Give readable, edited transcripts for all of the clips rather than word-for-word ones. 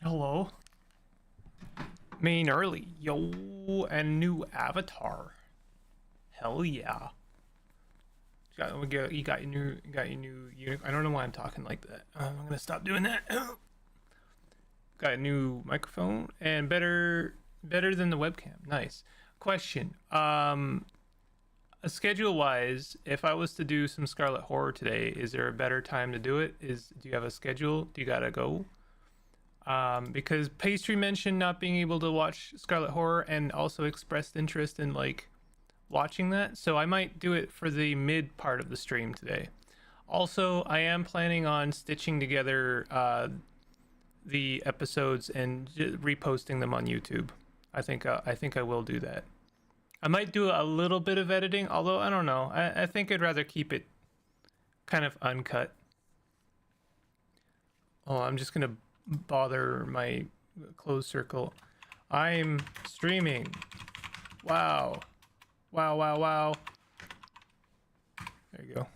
Hello. Main early. Yo, and new avatar. Hell yeah. You got your new I don't know why I'm talking like that. I'm gonna stop doing that. Got a new microphone and better than the webcam. Nice. Question. Schedule wise, if I was to do some Scarlet horror today, is there a better time to do it? Do you have a schedule? Do you gotta go? Because Pastry mentioned not being able to watch Scarlet Horror and also expressed interest in like watching that, so I might do it for the mid part of the stream today. Also, I am planning on stitching together the episodes and reposting them on YouTube. I think I will do that. I might do a little bit of editing, although I don't know. I think I'd rather keep it kind of uncut. Oh, I'm just gonna bother my closed circle. I'm streaming. Wow. Wow. There you go.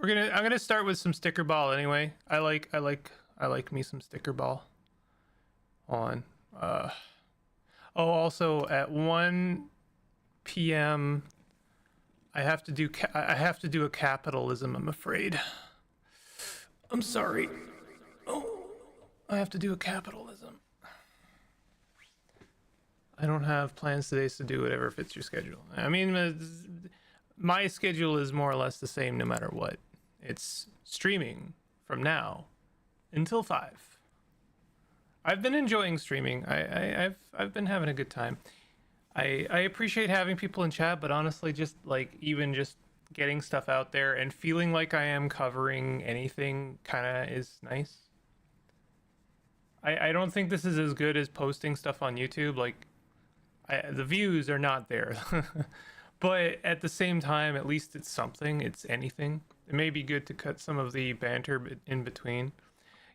I'm gonna start with some StickerBall anyway. I like me some StickerBall. Hold on. Oh, also at 1 p.m. I have to do a capitalism, I'm afraid. I'm sorry. Oh, I have to do a capitalism. I don't have plans today, so do whatever fits your schedule. I mean, my schedule is more or less the same no matter what. It's streaming from now until 5. I've been enjoying streaming. I've been having a good time. I appreciate having people in chat, but honestly, just like even just getting stuff out there and feeling like I am covering anything kind of is nice. I don't think this is as good as posting stuff on YouTube. Like, the views are not there. But at the same time, at least it's something. It's anything. It may be good to cut some of the banter in between.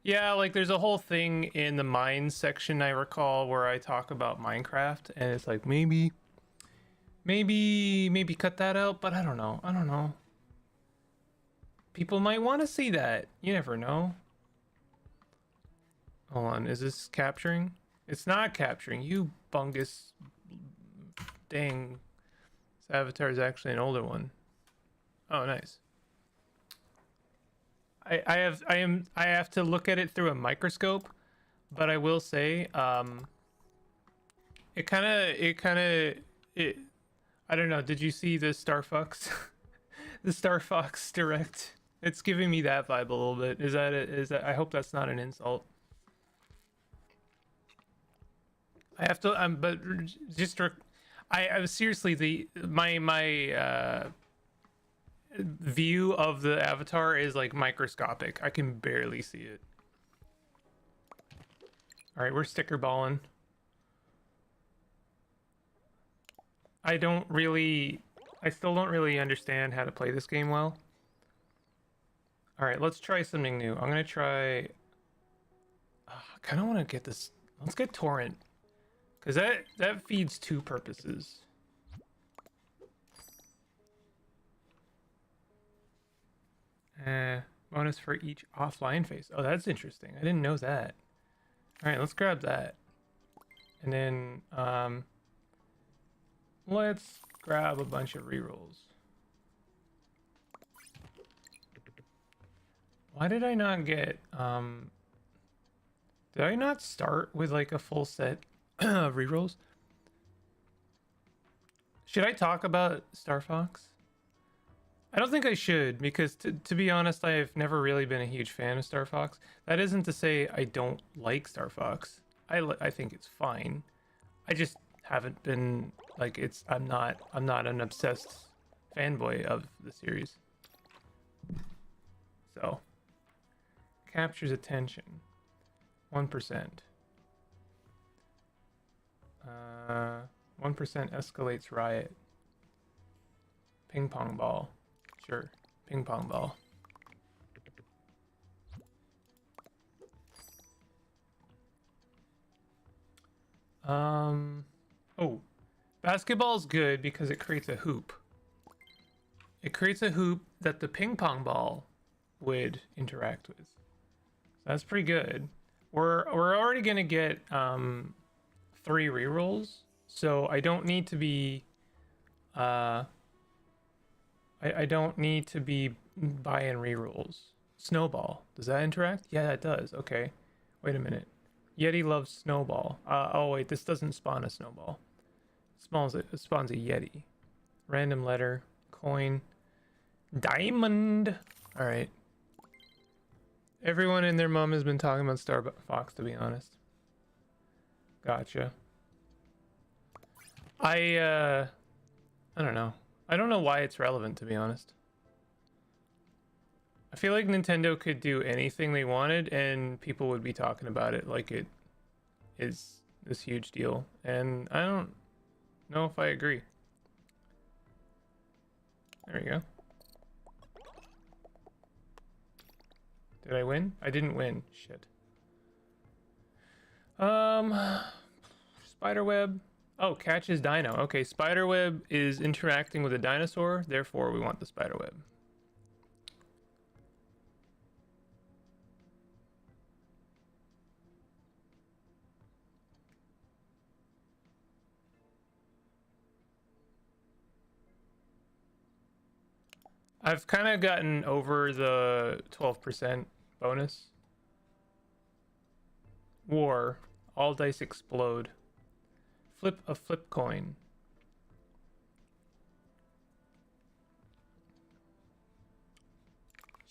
Yeah, like there's a whole thing in the mines section, I recall, where I talk about Minecraft, and it's like maybe cut that out, but I don't know. People might want to see that. You never know. Hold on, is this capturing? It's not capturing. You bungus. Dang. This avatar is actually an older one. Oh, nice. I have to look at it through a microscope, but I will say, I don't know. Did you see the Star Fox, the Star Fox direct? It's giving me that vibe a little bit. Is that? I hope that's not an insult. I have to. But just, I seriously my view of the avatar is like microscopic. I can barely see it. All right, we're sticker balling. I still don't really understand how to play this game well. All right, let's try something new. I'm gonna try. I kind of want to get this. Let's get torrent, because that feeds two purposes. Bonus for each offline phase. Oh, that's interesting. I didn't know that. All right, let's grab that. And then let's grab a bunch of rerolls. Why did I not get did I not start with like a full set of rerolls? Should I talk about Star Fox? I don't think I should, because to be honest, I've never really been a huge fan of Star Fox. That isn't to say I don't like Star Fox. I think it's fine. I just haven't been like I'm not an obsessed fanboy of the series. So, captures attention. 1%. 1% escalates riot. Ping pong ball. Sure, ping pong ball. Oh, basketball's good because it creates a hoop. It creates a hoop that the ping pong ball would interact with. That's pretty good. We're already gonna get 3 rerolls, so I don't need to be I don't need to be buying rerolls. Snowball, does that interact? Yeah, that does. Okay, wait a minute. Yeti loves Snowball. Oh wait, this doesn't spawn a Snowball. It spawns a Yeti. Random letter, coin, diamond. All right. Everyone and their mom has been talking about Star Fox, to be honest. Gotcha. I don't know. I don't know why it's relevant, to be honest. I feel like Nintendo could do anything they wanted and people would be talking about it like it is this huge deal. And I don't know if I agree. There we go. Did I win? I didn't win. Shit. Spiderweb. Oh, catches dino. Okay, spiderweb is interacting with a dinosaur, therefore we want the spiderweb. I've kind of gotten over the 12% bonus. War. All dice explode. Flip a flip coin.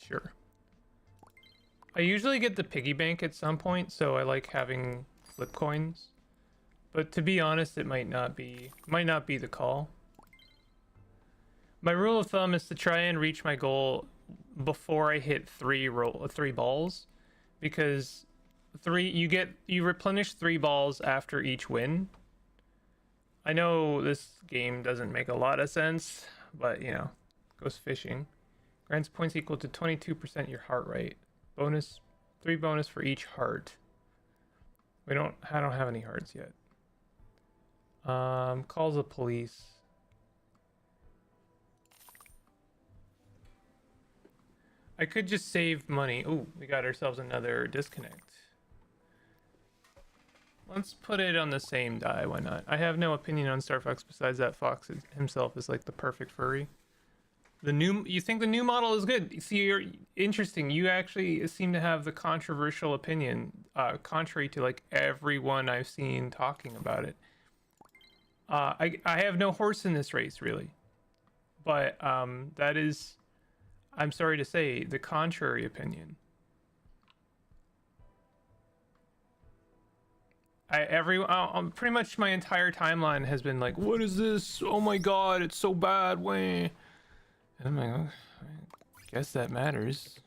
Sure. I usually get the piggy bank at some point, so I like having flip coins. But to be honest, it might not be the call. My rule of thumb is to try and reach my goal before I hit 3 balls, because you replenish 3 balls after each win. I know this game doesn't make a lot of sense, but you know, goes fishing. Grants points equal to 22% your heart rate. Bonus 3 bonus for each heart. I don't have any hearts yet. Calls the police. I could just save money. Oh, we got ourselves another disconnect. Let's put it on the same die, why not? I have no opinion on Star Fox besides that Fox himself is like the perfect furry. You think the new model is good? See, you're interesting. You actually seem to have the controversial opinion, contrary to like everyone I've seen talking about it. I have no horse in this race, really. But that is, I'm sorry to say, the contrary opinion. Pretty much my entire timeline has been like, what is this? Oh my god, it's so bad. Way. And I'm like, oh, I guess that matters.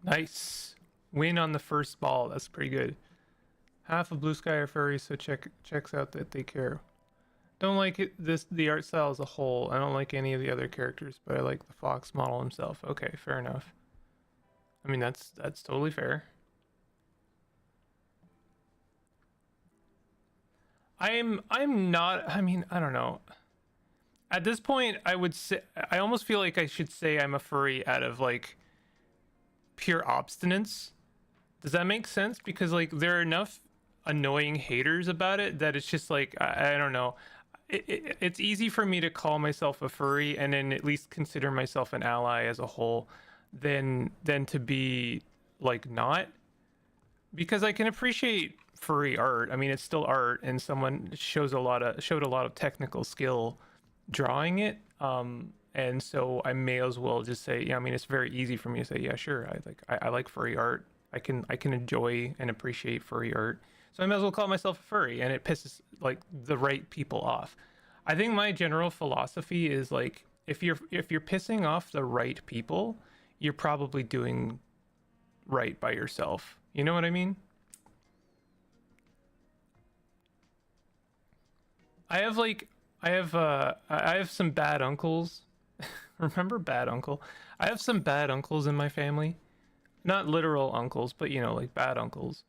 Nice. Win on the first ball. That's pretty good. Half of Blue Sky are furries, so checks out that they care. Don't like it, the art style as a whole. I don't like any of the other characters, but I like the Fox model himself. Okay, fair enough. I mean, that's totally fair. I'm not, I mean, I don't know. At this point, I would say, I almost feel like I should say I'm a furry out of like pure obstinance. Does that make sense? Because like there are enough annoying haters about it that it's just like, I don't know. It's easy for me to call myself a furry and then at least consider myself an ally as a whole than to be like not, because I can appreciate furry art. I mean, it's still art, and someone showed a lot of technical skill drawing it. And so I may as well just say, yeah, I mean, it's very easy for me to say, yeah, sure, I like furry art. I can enjoy and appreciate furry art. So I might as well call myself a furry, and it pisses like the right people off. I think my general philosophy is like, if you're pissing off the right people, you're probably doing right by yourself. You know what I mean? I have some bad uncles. Remember Bad Uncle? I have some bad uncles in my family. Not literal uncles, but you know, like bad uncles.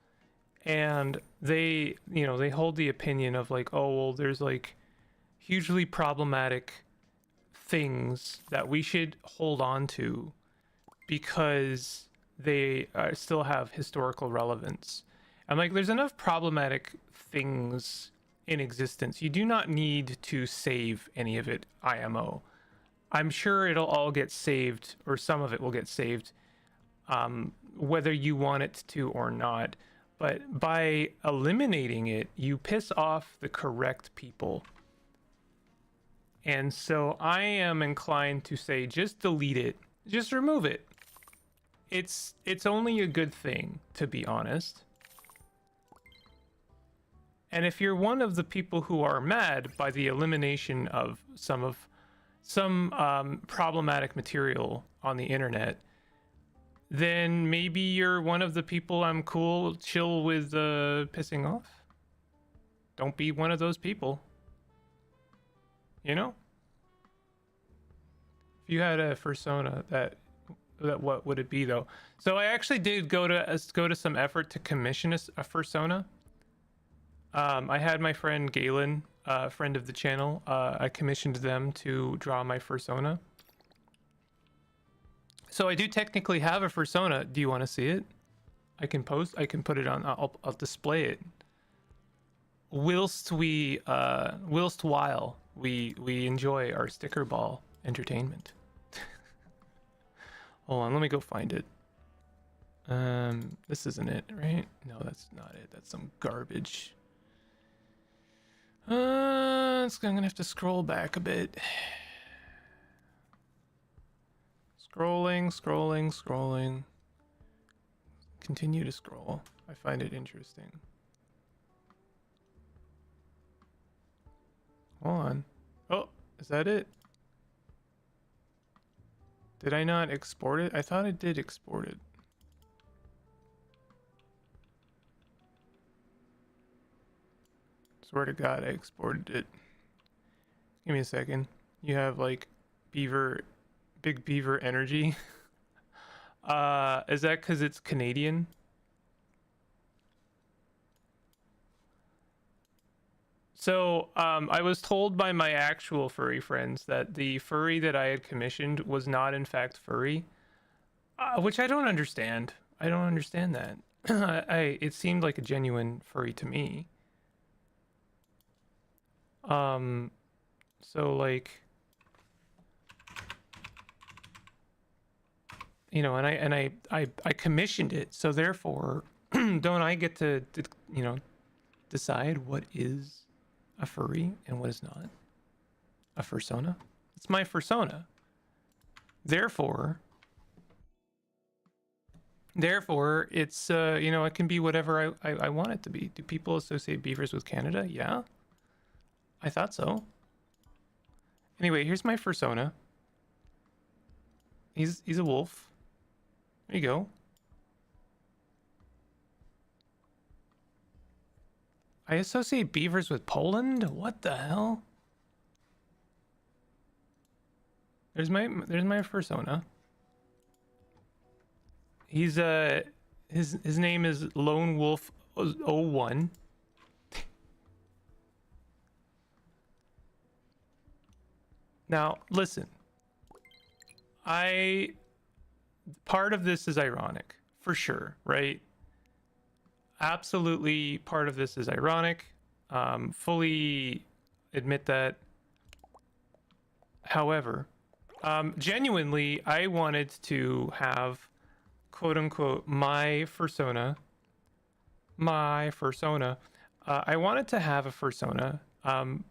and they, you know, they hold the opinion of like, oh well, there's like hugely problematic things that we should hold on to because they still have historical relevance. I'm like, there's enough problematic things in existence. You do not need to save any of it, IMO. I'm sure it'll all get saved, or some of it will get saved, whether you want it to or not. But by eliminating it, you piss off the correct people. And so I am inclined to say, just delete it. Just remove it. It's only a good thing, to be honest. And if you're one of the people who are mad by the elimination of some problematic material on the internet, then maybe you're one of the people I'm chill with pissing off. Don't be one of those people. You know? If you had a persona that what would it be though? So I actually did go to some effort to commission a persona. I had my friend Galen, friend of the channel. I commissioned them to draw my persona. So I do technically have a persona. Do you want to see it? I can put it on. I'll display it. Whilst we enjoy our StickerBall entertainment. Hold on, let me go find it. This isn't it, right? No, that's not it. That's some garbage. I'm gonna have to scroll back a bit. Scrolling. Continue to scroll. I find it interesting. Hold on. Oh, is that it? Did I not export it? I thought I did export it. Swear to God, I exported it. Give me a second. You have like big beaver energy. Is that because it's Canadian? So I was told by my actual furry friends that the furry that I had commissioned was not in fact furry, which I don't understand. I don't understand that. It seemed like a genuine furry to me. So like, you know, and I commissioned it, so therefore, don't I get to you know, decide what is a furry and what is not? A fursona? It's my fursona. Therefore, it's you know, it can be whatever I want it to be. Do people associate beavers with Canada? Yeah, I thought so. Anyway, here's my fursona. He's a wolf. There you go. I associate beavers with Poland? What the hell? There's my fursona. He's his name is Lone Wolf 01. Now, listen. Part of this is ironic, for sure, right? Absolutely, part of this is ironic. Fully admit that. However, genuinely, I wanted to have, quote unquote, my fursona. I wanted to have a fursona,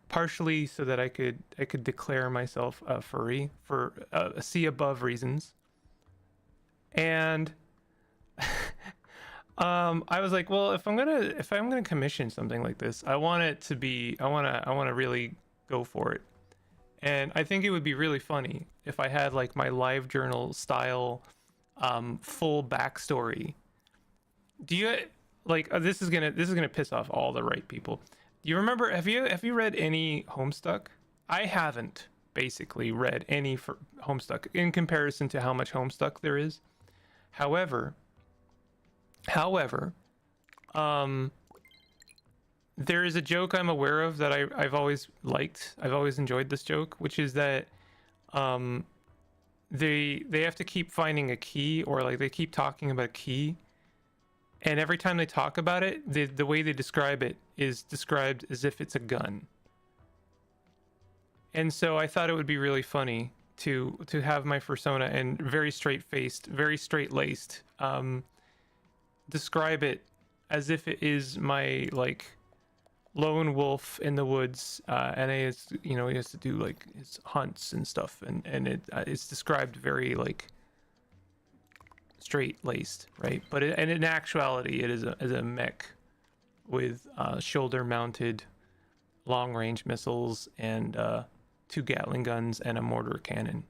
partially so that I could declare myself a furry for see above reasons, and. I was like, well, if I'm gonna commission something like this, I want it to be, I wanna really go for it. And I think it would be really funny if I had like my live journal style, full backstory. Do you like, this is gonna piss off all the right people. Do you remember, have you read any Homestuck? I haven't basically read any for Homestuck in comparison to how much Homestuck there is. However, Um, there is a joke I'm aware of that I've always liked. I've always enjoyed this joke, which is that um, they have to keep finding a key, or like they keep talking about a key, and every time they talk about it, the way they describe it is described as if it's a gun. And so I thought it would be really funny to have my persona and very straight faced, very straight laced, describe it as if it is my like lone wolf in the woods, and he has, you know, he has to do like his hunts and stuff, and it's described very like straight laced, right? But and in actuality, it is a mech with shoulder mounted long range missiles and 2 Gatling guns and a mortar cannon.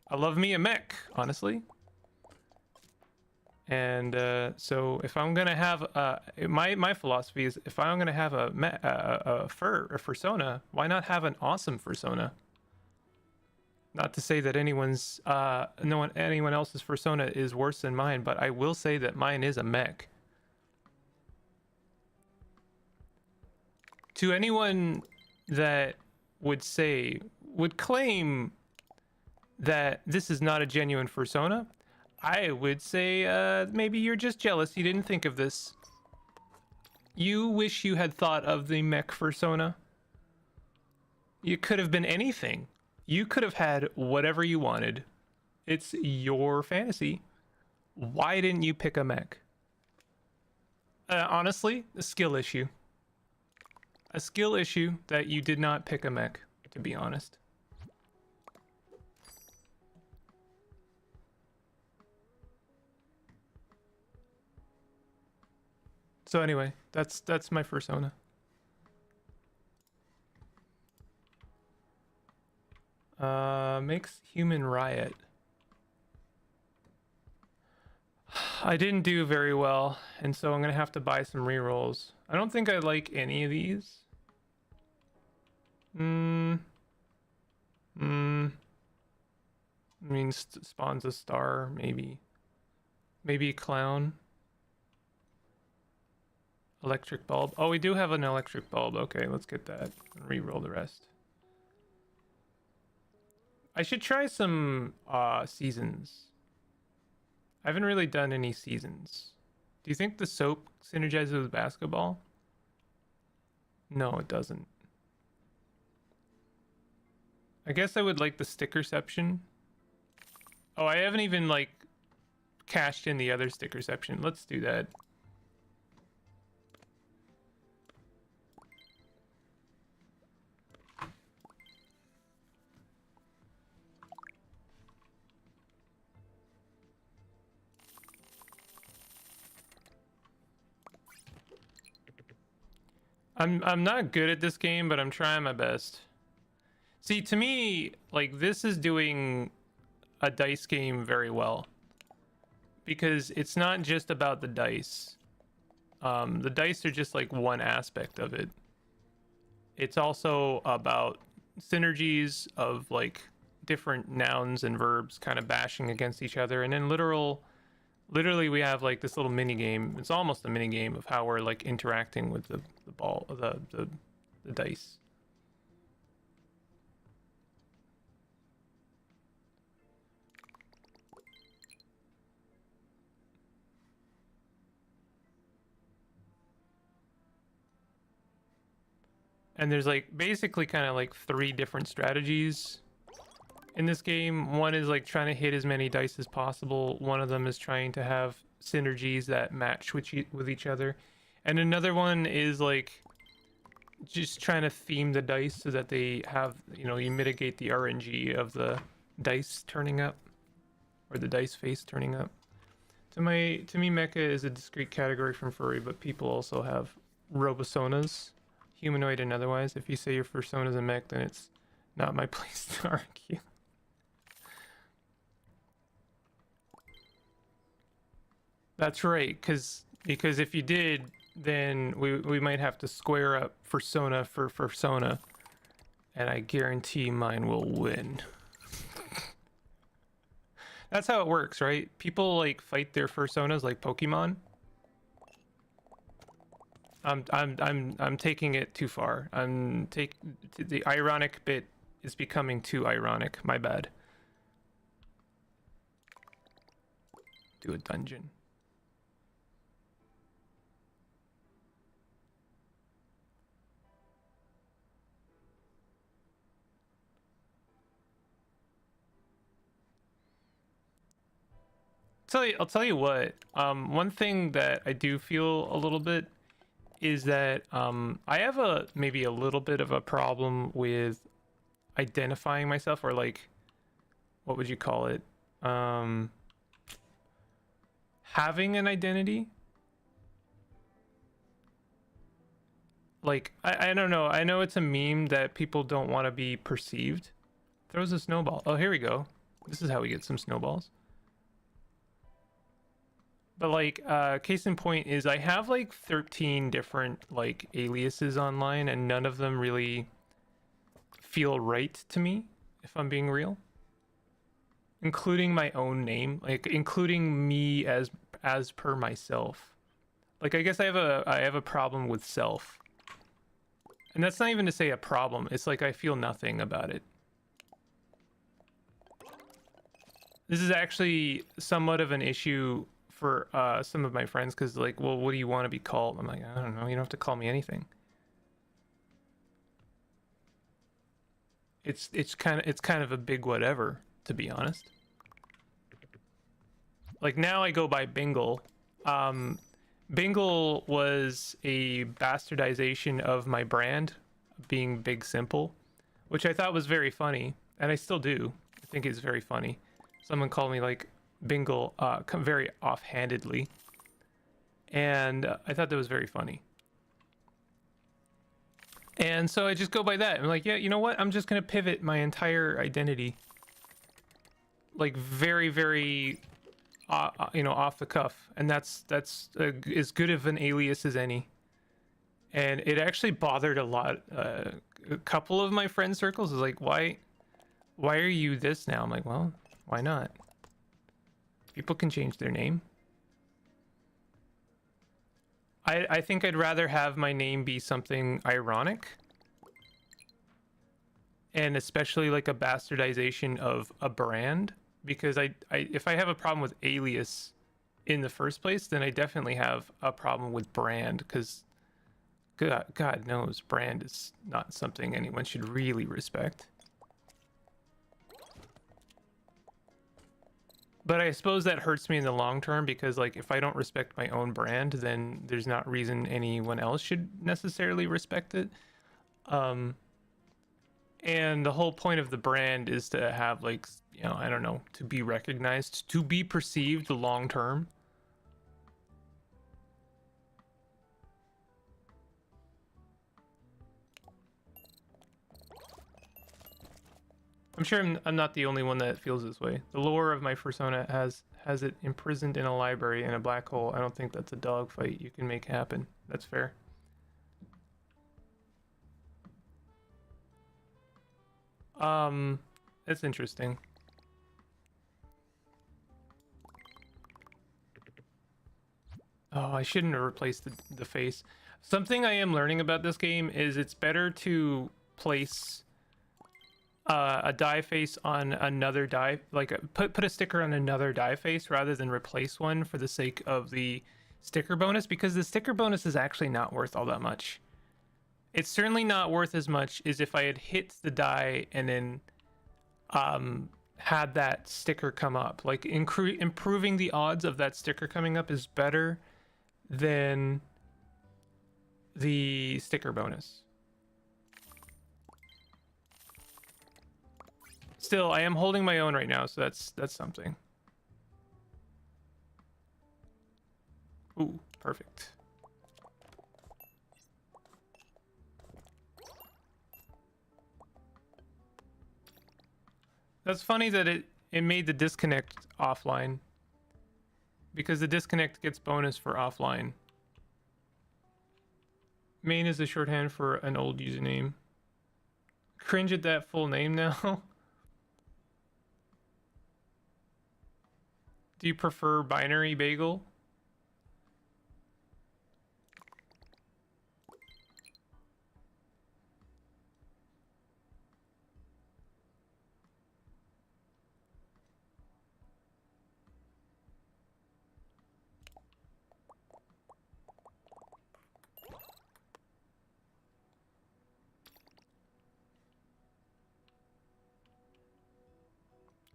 I love me a mech, honestly. And so if I'm gonna have my philosophy is, if I'm gonna have a fursona, why not have an awesome fursona? Not to say that anyone else's fursona is worse than mine, but I will say that mine is a mech. To anyone that would claim that this is not a genuine fursona, I would say maybe you're just jealous you didn't think of this. You wish you had thought of the mech fursona. It could have been anything. You could have had whatever you wanted. It's your fantasy. Why didn't you pick a mech? Honestly, a skill issue. A skill issue that you did not pick a mech, to be honest. So anyway, that's my fursona. Makes human riot. I didn't do very well, and so I'm gonna have to buy some rerolls. I don't think I like any of these. I mean, spawns a star, maybe. Maybe clown. Electric bulb. Oh, we do have an electric bulb. Okay, let's get that and re-roll the rest. I should try some seasons. I haven't really done any seasons. Do you think the soap synergizes with basketball? No, it doesn't. I guess I would like the stickerception. Oh, I haven't even like cashed in the other stickerception. Let's do that. I'm not good at this game, but I'm trying my best. See, to me, like, this is doing a dice game very well, because it's not just about the dice. The dice are just like one aspect of it. It's also about synergies of like different nouns and verbs kind of bashing against each other, and then literally we have like this little mini game. It's almost a mini game of how we're like interacting with the ball, the dice. And there's like basically kind of like 3 different strategies in this game. One is like trying to hit as many dice as possible. One of them is trying to have synergies that match with each other. And another one is like just trying to theme the dice so that they have, you know, you mitigate the RNG of the dice turning up, or the dice face turning up. To me, mecha is a discrete category from furry, but people also have robosonas, humanoid and otherwise. If you say your fursona is a mech, then it's not my place to argue. That's right, because if you did, then we might have to square up fursona for fursona, and I guarantee mine will win. That's how it works, right? People like fight their personas like Pokemon. I'm taking it too far. The ironic bit is becoming too ironic. My bad. Do a dungeon. I'll tell you what. One thing that I do feel a little bit is that I have maybe a little bit of a problem with identifying myself, or like, what would you call it? Having an identity. Like, I don't know. I know it's a meme that people don't want to be perceived. Throws a snowball. Oh, here we go. This is how we get some snowballs. But like, case in point is I have like 13 different like aliases online, and none of them really feel right to me, if I'm being real. Including my own name, like including me as per myself. Like, I guess I have a problem with self. And that's not even to say a problem. It's like I feel nothing about it. This is actually somewhat of an issue for some of my friends, because like, well, what do you want to be called? I'm like, I don't know. You don't have to call me anything. It's kind of a big whatever, to be honest. Like, now I go by Bingle. Bingle was a bastardization of my brand being Big Simple, which I thought was very funny, and I still do. I think it's very funny. Someone called me like Bingle very offhandedly, and I thought that was very funny. And so I just go by that. I'm like, yeah, you know what? I'm just gonna pivot my entire identity, like very, very, off the cuff, and that's as good of an alias as any. And it actually bothered a lot. A couple of my friend circles is like, why are you this now? I'm like, well, why not? People can change their name. I think I'd rather have my name be something ironic, and especially like a bastardization of a brand, because if I have a problem with alias in the first place, then I definitely have a problem with brand, because God knows brand is not something anyone should really respect. But I suppose that hurts me in the long term, because like, if I don't respect my own brand, then there's not reason anyone else should necessarily respect it. And the whole point of the brand is to have, like, I don't know, to be recognized, to be perceived long term. I'm sure I'm not the only one that feels this way. The lore of my persona has it imprisoned in a library in a black hole. I don't think that's a dogfight you can make happen. That's fair. That's interesting. Oh, I shouldn't have replaced the face. Something I am learning about this game is it's better to place a die face on another die, like put a sticker on another die face rather than replace one for the sake of the sticker bonus, because the sticker bonus is actually not worth all that much. It's certainly not worth as much as if I had hit the die and then had that sticker come up. Like, improving the odds of that sticker coming up is better than the sticker bonus. Still, I am holding my own right now, so that's something. Ooh, perfect. That's funny that it made the disconnect offline, because the disconnect gets bonus for offline. Main is a shorthand for an old username. Cringe at that full name now. Do you prefer binary bagel?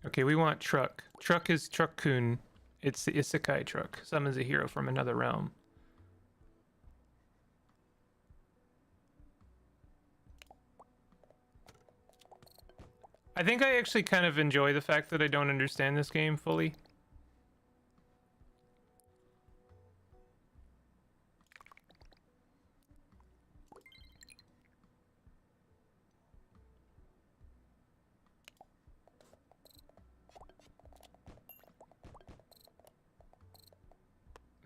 Okay, we want Truck. Truck is Truck-kun. It's the Isekai Truck. Summons a hero from another realm. I think I actually kind of enjoy the fact that I don't understand this game fully.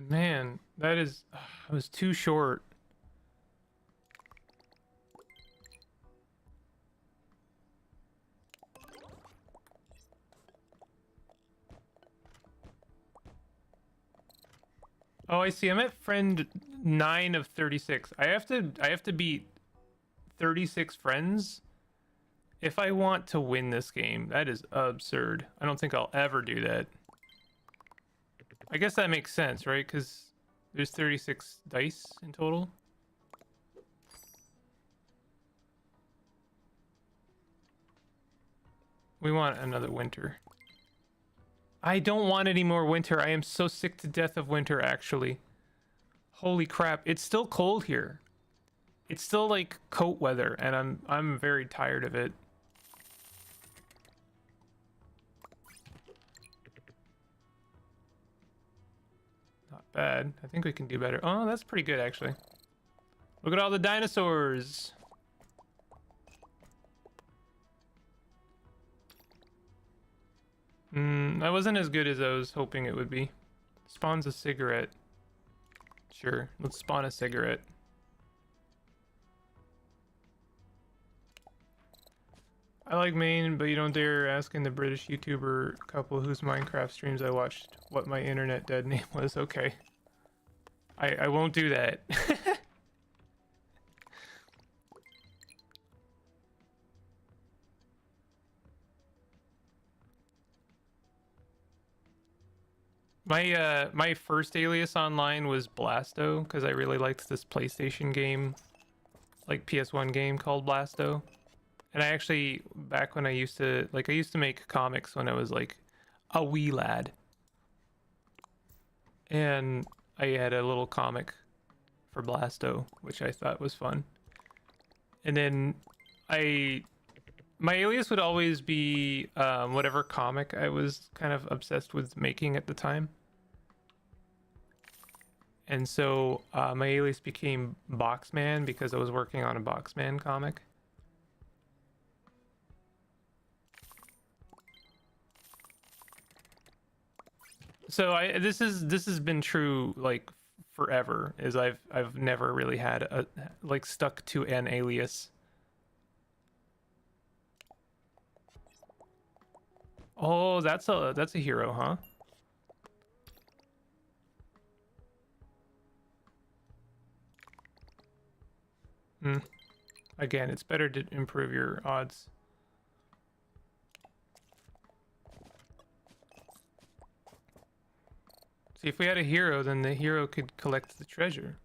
Man, that is... I was too short. Oh, I see. I'm at friend 9 of 36. I have to beat 36 friends if I want to win this game. That is absurd. I don't think I'll ever do that. I guess that makes sense, right? Because there's 36 dice in total. We want another winter. I don't want any more winter. I am so sick to death of winter, actually. Holy crap. It's still cold here. It's still like coat weather, and I'm very tired of it. Not bad. I think we can do better. Oh, that's pretty good, actually. Look at all the dinosaurs. That wasn't as good as I was hoping it would be. Spawns a cigarette. Sure, let's spawn a cigarette. I like Maine, but you don't dare asking the British YouTuber couple whose Minecraft streams I watched what my internet dead name was. Okay. I won't do that. My first alias online was Blasto because I really liked this PlayStation game, like PS1 game called Blasto. And I actually, back when I used to make comics when I was like a wee lad. And I had a little comic for Blasto, which I thought was fun. And then my alias would always be whatever comic I was kind of obsessed with making at the time. And so my alias became Boxman because I was working on a Boxman comic. So this has been true like forever. Is I've never really had a like stuck to an alias. Oh, that's a hero, huh? Again, it's better to improve your odds. See, if we had a hero, then the hero could collect the treasure.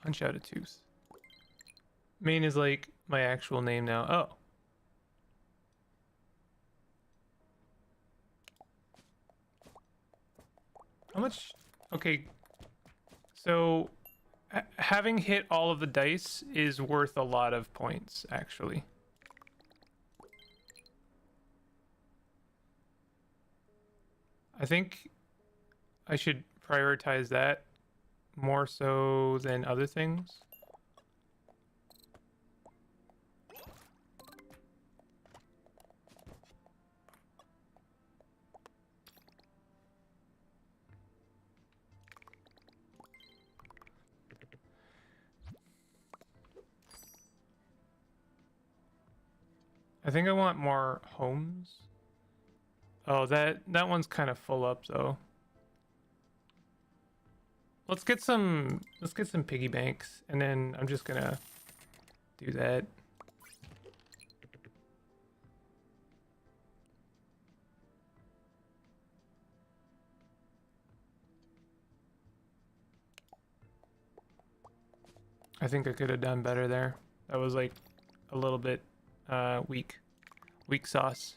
Punch out a tooth. Main is like my actual name now. Oh. How much? Okay. So having hit all of the dice is worth a lot of points, actually. I think I should prioritize that more so than other things. I think I want more homes. Oh, that one's kind of full up though. Let's get some piggy banks, and then I'm just gonna do that. I think I could have done better there. That was like a little bit weak sauce.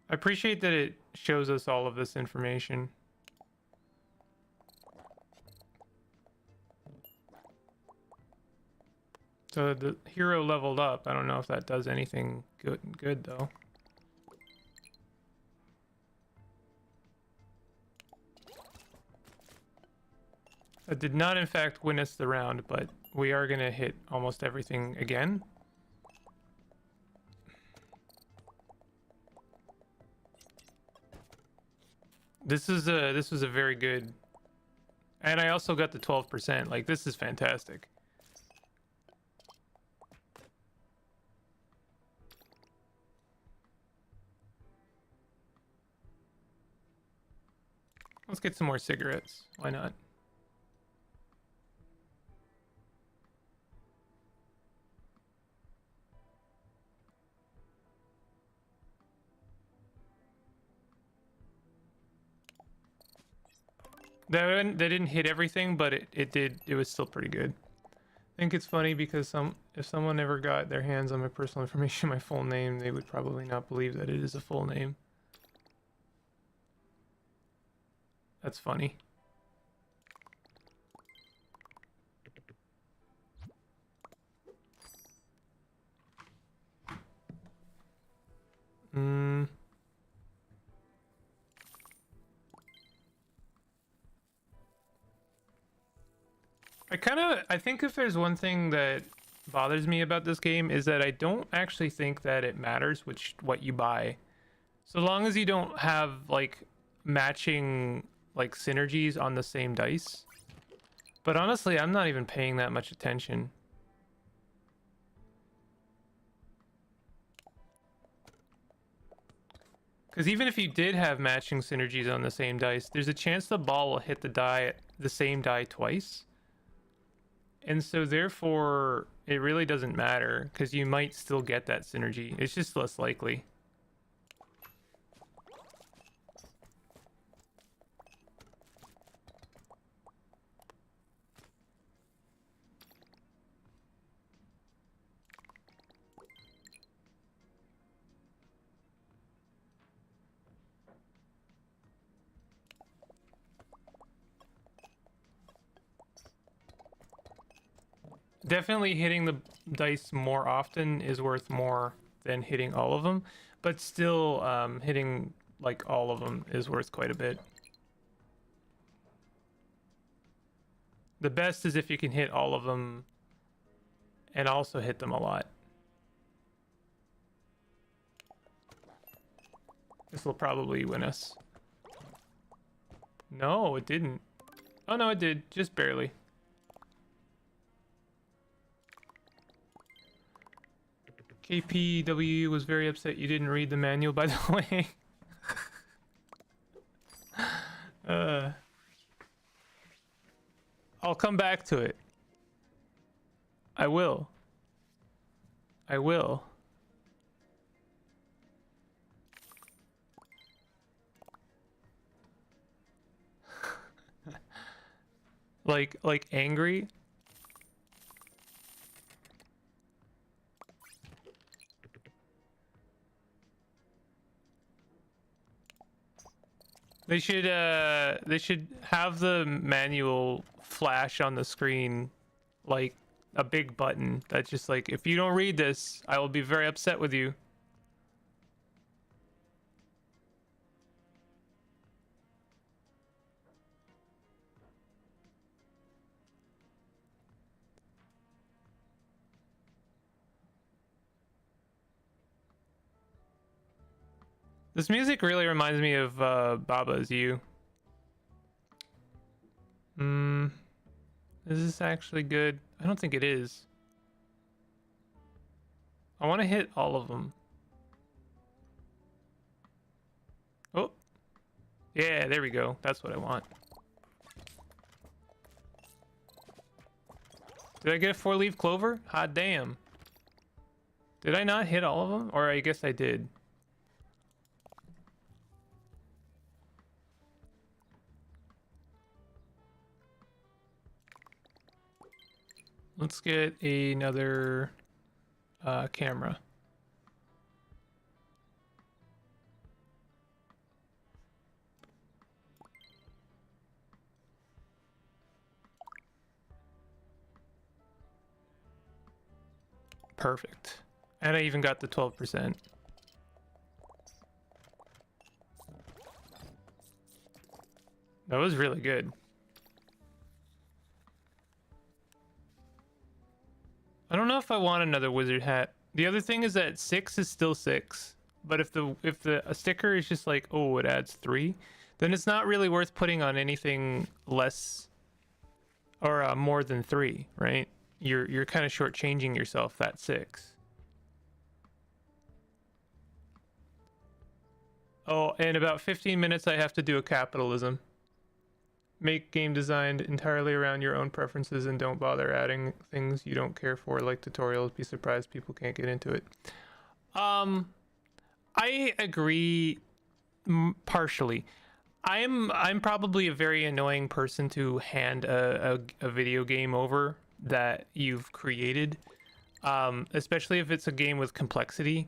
I appreciate that it shows us all of this information. So the hero leveled up. I don't know if that does anything good though. That did not in fact win us the round, but we are gonna hit almost everything again. This was a very good, and I also got the 12%. Like, this is fantastic. Let's get some more cigarettes. Why not? They didn't hit everything, but it did. It was still pretty good. I think it's funny because if someone ever got their hands on my personal information, my full name, they would probably not believe that it is a full name. That's funny. I think if there's one thing that bothers me about this game is that I don't actually think that it matters what you buy. So long as you don't have like matching like synergies on the same dice. But honestly, I'm not even paying that much attention. Because even if you did have matching synergies on the same dice, there's a chance the ball will hit the same die twice. And so therefore, it really doesn't matter because you might still get that synergy. It's just less likely. Definitely hitting the dice more often is worth more than hitting all of them, but still hitting like all of them is worth quite a bit. The best is if you can hit all of them and also hit them a lot. This will probably win us. No, it didn't. Oh no, it did, just barely. KPW was very upset you didn't read the manual, by the way. I'll come back to it. I will. I will. like angry? They should have the manual flash on the screen like a big button that's just like, if you don't read this, I will be very upset with you. This music really reminds me of Baba's You. Is this actually good? I don't think it is. I want to hit all of them. Oh. Yeah, there we go. That's what I want. Did I get a 4-leaf clover? Hot damn. Did I not hit all of them? Or I guess I did. Let's get another camera. Perfect. And I even got the 12%. That was really good. I don't know if I want another wizard hat. The other thing is that 6 is still 6, but if a sticker is just like, oh, it adds 3, then it's not really worth putting on anything less or more than 3, right? You're kind of shortchanging yourself that 6. Oh, in about 15 minutes I have to do a capitalism. Make game designed entirely around your own preferences and don't bother adding things you don't care for, like tutorials. Be surprised people can't get into it. I agree partially. I'm probably a very annoying person to hand a video game over that you've created, especially if it's a game with complexity.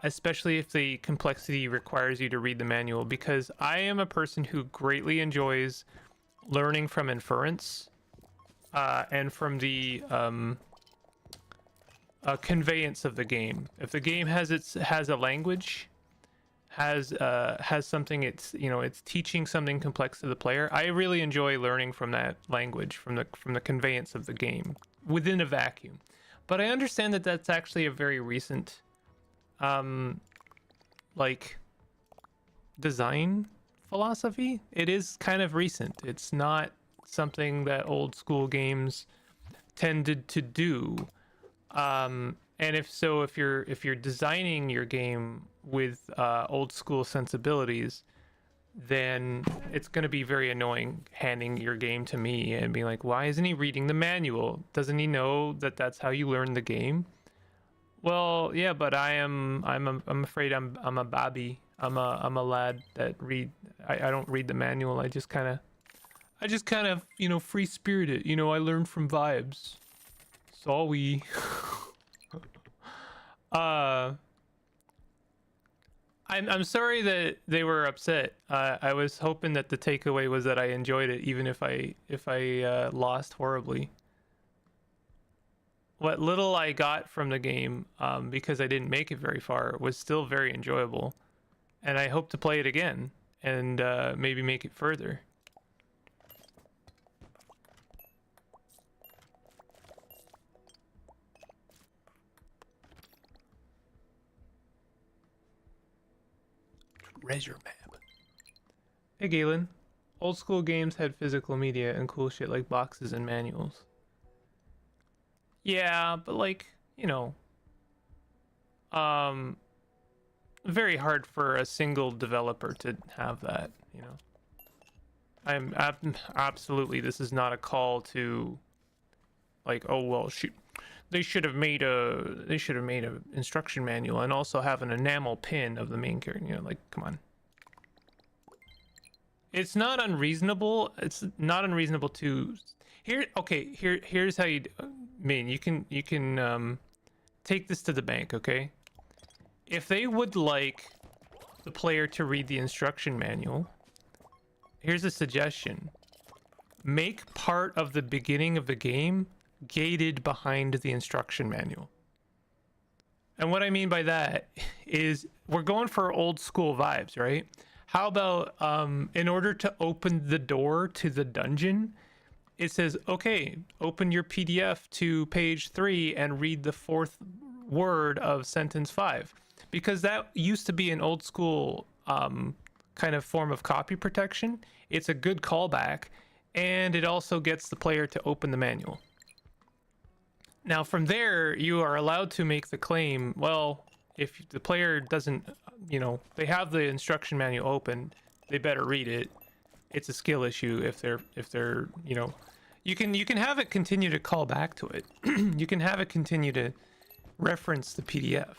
Especially if the complexity requires you to read the manual, because I am a person who greatly enjoys learning from inference and from the conveyance of the game. If the game has a language, has something, it's teaching something complex to the player, I really enjoy learning from that language, from the conveyance of the game within a vacuum. But I understand that that's actually a very recent like design philosophy. It is kind of recent. It's not something that old school games tended to do. And if you're designing your game with old school sensibilities, then it's going to be very annoying handing your game to me and being like, why isn't he reading the manual? Doesn't he know that that's how you learn the game? Well, yeah, but I'm afraid I'm a babby. I'm a lad that I don't read the manual. I just kind of free spirit it. I learn from vibes. So we I'm sorry that they were upset. I was hoping that the takeaway was that I enjoyed it, even if I lost horribly. What little I got from the game, because I didn't make it very far, was still very enjoyable, and I hope to play it again and maybe make it further. Treasure map. Hey Galen, old school games had physical media and cool shit like boxes and manuals. Yeah, but very hard for a single developer to have that, I'm absolutely, this is not a call to like, oh well, they should have made a instruction manual and also have an enamel pin of the main character, like, come on. It's not unreasonable. It's not unreasonable to here's how you mean you can take this to the bank, okay? If they would like the player to read the instruction manual, here's a suggestion. Make part of the beginning of the game gated behind the instruction manual. And what I mean by that is we're going for old school vibes, right? How about in order to open the door to the dungeon, it says, okay, open your PDF to page 3 and read the 4th word of sentence 5. because that used to be an old school kind of form of copy protection. It's a good callback, and it also gets the player to open the manual. Now from there, you are allowed to make the claim, well, if the player doesn't, you know, they have the instruction manual open, they better read it. It's a skill issue if they're, you know, you can have it continue to call back to it. You can have it continue to reference the PDF.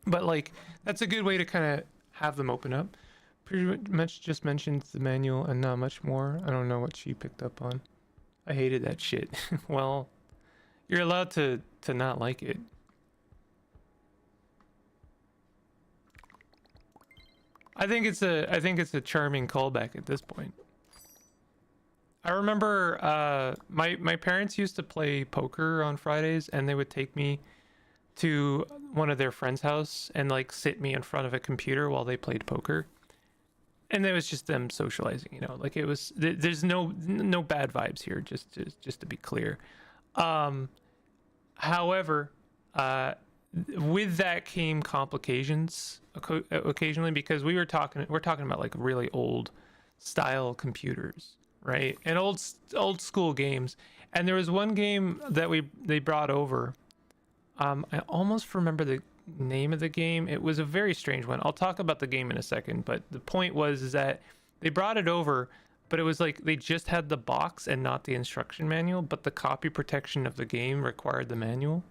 But like, that's a good way to kind of have them open up. Pretty much just mentioned the manual and not much more. I don't know what she picked up on. I hated that shit. Well, you're allowed to not like it. I think it's a charming callback at this point. I remember my parents used to play poker on Fridays, and they would take me to one of their friends' house and like sit me in front of a computer while they played poker. And it was just them socializing, you know, like it was, there's no bad vibes here, just to be clear. However, with that came complications occasionally, because we're talking about like really old style computers, right? And old school games. And there was one game that they brought over. I almost remember the name of the game. It was a very strange one. I'll talk about the game in a second, but the point is that they brought it over, but it was like they just had the box and not the instruction manual, but the copy protection of the game required the manual,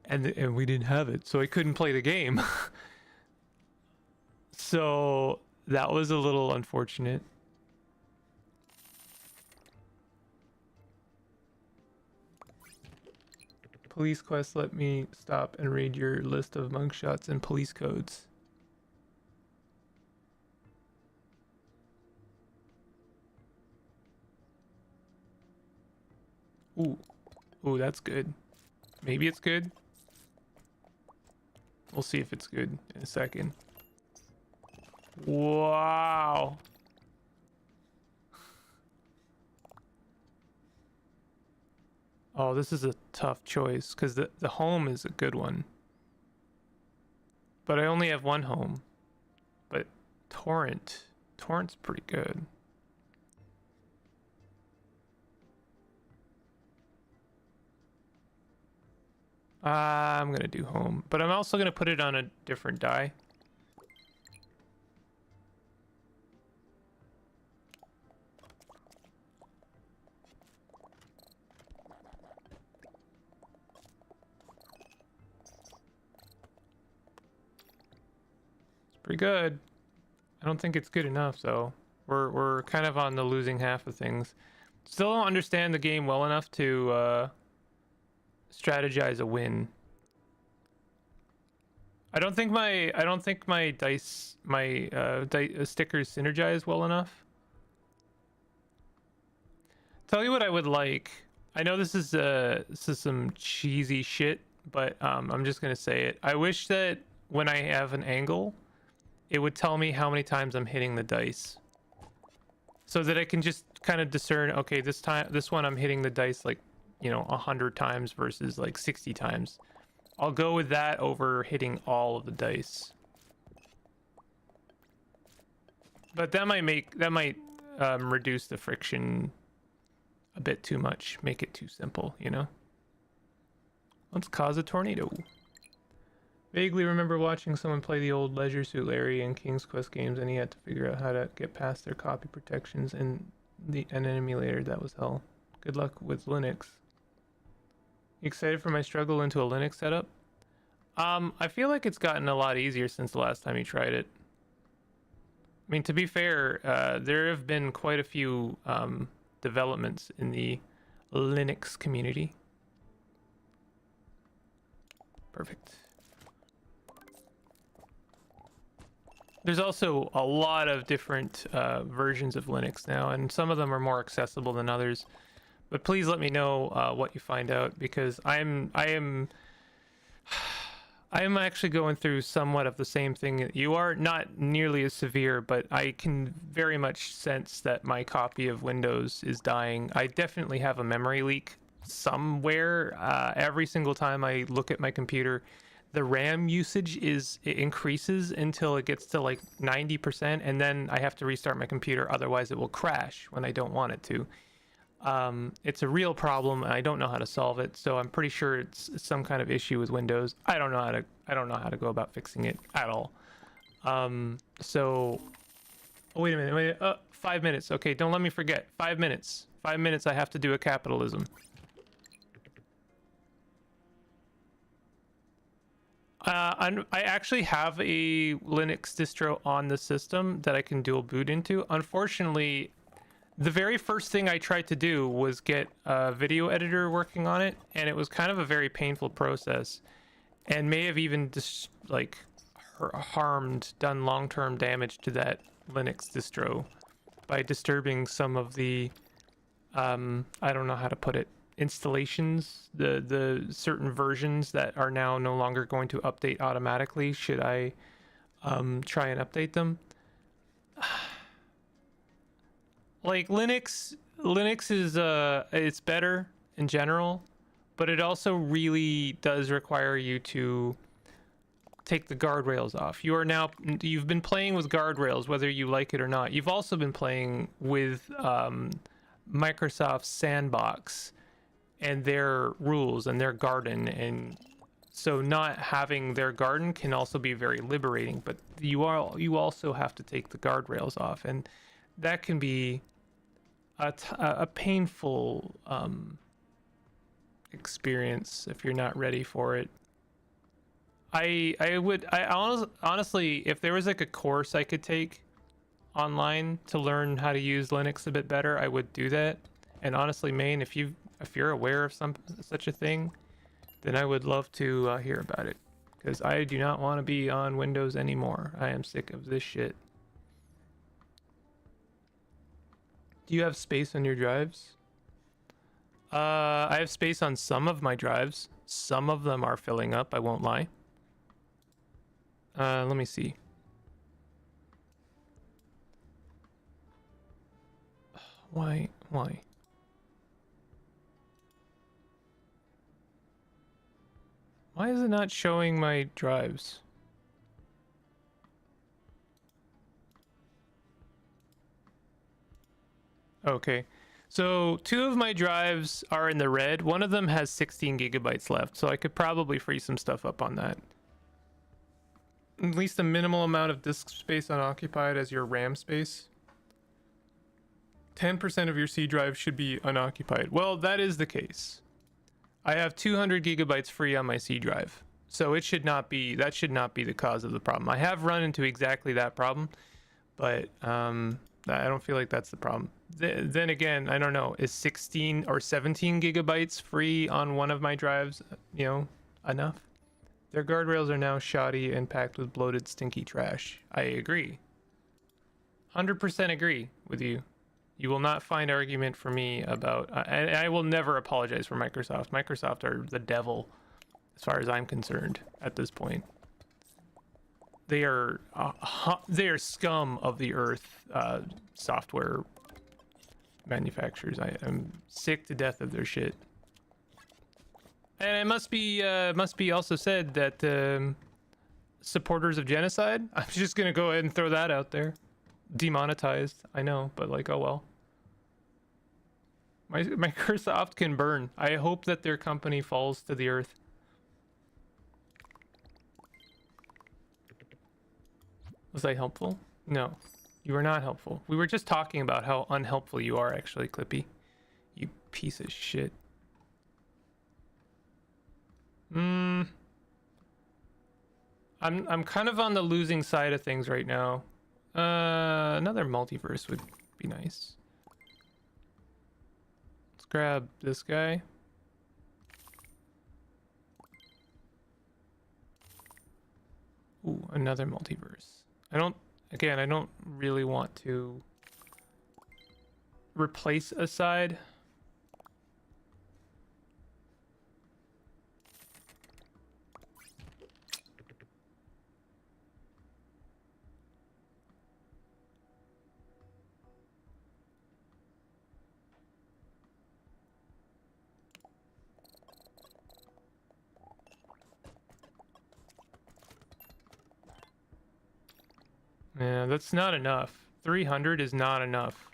and we didn't have it, so I couldn't play the game. So that was a little unfortunate. Police quest, let me stop and read your list of mugshots and police codes. Ooh, that's good. Maybe it's good. We'll see if it's good in a second. Wow. Oh, this is a tough choice because the home is a good one. But I only have one home. But torrent's pretty good. I'm gonna do home, but I'm also gonna put it on a different die. Pretty good. I don't think it's good enough, though. We're kind of on the losing half of things. Still don't understand the game well enough to strategize a win. I don't think my dice stickers synergize well enough. Tell you what I would like. I know this is some cheesy shit, but I'm just gonna say it. I wish that when I have an angle, it would tell me how many times I'm hitting the dice, so that I can just kind of discern, okay, this one I'm hitting the dice like, you know, 100 times versus like 60 times. I'll go with that over hitting all of the dice. But that might reduce the friction a bit too much, make it too simple, you know? Let's cause a tornado. Vaguely remember watching someone play the old Leisure Suit Larry and King's Quest games, and he had to figure out how to get past their copy protections and an emulator. That was hell. Good luck with Linux. You excited for my struggle into a Linux setup? I feel like it's gotten a lot easier since the last time you tried it. I mean, to be fair, there have been quite a few developments in the Linux community. Perfect. There's also a lot of different versions of Linux now, and some of them are more accessible than others. But please let me know what you find out, because I am actually going through somewhat of the same thing that you are. Not nearly as severe, but I can very much sense that my copy of Windows is dying. I definitely have a memory leak somewhere. Every single time I look at my computer, the RAM usage it increases until it gets to like 90%, and then I have to restart my computer, otherwise it will crash when I don't want it to. It's a real problem, and I don't know how to solve it, so I'm pretty sure it's some kind of issue with Windows. I don't know how to go about fixing it at all. So oh, wait a minute, 5 minutes. Okay, don't let me forget. 5 minutes. 5 minutes I have to do a capitalism. I actually have a Linux distro on the system that I can dual boot into. Unfortunately, the very first thing I tried to do was get a video editor working on it, and it was kind of a very painful process, and may have even just like done long-term damage to that Linux distro by disturbing some of the I don't know how to put it, installations, the certain versions that are now no longer going to update automatically should I try and update them. Like Linux is it's better in general, but it also really does require you to take the guardrails off. You've been playing with guardrails whether you like it or not. You've also been playing with Microsoft's sandbox and their rules and their garden, and so not having their garden can also be very liberating, but you also have to take the guardrails off, and that can be a painful experience if you're not ready for it. Honestly, if there was like a course I could take online to learn how to use Linux a bit better, I would do that. And honestly, Maine, if you're aware of such a thing, then I would love to hear about it, because I do not want to be on Windows anymore. I am sick of this shit. Do you have space on your drives? I have space on some of my drives. Some of them are filling up, I won't lie. Let me see. Why? Why is it not showing my drives? Okay, so 2 of my drives are in the red. One of them has 16 gigabytes left, so I could probably free some stuff up on that. At least a minimal amount of disk space unoccupied as your RAM space. 10% of your C drive should be unoccupied. Well, that is the case. I have 200 gigabytes free on my C drive, so that should not be the cause of the problem. I have run into exactly that problem, but I don't feel like that's the problem. Then again, I don't know, is 16 or 17 gigabytes free on one of my drives, enough? Their guardrails are now shoddy and packed with bloated, stinky trash. I agree. 100% agree with you. You will not find argument for me about... and I will never apologize for Microsoft. Microsoft are the devil, as far as I'm concerned, at this point. They are scum of the earth software manufacturers. I am sick to death of their shit. And it must be also said that supporters of genocide, I'm just gonna go ahead and throw that out there. Demonetized, I know, but like, oh well. Microsoft can burn. I hope that their company falls to the earth. Was I helpful? No, you were not helpful. We were just talking about how unhelpful you are, actually, Clippy. You piece of shit. I'm kind of on the losing side of things right now. Another multiverse would be nice. Let's grab this guy. Ooh, another multiverse. I don't really want to replace a side. Yeah, that's not enough. 300 is not enough.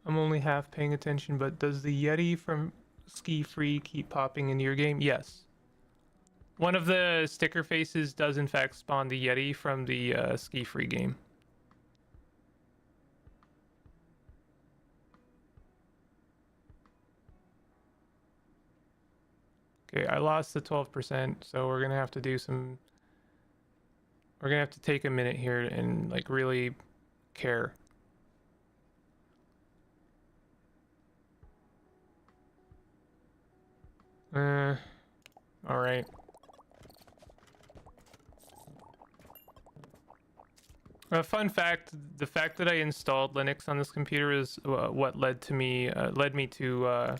I'm only half paying attention, but does the Yeti from Ski Free keep popping into your game? Yes. One of the sticker faces does in fact spawn the Yeti from the Ski Free game. Okay, I lost the 12%, so we're gonna have to do some... We're gonna have to take a minute here and like really care. All right. A fun fact: the fact that I installed Linux on this computer is what led me to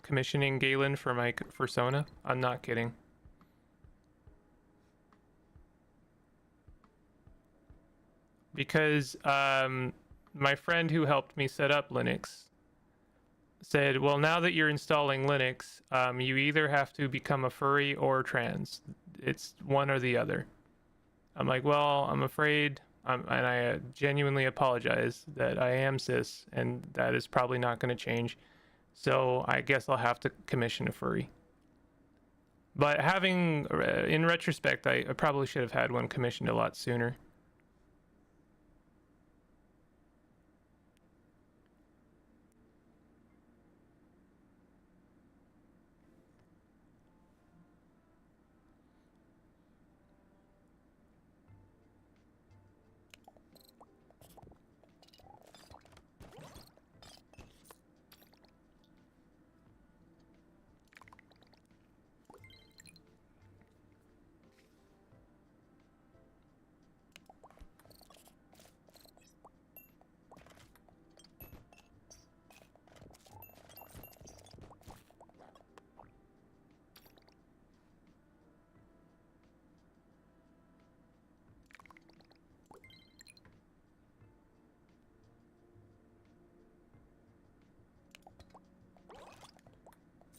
commissioning Galen for my persona. I'm not kidding. Because my friend who helped me set up Linux said, well, now that you're installing Linux, you either have to become a furry or trans. It's one or the other. I'm like, well, I'm afraid, and I genuinely apologize that I am cis, and that is probably not going to change. So I guess I'll have to commission a furry. But having, in retrospect, I probably should have had one commissioned a lot sooner.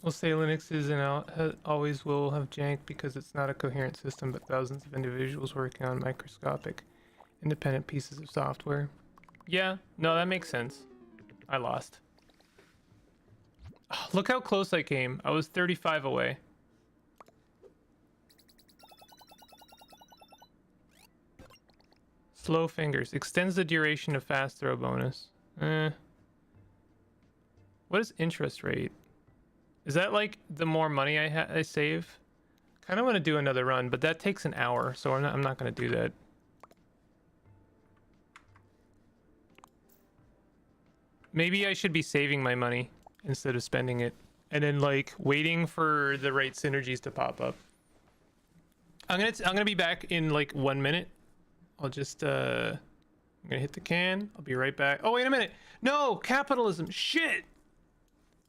We'll say Linux is and always will have jank because it's not a coherent system, but thousands of individuals working on microscopic, independent pieces of software. Yeah, no, that makes sense. I lost. Oh, look how close I came. I was 35 away. Slow fingers. Extends the duration of fast throw bonus. What is interest rate? Is that like the more money I save? Kind of want to do another run, but that takes an hour, so I'm not going to do that. Maybe I should be saving my money instead of spending it, and then like waiting for the right synergies to pop up. I'm gonna be back in like 1 minute. I'll just I'm gonna hit the can. I'll be right back. Oh wait a minute! No, capitalism. Shit!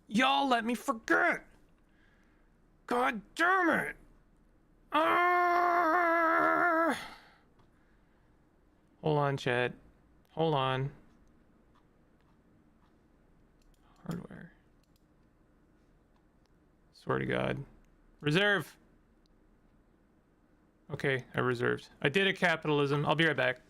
Y'all let me forget. God damn it! Hold on, chat. Hold on. Hardware. Swear to God. Reserve! Okay, I reserved. I did a capitalism. I'll be right back.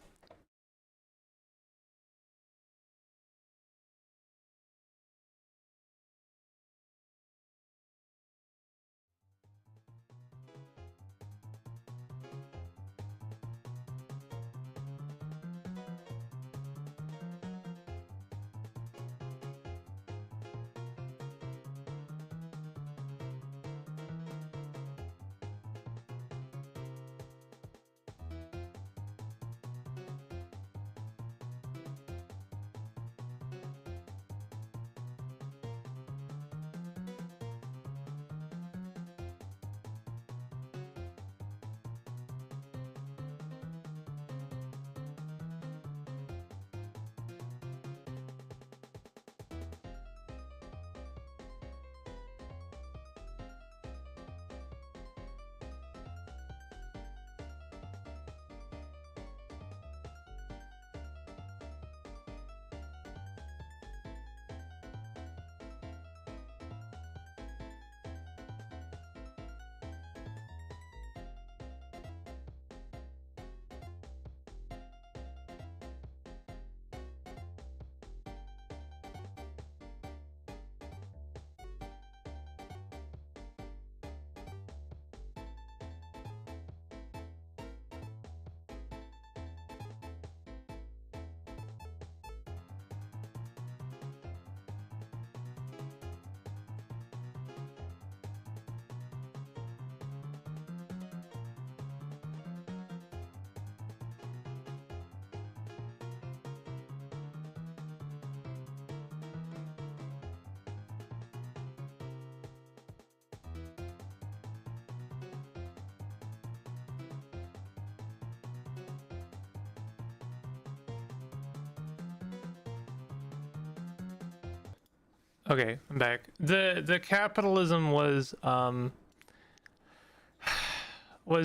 Okay, I'm back. The capitalism was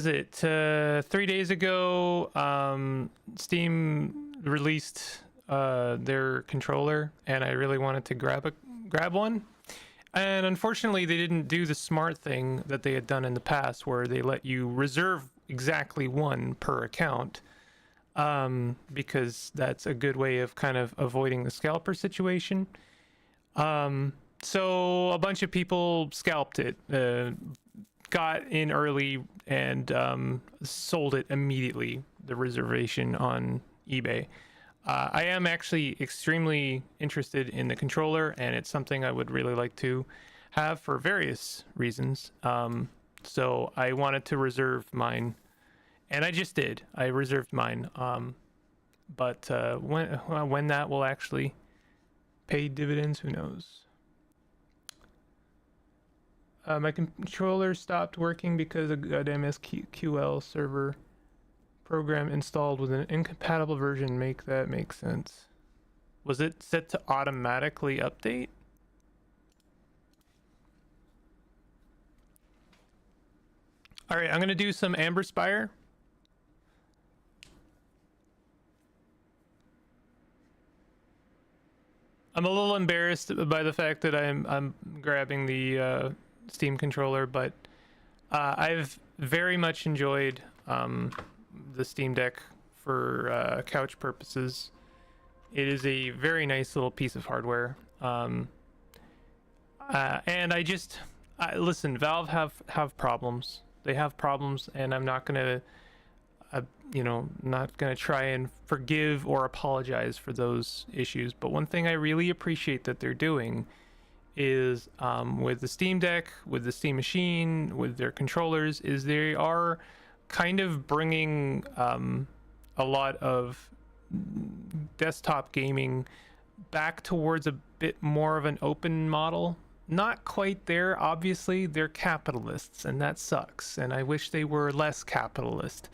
it 3 days ago? Steam released their controller, and I really wanted to grab one. And unfortunately, they didn't do the smart thing that they had done in the past, where they let you reserve exactly one per account, because that's a good way of kind of avoiding the scalper situation. So a bunch of people scalped it, got in early, and sold it immediately, the reservation on eBay. I am actually extremely interested in the controller, and it's something I would really like to have for various reasons. So I wanted to reserve mine, and I just did. I reserved mine. But when that will actually pay dividends, who knows? My controller stopped working because a goddamn SQL server program installed with an incompatible version. Make that make sense? Was it set to automatically update? All right, I'm gonna do some Amberspire. I'm a little embarrassed by the fact that I'm grabbing the Steam controller, but I've very much enjoyed the Steam Deck for couch purposes. It is a very nice little piece of hardware, and I just listen. Valve have problems. They have problems, and I'm not gonna, not gonna try and forgive or apologize for those issues. But one thing I really appreciate that they're doing is, with the Steam Deck, with the Steam Machine, with their controllers, is they are kind of bringing a lot of desktop gaming back towards a bit more of an open model. Not quite there, obviously. They're capitalists, and that sucks, and I wish they were less capitalist.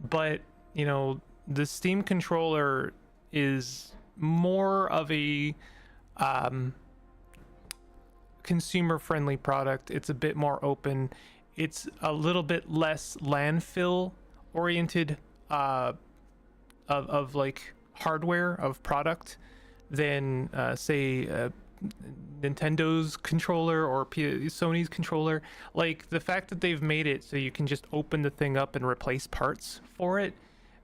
But the Steam controller is more of a consumer friendly product. It's a bit more open. It's a little bit less landfill oriented of like hardware of product than say Nintendo's controller or Sony's controller. Like, the fact that they've made it so you can just open the thing up and replace parts for it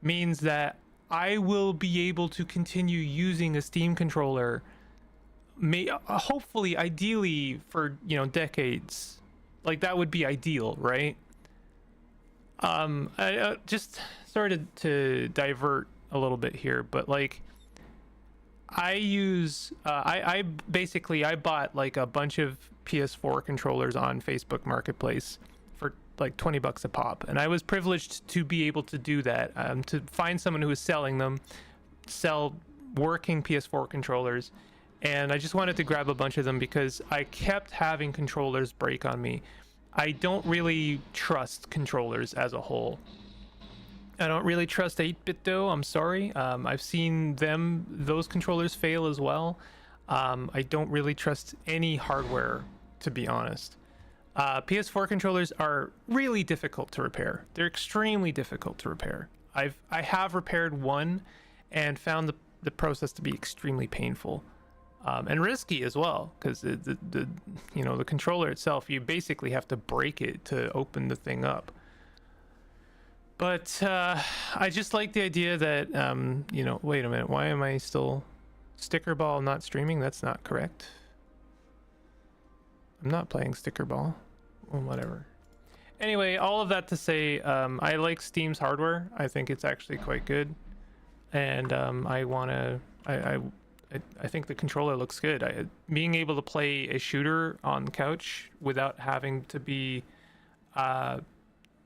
means that I will be able to continue using a Steam controller, hopefully, ideally, for decades. Like, that would be ideal, right? I just started to divert a little bit here, but like, I use I basically bought like a bunch of PS4 controllers on Facebook Marketplace for like $20 a pop, and I was privileged to be able to do that, to find someone who was selling them, sell working PS4 controllers, and I just wanted to grab a bunch of them because I kept having controllers break on me. I don't really trust controllers as a whole. I don't really trust 8-bit though. I'm sorry. I've seen those controllers fail as well. I don't really trust any hardware, to be honest. PS4 controllers are really difficult to repair. They're extremely difficult to repair. I have repaired one and found the process to be extremely painful, and risky as well, because the controller itself, you basically have to break it to open the thing up. But I just like the idea that, wait a minute, why am I still StickerBall not streaming? That's not correct. I'm not playing StickerBall. Well, whatever. Anyway, all of that to say, I like Steam's hardware. I think it's actually quite good. And I think the controller looks good. Being able to play a shooter on the couch without having to be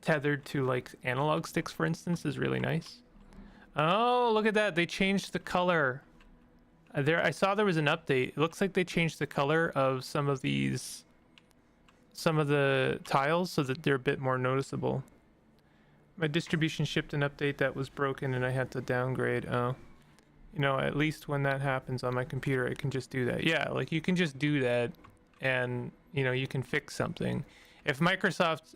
tethered to like analog sticks, for instance, is really nice. Oh, look at that. They changed the color. I saw there was an update. It looks like they changed the color of some of the tiles so that they're a bit more noticeable. My distribution shipped an update that was broken and I had to downgrade. Oh, You know, at least when that happens on my computer, I can just do that. Yeah, like you can just do that, and you know, you can fix something. If Microsoft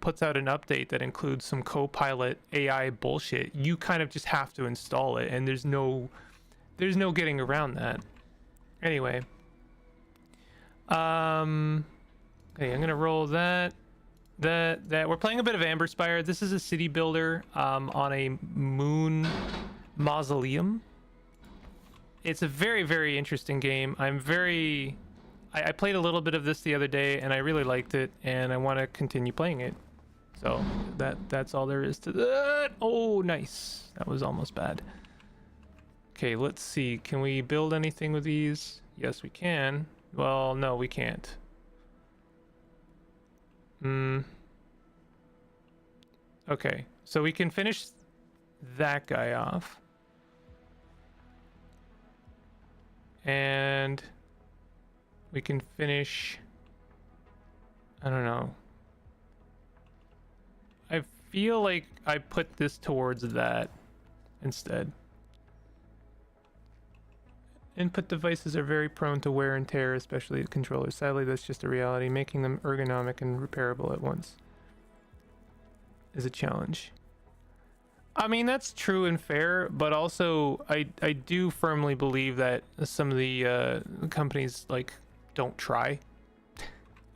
puts out an update that includes some Copilot AI bullshit, you kind of just have to install it, and there's no getting around that. Anyway, okay, I'm gonna roll that. We're playing a bit of Amberspire. This is a city builder on a moon mausoleum. It's a very, very interesting game. I played a little bit of this the other day and I really liked it, and I want to continue playing it. So that's all there is to that. Oh, nice. That was almost bad. Okay, let's see. Can we build anything with these? Yes, we can. Well, no, we can't. Okay, so we can finish that guy off. And we can finish, I don't know. I feel like I put this towards that instead. Input devices are very prone to wear and tear, especially the controllers. Sadly, that's just a reality. Making them ergonomic and repairable at once is a challenge. I mean, that's true and fair, but also I do firmly believe that some of the companies like don't try.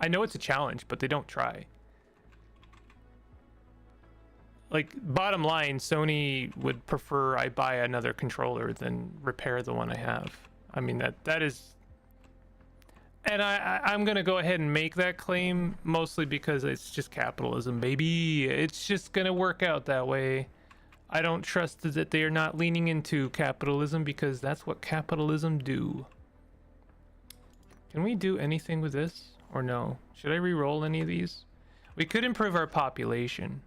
I know it's a challenge, but they don't try. Like, bottom line, Sony would prefer I buy another controller than repair the one I have. I mean, that is, and I'm gonna go ahead and make that claim mostly because it's just capitalism, baby. It's just gonna work out that way. I don't trust that they are not leaning into capitalism, because that's what capitalism do. Can we do anything with this or no? Should I re-roll any of these? We could improve our population.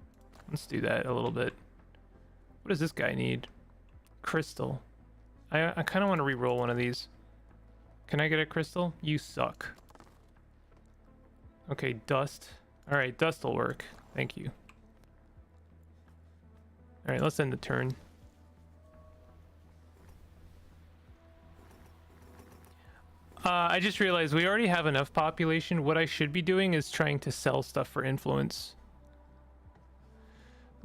Let's do that a little bit. What does this guy need? Crystal. I kind of want to re-roll one of these. Can I get a crystal? You suck. Okay, dust. All right, dust will work. Thank you. All right, let's end the turn. I just realized we already have enough population. What I should be doing is trying to sell stuff for influence.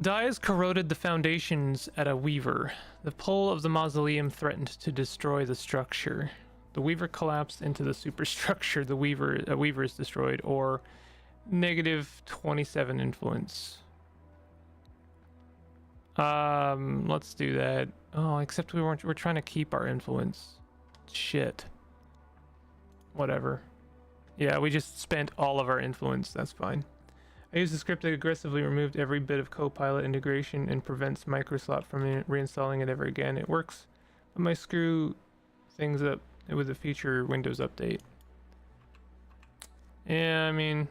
Dyes corroded the foundations at a weaver. The pull of the mausoleum threatened to destroy the structure. The weaver collapsed into the superstructure. The weaver is destroyed, or negative 27 influence. Let's do that. Oh, except we're trying to keep our influence. Shit. Whatever. Yeah, we just spent all of our influence. That's fine. I used a script that aggressively removed every bit of Copilot integration and prevents Microsoft from reinstalling it ever again. It works, but might screw things up with a future Windows update. Yeah, I mean,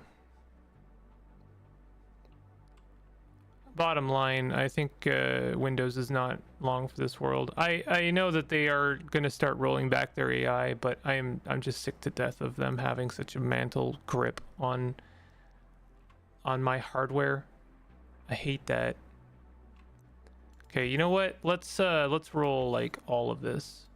bottom line, I think Windows is not long for this world. I know that they are going to start rolling back their AI, but I'm just sick to death of them having such a mantle grip on my hardware. I hate that. Okay, you know what? Let's roll like all of this.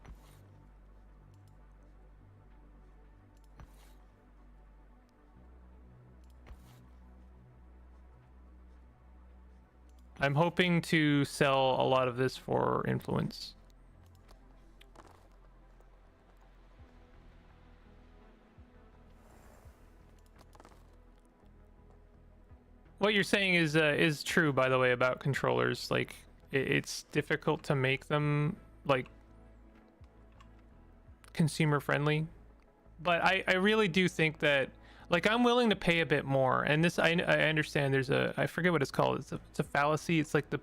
I'm hoping to sell a lot of this for influence. What you're saying is true, by the way, about controllers. Like, it's difficult to make them like consumer friendly, but I really do think that, like, I'm willing to pay a bit more. And this, I understand there's I forget what it's called. It's a fallacy. It's like the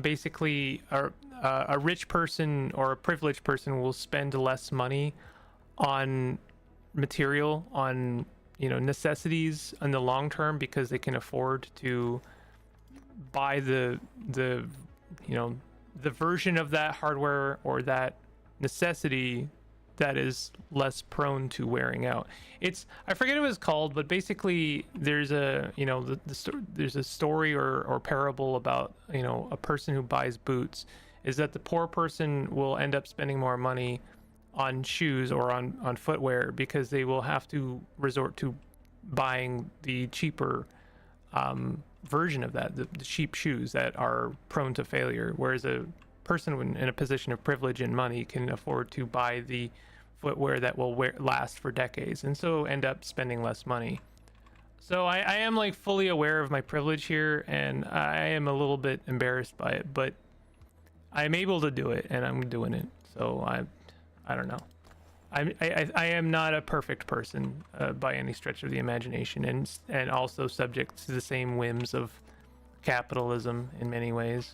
basically a rich person or a privileged person will spend less money on material, on, you know, necessities in the long term, because they can afford to buy the you know, the version of that hardware or that necessity that is less prone to wearing out. It's, I forget what it's called, but basically there's a, you know, there's a story or parable about, you know, a person who buys boots, is that the poor person will end up spending more money on shoes or on footwear because they will have to resort to buying the cheaper version of that, the cheap shoes that are prone to failure, whereas a person in a position of privilege and money can afford to buy the footwear that will last for decades, and so end up spending less money. So I am like fully aware of my privilege here, and I am a little bit embarrassed by it, but I'm able to do it, and I'm doing it. So I don't know. I am not a perfect person by any stretch of the imagination, and also subject to the same whims of capitalism in many ways.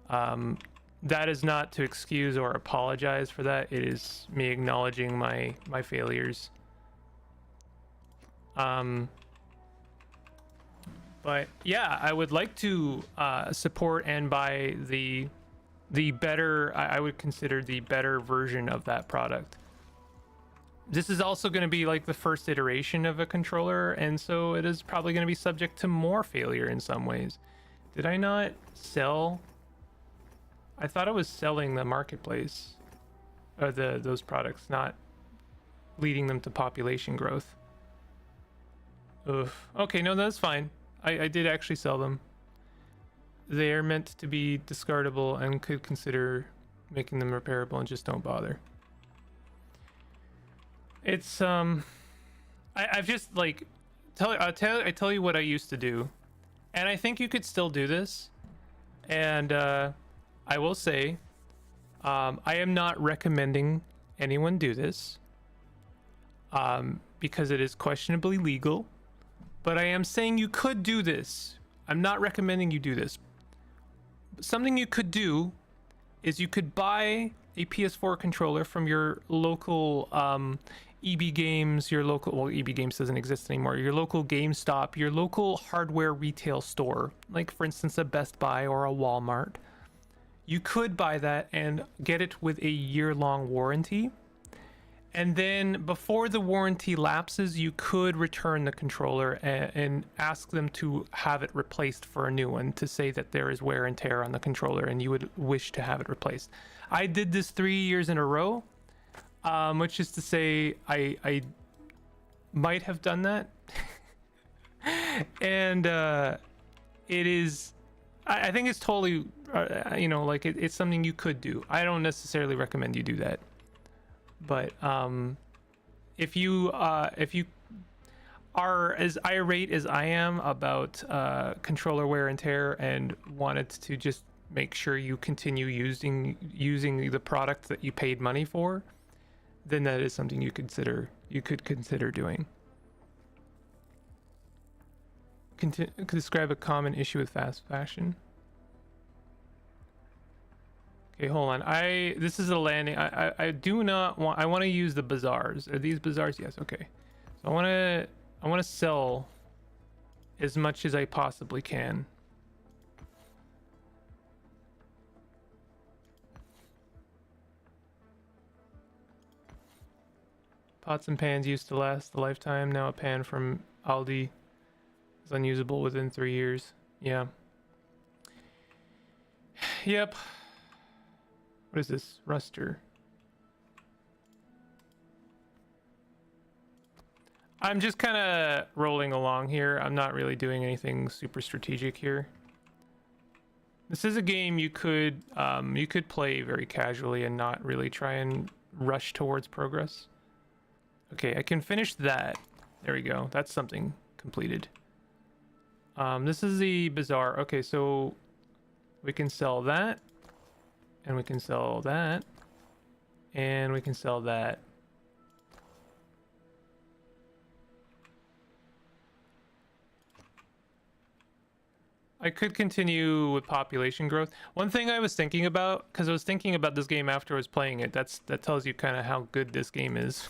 That is not to excuse or apologize for that. It is me acknowledging my failures. But yeah, I would like to support and buy the better, I would consider the better version of that product. This is also going to be like the first iteration of a controller, and so it is probably going to be subject to more failure in some ways. Did I not sell? I thought I was selling the marketplace, or those products, not leading them to population growth. Ugh. Okay, no, that's fine. I did actually sell them. They're meant to be discardable and could consider making them repairable, and just don't bother. It's I've just like I tell you what I used to do, and I think you could still do this. And I will say, I am not recommending anyone do this, because it is questionably legal. But I am saying you could do this. I'm not recommending you do this. Something you could do is you could buy a PS4 controller from your local EB Games, well, EB Games doesn't exist anymore, your local GameStop, your local hardware retail store, like for instance a Best Buy or a Walmart. You could buy that and get it with a year-long warranty. And then before the warranty lapses, you could return the controller and ask them to have it replaced for a new one, to say that there is wear and tear on the controller and you would wish to have it replaced. I did this 3 years in a row, which is to say I might have done that. And it is, I think it's totally, like it's something you could do. I don't necessarily recommend you do that. But if you are as irate as I am about controller wear and tear and wanted to just make sure you continue using the product that you paid money for, then that is something you could consider doing. Describe a common issue with fast fashion. Okay, hold on. This is a landing. I do not want. I want to use the bazaars. Are these bazaars? Yes. Okay. So I want to sell as much as I possibly can. Pots and pans used to last a lifetime. Now a pan from Aldi is unusable within 3 years. Yeah. Yep. What is this? Ruster. I'm just kind of rolling along here. I'm not really doing anything super strategic here. This is a game you could play very casually and not really try and rush towards progress. Okay, I can finish that. There we go. That's something completed. This is the bazaar. Okay, so we can sell that. And we can sell that. And we can sell that. I could continue with population growth. One thing I was thinking about, because I was thinking about this game after I was playing it, that tells you kind of how good this game is.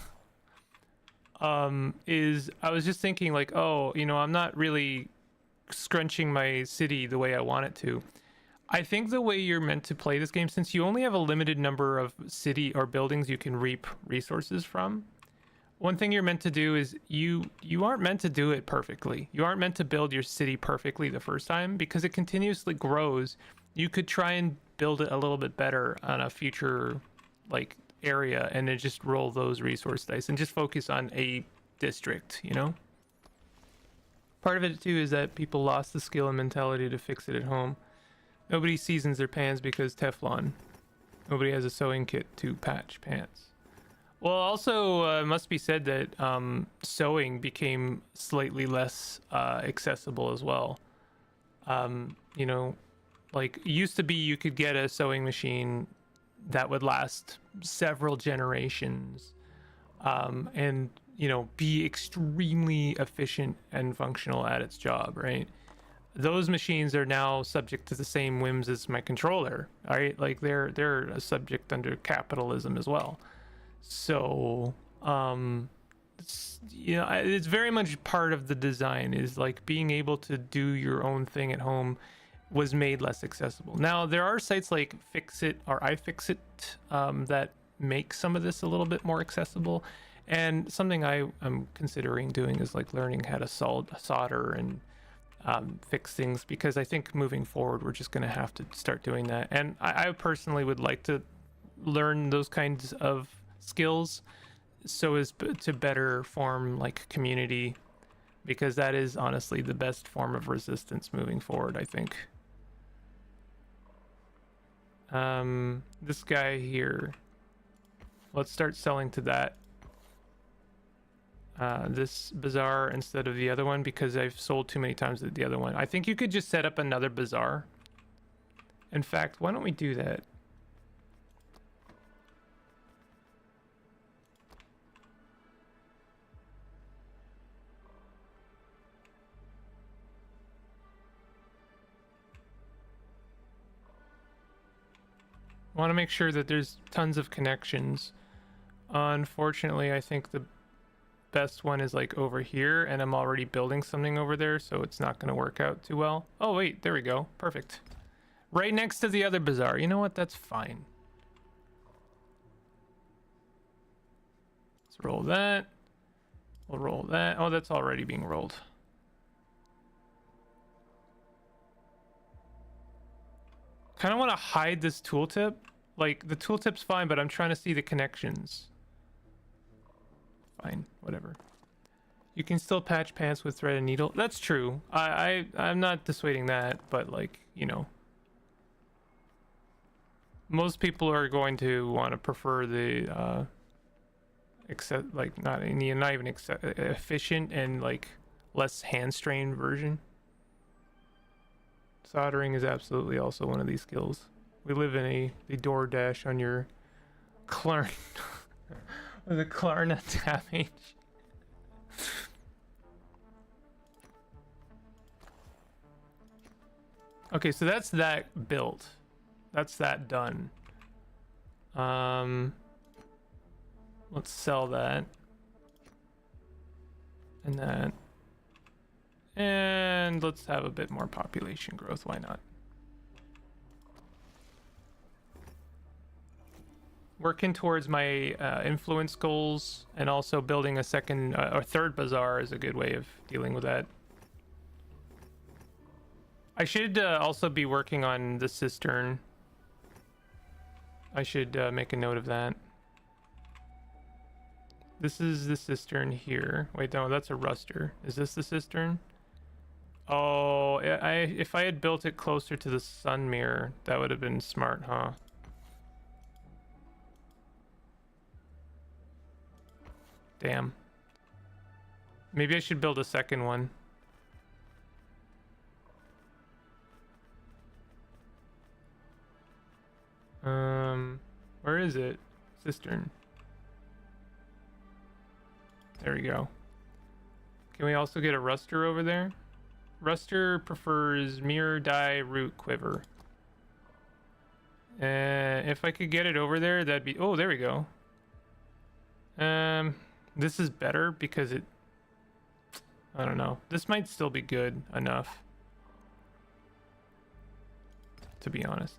Is I was just thinking like, oh, I'm not really scrunching my city the way I want it to. I think the way you're meant to play this game, since you only have a limited number of city or buildings you can reap resources from, one thing you're meant to do is you aren't meant to do it perfectly. You aren't meant to build your city perfectly the first time, because it continuously grows. You could try and build it a little bit better on a future like area, and then just roll those resource dice and just focus on a district, you know? Part of it too is that people lost the skill and mentality to fix it at home. Nobody seasons their pans because Teflon. Nobody has a sewing kit to patch pants. Well, also, it must be said that sewing became slightly less accessible as well. You know, like, it used to be you could get a sewing machine that would last several generations and, you know, be extremely efficient and functional at its job, right? Those machines are now subject to the same whims as my controller, right? Like, they're a subject under capitalism as well. So it's very much part of the design, is like being able to do your own thing at home was made less accessible. Now there are sites like Fixit or iFixit that make some of this a little bit more accessible, and something I'm considering doing is like learning how to solder and fix things, because I think moving forward we're just going to have to start doing that. And I personally would like to learn those kinds of skills so as to better form like community, because that is honestly the best form of resistance moving forward, I think. This guy here, let's start selling to that this bazaar instead of the other one, because I've sold too many times at the other one. I think you could just set up another bazaar. In fact, why don't we do that? I want to make sure that there's tons of connections. Unfortunately, I think the best one is like over here, and I'm already building something over there, so it's not going to work out too well. Oh wait, there we go. Perfect. Right next to the other bazaar. You know what? That's fine. Let's roll that. We'll roll that. Oh, that's already being rolled. Kind of want to hide this tooltip. Like, the tooltip's fine, but I'm trying to see the connections. Fine, whatever. You can still patch pants with thread and needle. That's true. I'm not dissuading that, but like, you know, most people are going to want to prefer the not even efficient and like less hand-strained version. Soldering is absolutely also one of these skills. We live in the DoorDash on your clarinet with a clarinet damage. Okay, so that's that built. That's that done. Let's sell that. And that. And let's have a bit more population growth. Why not? Working towards my influence goals, and also building a second or third bazaar is a good way of dealing with that. I should also be working on the cistern. I should make a note of that. This is the cistern here. Wait, no, that's a ruster. Is this the cistern? Oh, if I had built it closer to the sun mirror, that would have been smart, huh? Damn. Maybe I should build a second one. Where is it? Cistern. There we go. Can we also get a ruster over there? Ruster prefers mirror dye root quiver. If I could get it over there, that'd be... Oh, there we go. This is better because it... I don't know. This might still be good enough, to be honest.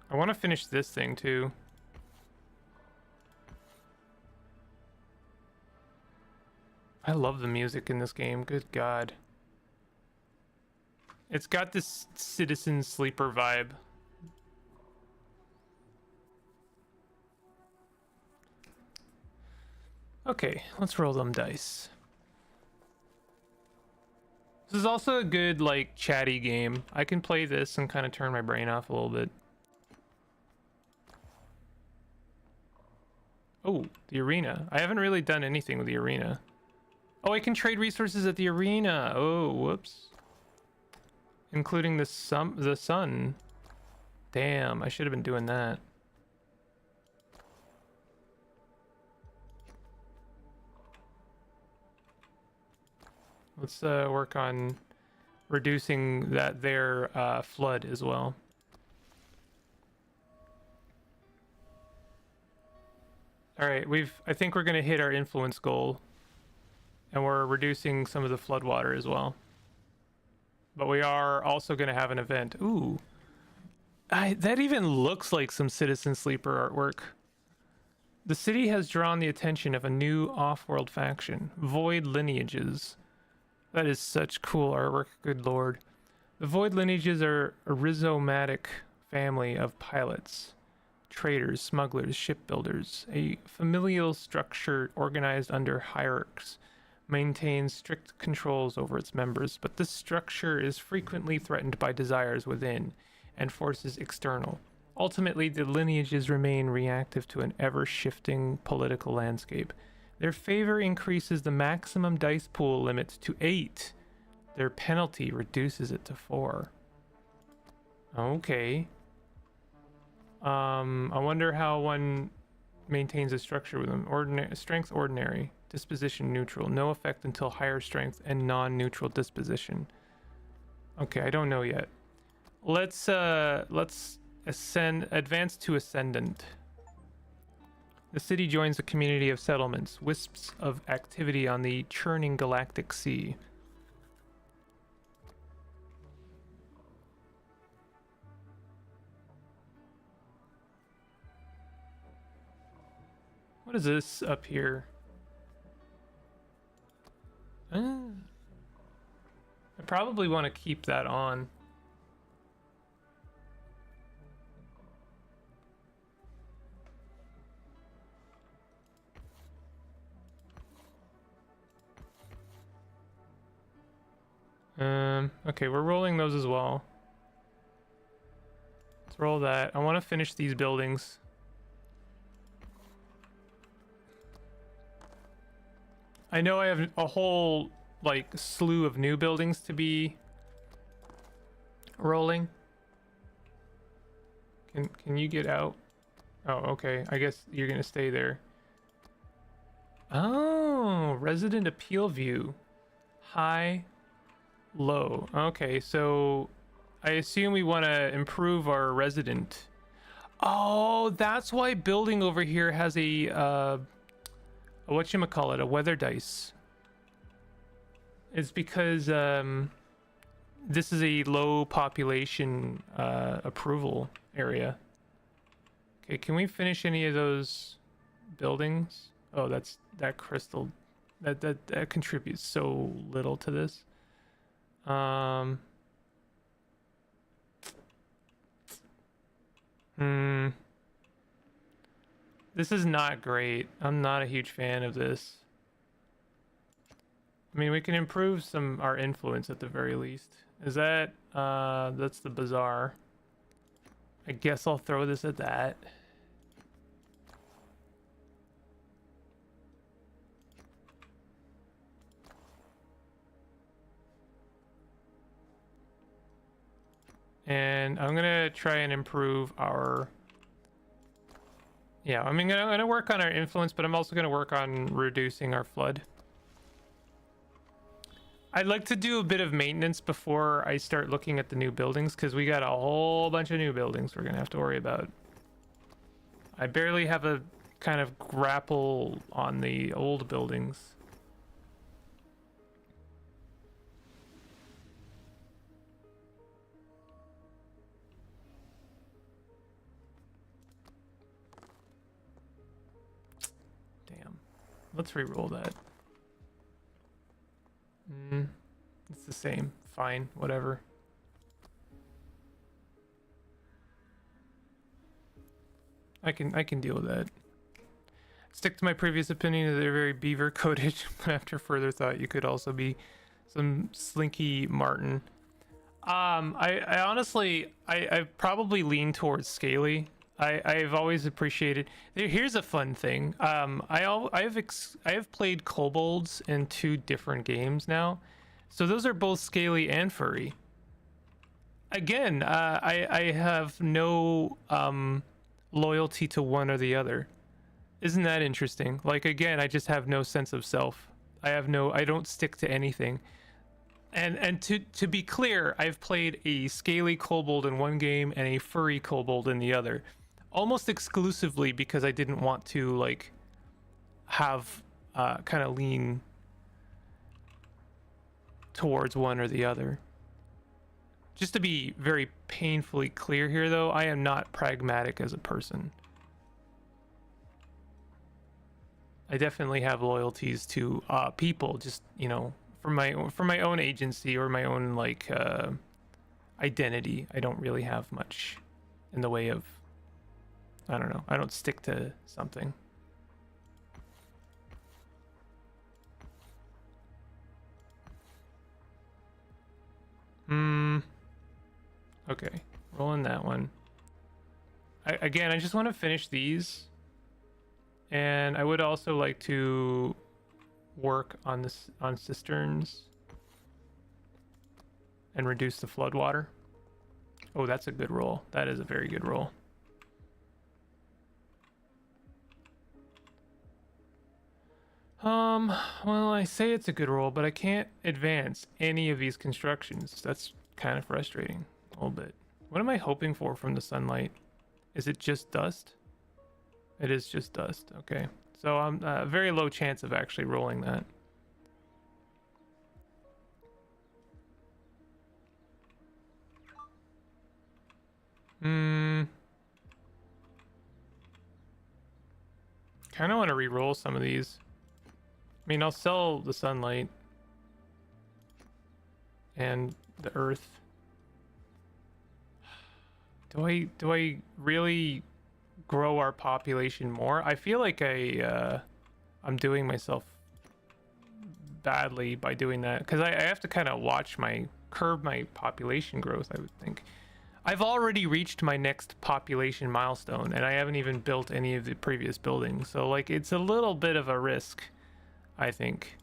I want to finish this thing too. I love the music in this game. Good God. It's got this Citizen Sleeper vibe. Okay, let's roll them dice. This is also a good, like, chatty game. I can play this and kind of turn my brain off a little bit. Oh, the arena. I haven't really done anything with the arena. Oh, I can trade resources at the arena. Oh, whoops. Including the sun. Damn, I should have been doing that. Let's work on reducing their flood as well. All right, I think we're gonna hit our influence goal, and we're reducing some of the flood water as well. But we are also gonna have an event. Ooh, that even looks like some Citizen Sleeper artwork. The city has drawn the attention of a new off-world faction, Void Lineages. That is such cool artwork, good lord. The Void Lineages are a rhizomatic family of pilots, traders, smugglers, shipbuilders. A familial structure organized under hierarchs maintains strict controls over its members, but this structure is frequently threatened by desires within and forces external. Ultimately, the lineages remain reactive to an ever-shifting political landscape. Their favor increases the maximum dice pool limit to 8. Their penalty reduces it to 4. Okay. I wonder how one maintains a structure with them. Strength ordinary, disposition neutral, no effect until higher strength, and non-neutral disposition. Okay, I don't know yet. Let's advance to ascendant. The city joins a community of settlements, wisps of activity on the churning galactic sea. What is this up here? I probably want to keep that on. Okay, we're rolling those as well. Let's roll that. I want to finish these buildings. I know I have a whole, like, slew of new buildings to be rolling. Can you get out? Oh, okay. I guess you're gonna stay there. Oh, resident appeal view. High, low. Okay, so I assume we want to improve our resident. Oh, that's why building over here has a whatchamacallit, a weather dice. It's because this is a low population approval area. Okay, can we finish any of those buildings? Oh, that crystal that contributes so little to this. This is not great. I'm not a huge fan of this. I mean, we can improve our influence at the very least. Is that that's the bazaar. I guess I'll throw this at that. And I'm gonna try and improve our... Yeah, I mean, I'm gonna work on our influence, but I'm also gonna work on reducing our flood. I'd like to do a bit of maintenance before I start looking at the new buildings, because we got a whole bunch of new buildings we're gonna have to worry about. I barely have a kind of grapple on the old buildings. Let's re-roll that. It's the same. Fine, whatever. I can deal with that. Stick to my previous opinion that they're very beaver coated, but after further thought, you could also be some slinky Martin. I honestly, I probably lean towards scaly. I've always appreciated. Here's a fun thing. I have played kobolds in 2 different games now, so those are both scaly and furry. Again, I have no loyalty to one or the other. Isn't that interesting? Like, again, I just have no sense of self. I don't stick to anything. And to be clear, I've played a scaly kobold in one game and a furry kobold in the other, almost exclusively because I didn't want to like have kind of lean towards one or the other. Just to be very painfully clear here, though, I am not pragmatic as a person. I definitely have loyalties to people, just, you know, for my own agency or my own like identity. I don't really have much in the way of, I don't know, I don't stick to something. Okay, rolling that one. Again, I just want to finish these. And I would also like to work on this, on cisterns, and reduce the flood water. Oh, that's a good roll. That is a very good roll. Well, I say it's a good roll, but I can't advance any of these constructions. That's kind of frustrating a little bit. What am I hoping for from the sunlight? Is it just dust? It is just dust. Okay. So I'm very low chance of actually rolling that. Kind of want to re-roll some of these. I mean, I'll sell the sunlight and the earth. Do I really grow our population more? I feel like I'm doing myself badly by doing that, because I have to kind of curb my population growth, I would think. I've already reached my next population milestone and I haven't even built any of the previous buildings, so like it's a little bit of a risk, I think.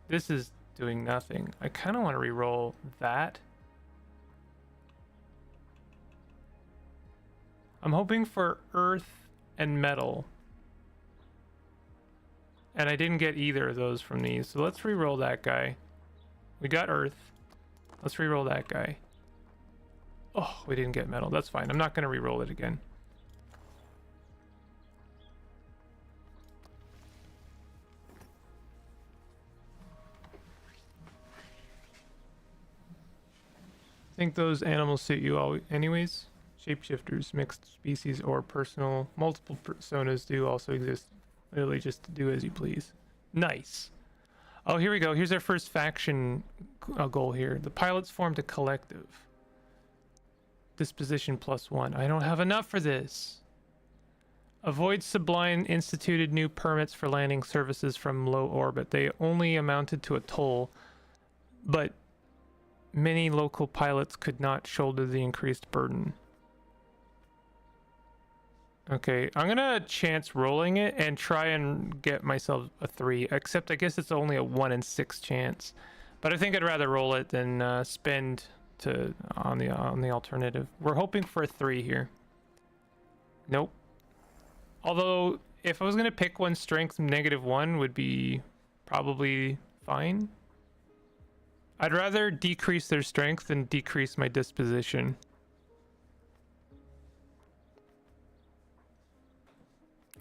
This is doing nothing. I kind of want to re-roll that. I'm hoping for earth and metal, and I didn't get either of those from these, so let's re-roll that guy. We got earth. Let's re-roll that guy. Oh, we didn't get metal. That's fine. I'm not going to re-roll it again. I think those animals suit you all anyways. Shapeshifters, mixed species, or personal, multiple personas do also exist. Literally just to do as you please. Nice. Oh, here we go. Here's our first faction goal here. The pilots formed a collective. Disposition +1. I don't have enough for this. Avoid Sublime instituted new permits for landing services from low orbit. They only amounted to a toll, but many local pilots could not shoulder the increased burden. Okay, I'm gonna chance rolling it and try and get myself a 3, except I guess it's only a 1 in 6 chance. But I think I'd rather roll it than spend on the alternative. We're hoping for a 3 here. Nope. Although if I was gonna pick one, strength -1 would be probably fine. I'd rather decrease their strength than decrease my disposition.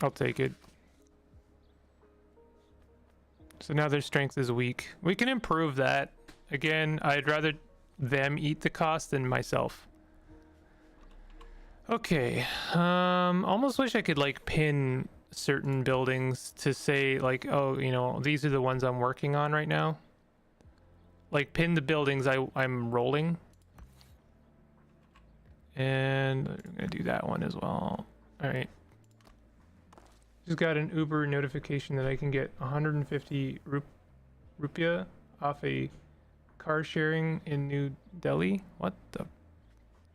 I'll take it. So now their strength is weak. We can improve that. Again, I'd rather them eat the cost than myself. Okay. Almost wish I could like pin certain buildings to say like, oh, you know, these are the ones I'm working on right now. like pin the buildings I'm rolling. And I'm gonna do that one as well. All right. Just got an Uber notification that I can get 150 rupiah off a car sharing in New Delhi. What the?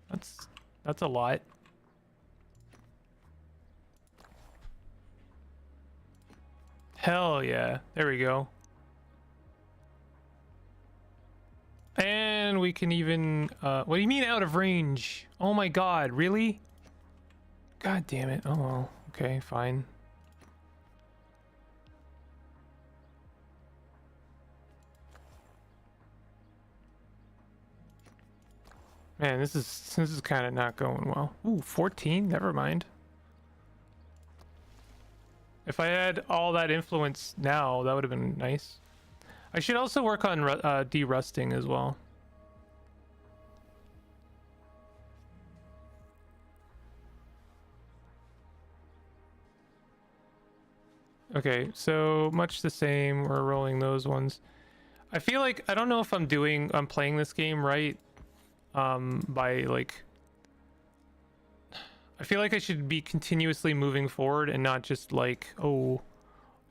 That's a lot. Hell yeah. There we go. And we can even what do you mean out of range? Oh my god, really? God damn it. Oh well. Okay, fine. Man, this is kind of not going well. Ooh, 14? Never mind. If I had all that influence now, that would have been nice. I should also work on de-rusting as well. Okay, so much the same. We're rolling those ones. I feel like I don't know if I'm playing this game right. By like, I feel like I should be continuously moving forward and not just like, oh,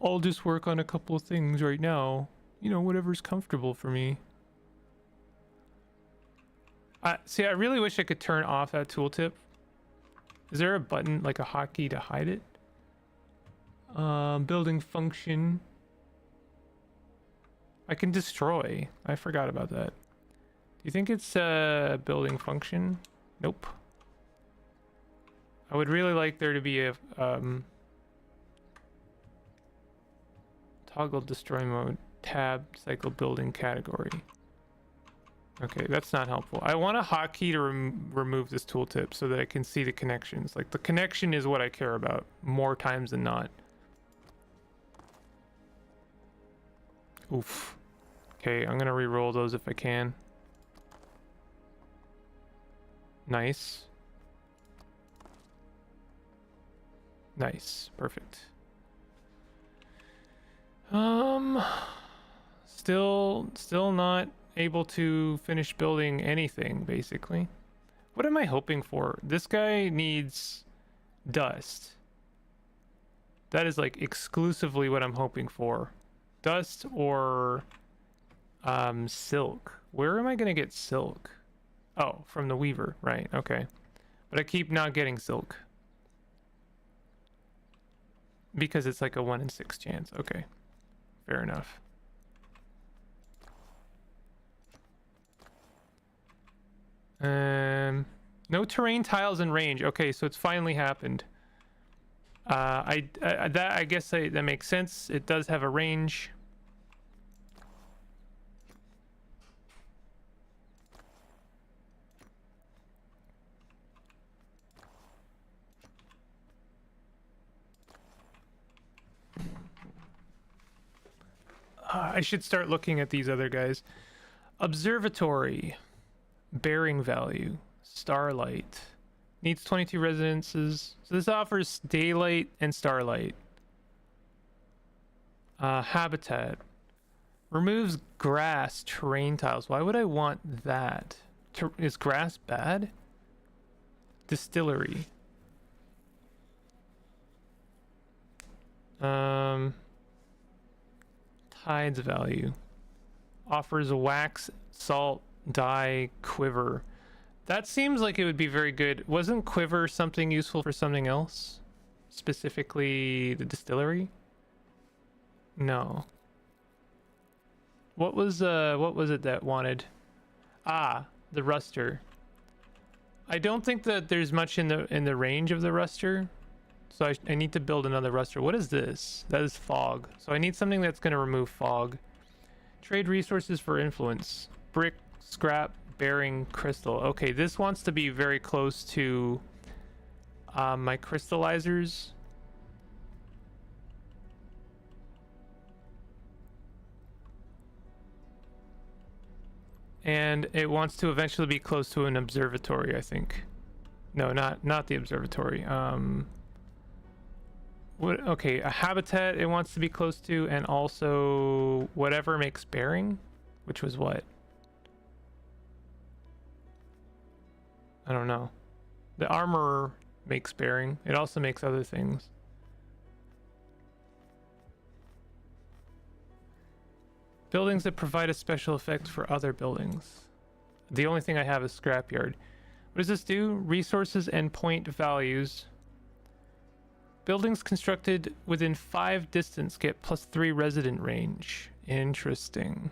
I'll just work on a couple of things right now. You know, whatever's comfortable for me. See, I really wish I could turn off that tooltip. Is there a button, like a hotkey, to hide it? Building function. I can destroy. I forgot about that. Do you think it's a building function? Nope. I would really like there to be a toggle destroy mode, tab, cycle building category. Okay, that's not helpful. I want a hotkey to remove this tooltip so that I can see the connections. Like, the connection is what I care about more times than not. Oof. Okay, I'm gonna re-roll those if I can. Nice. Nice. Perfect. Still not able to finish building anything, basically. What am I hoping for? This guy needs dust. That is like exclusively what I'm hoping for. Dust or silk. Where am I gonna get silk? Oh, from the weaver, right? Okay, but I keep not getting silk because it's like a 1 in 6 chance. Okay, fair enough. No terrain tiles in range. Okay, so it's finally happened. I guess that makes sense. It does have a range. I should start looking at these other guys. Observatory, bearing value, starlight, needs 22 residences. So this offers daylight and starlight. Habitat, removes grass, terrain tiles. Why would I want that? Is grass bad? Distillery. Tides value. Offers a wax, salt, dye, quiver. That seems like it would be very good. Wasn't quiver something useful for something else? Specifically the distillery? No. What was it that wanted? Ah, the ruster. I don't think that there's much in the range of the ruster. So I need to build another ruster. What is this? That is fog. So I need something that's going to remove fog. Trade resources for influence. Brick, scrap, bearing, crystal. Okay, this wants to be very close to my crystallizers. And it wants to eventually be close to an observatory, I think. No, not the observatory. Okay, a habitat it wants to be close to, and also whatever makes bearing. which was what? I don't know. The armor makes bearing. It also makes other things. Buildings that provide a special effect for other buildings. The only thing I have is scrapyard. What does this do? Resources and point values. Buildings constructed within 5 distance get +3 resident range. Interesting.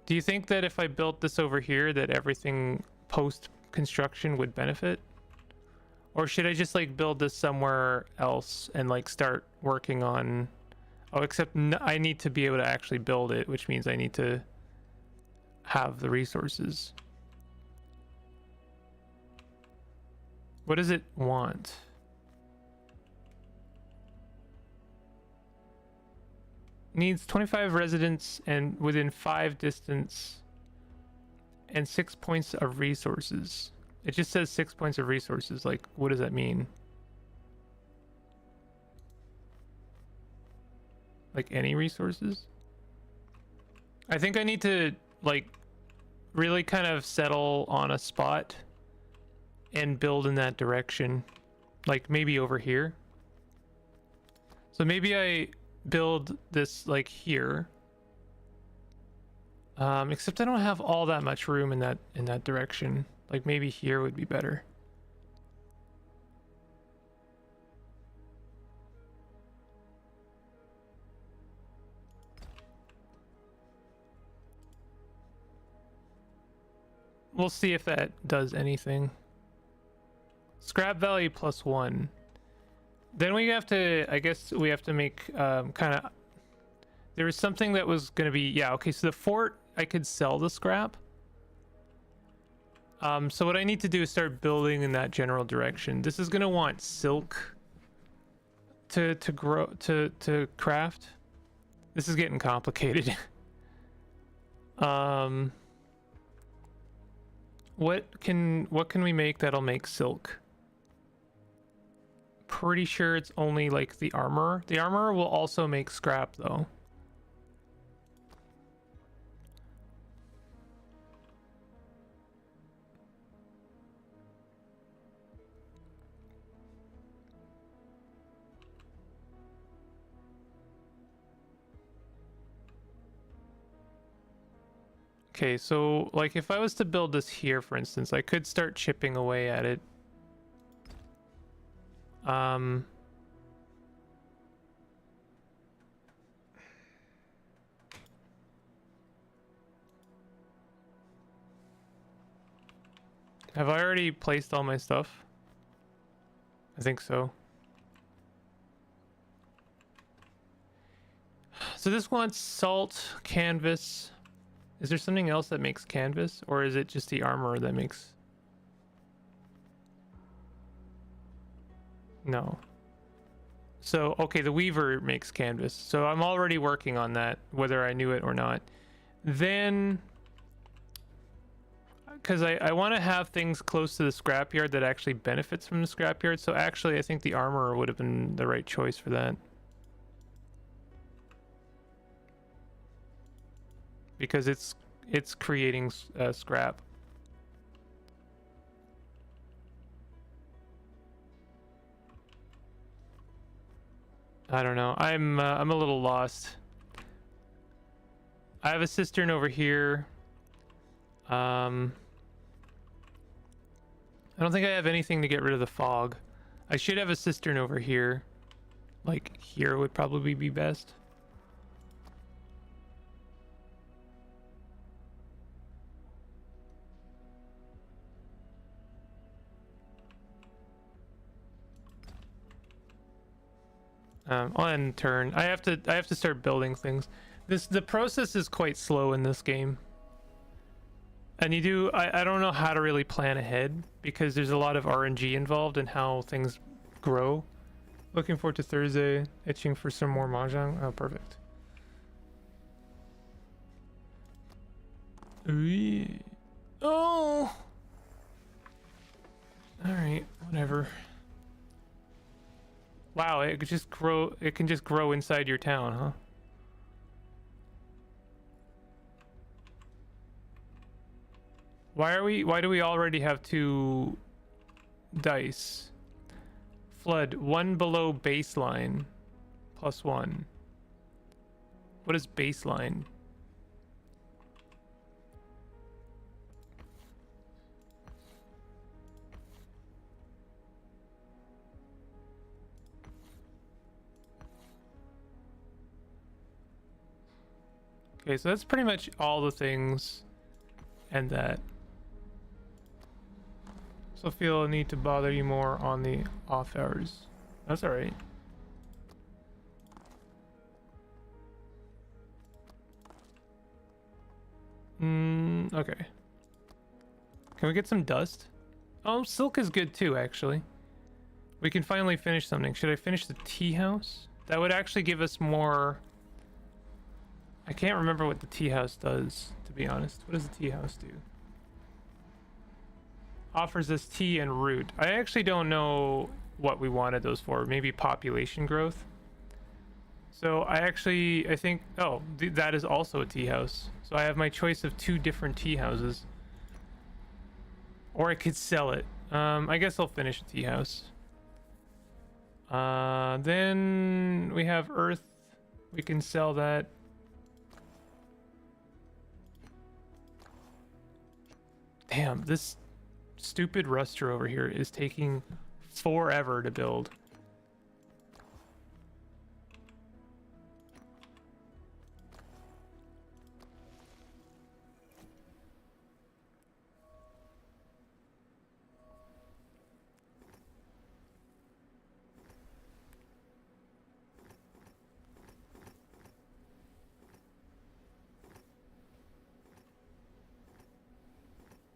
Do you think that if I built this over here that everything post construction would benefit? Or should I just like build this somewhere else and like start working on... Oh, except I need to be able to actually build it, which means I need to have the resources. What does it want? Needs 25 residents and within 5 distance and 6 points of resources. It just says 6 points of resources. Like, what does that mean? Like any resources? I think I need to like really kind of settle on a spot and build in that direction. Like maybe over here. So maybe I build this like here. Except I don't have all that much room in that direction. Like maybe here would be better. We'll see if that does anything. Scrap value +1. Then we have to, I guess we have to make kind of... There was something that was going to be... Yeah, okay, so the fort, I could sell the scrap. So what I need to do is start building in that general direction. This is going to want silk to grow, to craft. This is getting complicated. What can we make that'll make silk? Pretty sure it's only like the armor. The armor will also make scrap though. Okay, so like if I was to build this here, for instance, I could start chipping away at it. Have I already placed all my stuff? I think so. So this wants salt, canvas. Is there something else that makes canvas, or is it just the armor that makes... No. So, okay, the weaver makes canvas. So I'm already working on that, whether I knew it or not. Then, because I want to have things close to the scrapyard that actually benefits from the scrapyard. So actually, I think the armor would have been the right choice for that. Because it's creating scrap. I don't know. I'm a little lost. I have a cistern over here. I don't think I have anything to get rid of the fog. I should have a cistern over here. Like here would probably be best. I'll end turn. I have to start building things. The process is quite slow in this game. And I don't know how to really plan ahead because there's a lot of RNG involved in how things grow. Looking forward to Thursday, itching for some more mahjong. Oh, perfect. Ooh. Oh. All right, whatever. Wow, it can just grow inside your town, huh? Why do we already have 2 dice? Flood, 1 below baseline. +1. What is baseline? Okay, so that's pretty much all the things and that. So feel a need to bother you more on the off hours. That's alright. Okay. Can we get some dust? Oh, silk is good too, actually. We can finally finish something. Should I finish the tea house? That would actually give us more... I can't remember what the tea house does, to be honest. What does the tea house do? Offers us tea and root. I actually don't know what we wanted those for. Maybe population growth. So I think, oh, that is also a tea house. So I have my choice of 2 different tea houses. Or I could sell it. I guess I'll finish a tea house. Then we have earth. We can sell that. Damn, this stupid ruster over here is taking forever to build.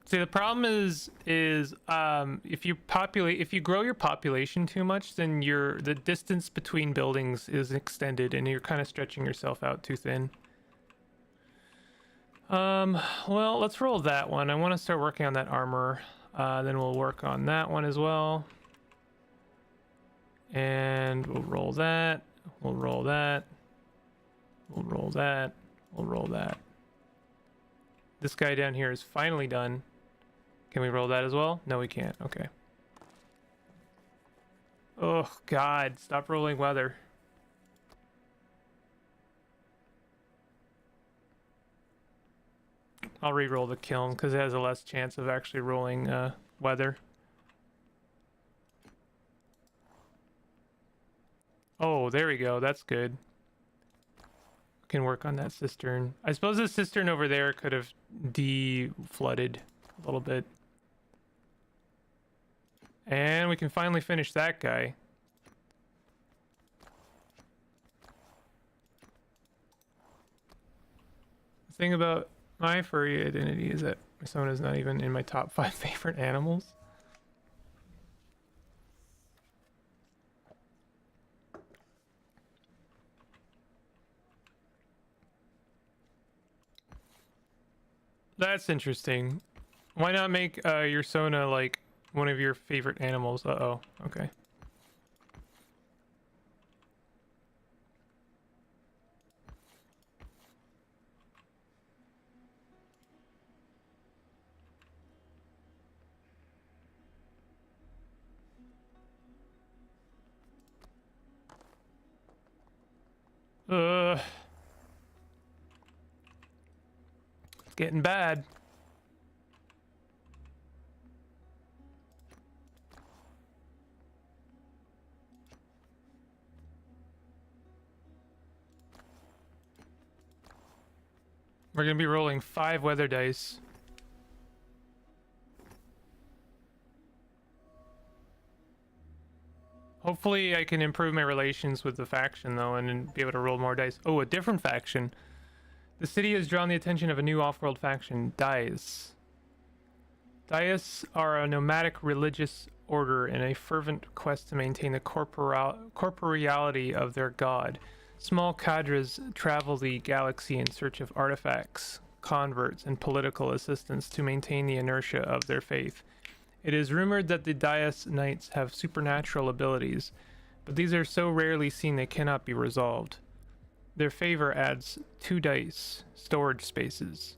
See, the problem is if you grow your population too much, then the distance between buildings is extended and you're kind of stretching yourself out too thin. Well, let's roll that one. I want to start working on that armor. Then we'll work on that one as well. And we'll roll that. We'll roll that. We'll roll that. We'll roll that. This guy down here is finally done. Can we roll that as well? No, we can't. Okay. Oh, God. Stop rolling weather. I'll re-roll the kiln because it has a less chance of actually rolling weather. Oh, there we go. That's good. We can work on that cistern. I suppose the cistern over there could have de-flooded a little bit. And we can finally finish that guy. The thing about my furry identity is that Persona's not even in my top 5 favorite animals. That's interesting. Why not make your Sona like one of your favorite animals? Uh-oh. Okay. It's getting bad. We're gonna be rolling 5 weather dice. Hopefully I can improve my relations with the faction though and then be able to roll more dice. Oh, a different faction. The city has drawn the attention of a new off-world faction, Dais. Dais are a nomadic religious order in a fervent quest to maintain the corporeality of their god. Small cadres travel the galaxy in search of artifacts, converts, and political assistance to maintain the inertia of their faith. It is rumored that the Dais Knights have supernatural abilities, but these are so rarely seen they cannot be resolved. Their favor adds 2 dice, storage spaces,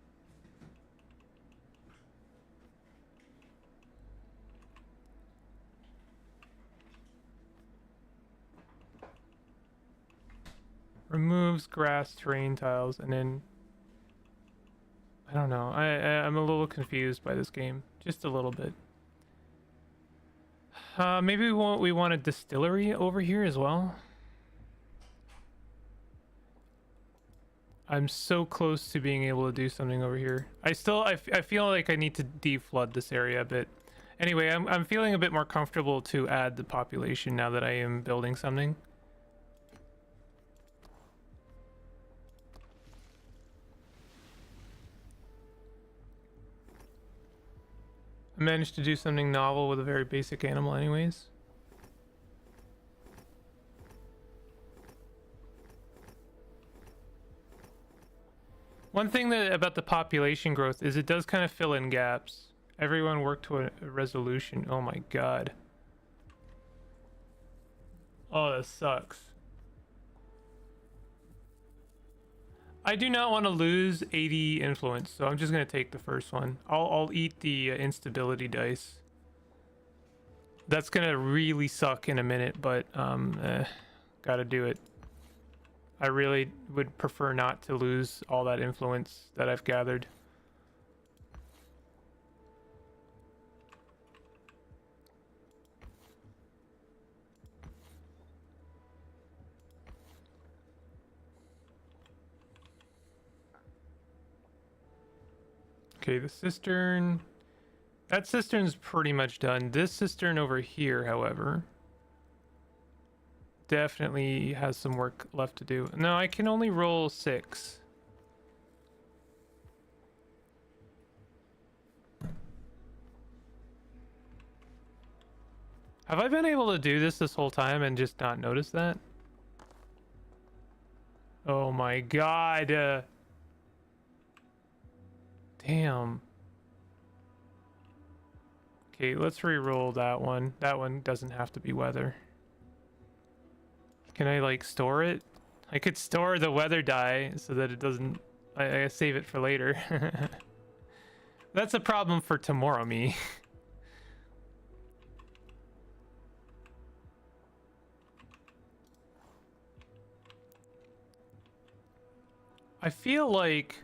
Removes grass terrain tiles, and then I don't know. I'm a little confused by this game, just a little bit. Maybe we want a distillery over here as well. I'm so close to being able to do something over here. I feel like I need to deflood this area a bit. Anyway, I'm feeling a bit more comfortable to add the population now that I am building something. I managed to do something novel with a very basic animal anyways. One thing about the population growth is it does kind of fill in gaps. Everyone worked to a resolution. Oh my god. Oh, that sucks. I do not want to lose 80 influence, so I'm just gonna take the first one. I'll eat the instability dice. That's gonna really suck in a minute, but gotta do it. I really would prefer not to lose all that influence that I've gathered. Okay, the cistern. That cistern's pretty much done. This cistern over here, however, definitely has some work left to do. No, I can only roll 6. Have I been able to do this whole time and just not notice that? Oh my god. Damn. Okay, let's re-roll that one. That one doesn't have to be weather. Can I like store it? I could store the weather die so that it doesn't... I save it for later. That's a problem for tomorrow me. I feel like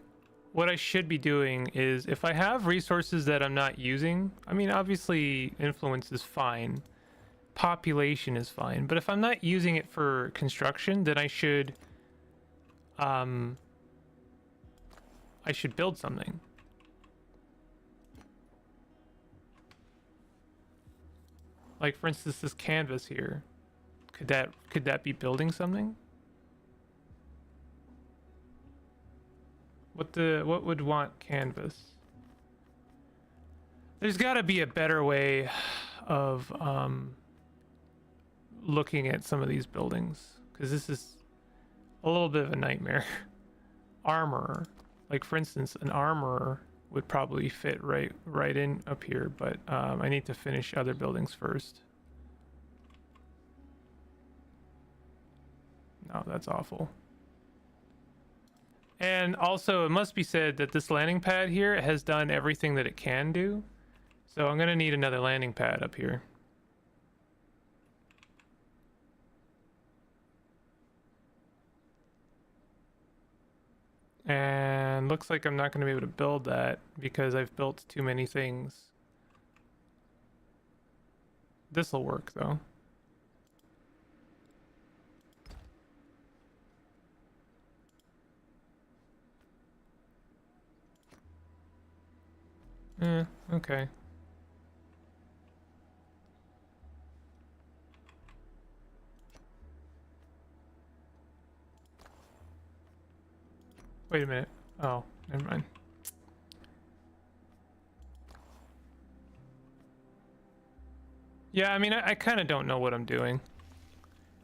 what I should be doing is if I have resources that I'm not using, I mean, obviously influence is fine, population is fine, but if I'm not using it for construction, then I should build something. Like for instance, this canvas here, could that be building something? What would want canvas? There's got to be a better way of looking at some of these buildings, because this is a little bit of a nightmare. Armorer, like for instance, an armorer would probably fit right in up here, but I need to finish other buildings first. No, that's awful. And also, it must be said that this landing pad here has done everything that it can do. So I'm going to need another landing pad up here. And looks like I'm not going to be able to build that because I've built too many things. This'll work, though. Okay. Wait a minute. Oh, never mind. Yeah, I mean, I kind of don't know what I'm doing.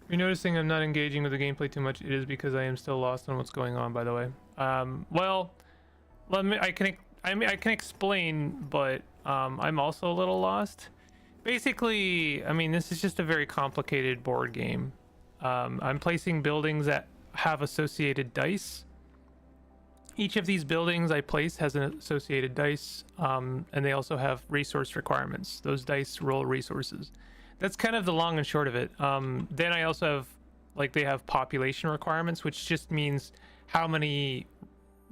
If you're noticing I'm not engaging with the gameplay too much, it is because I am still lost on what's going on, by the way. Well, I can explain, but I'm also a little lost. Basically, I mean, this is just a very complicated board game. I'm placing buildings that have associated dice. Each of these buildings I place has an associated dice, and they also have resource requirements. Those dice roll resources. That's kind of the long and short of it. Then I also have Like they have population requirements, which just means how many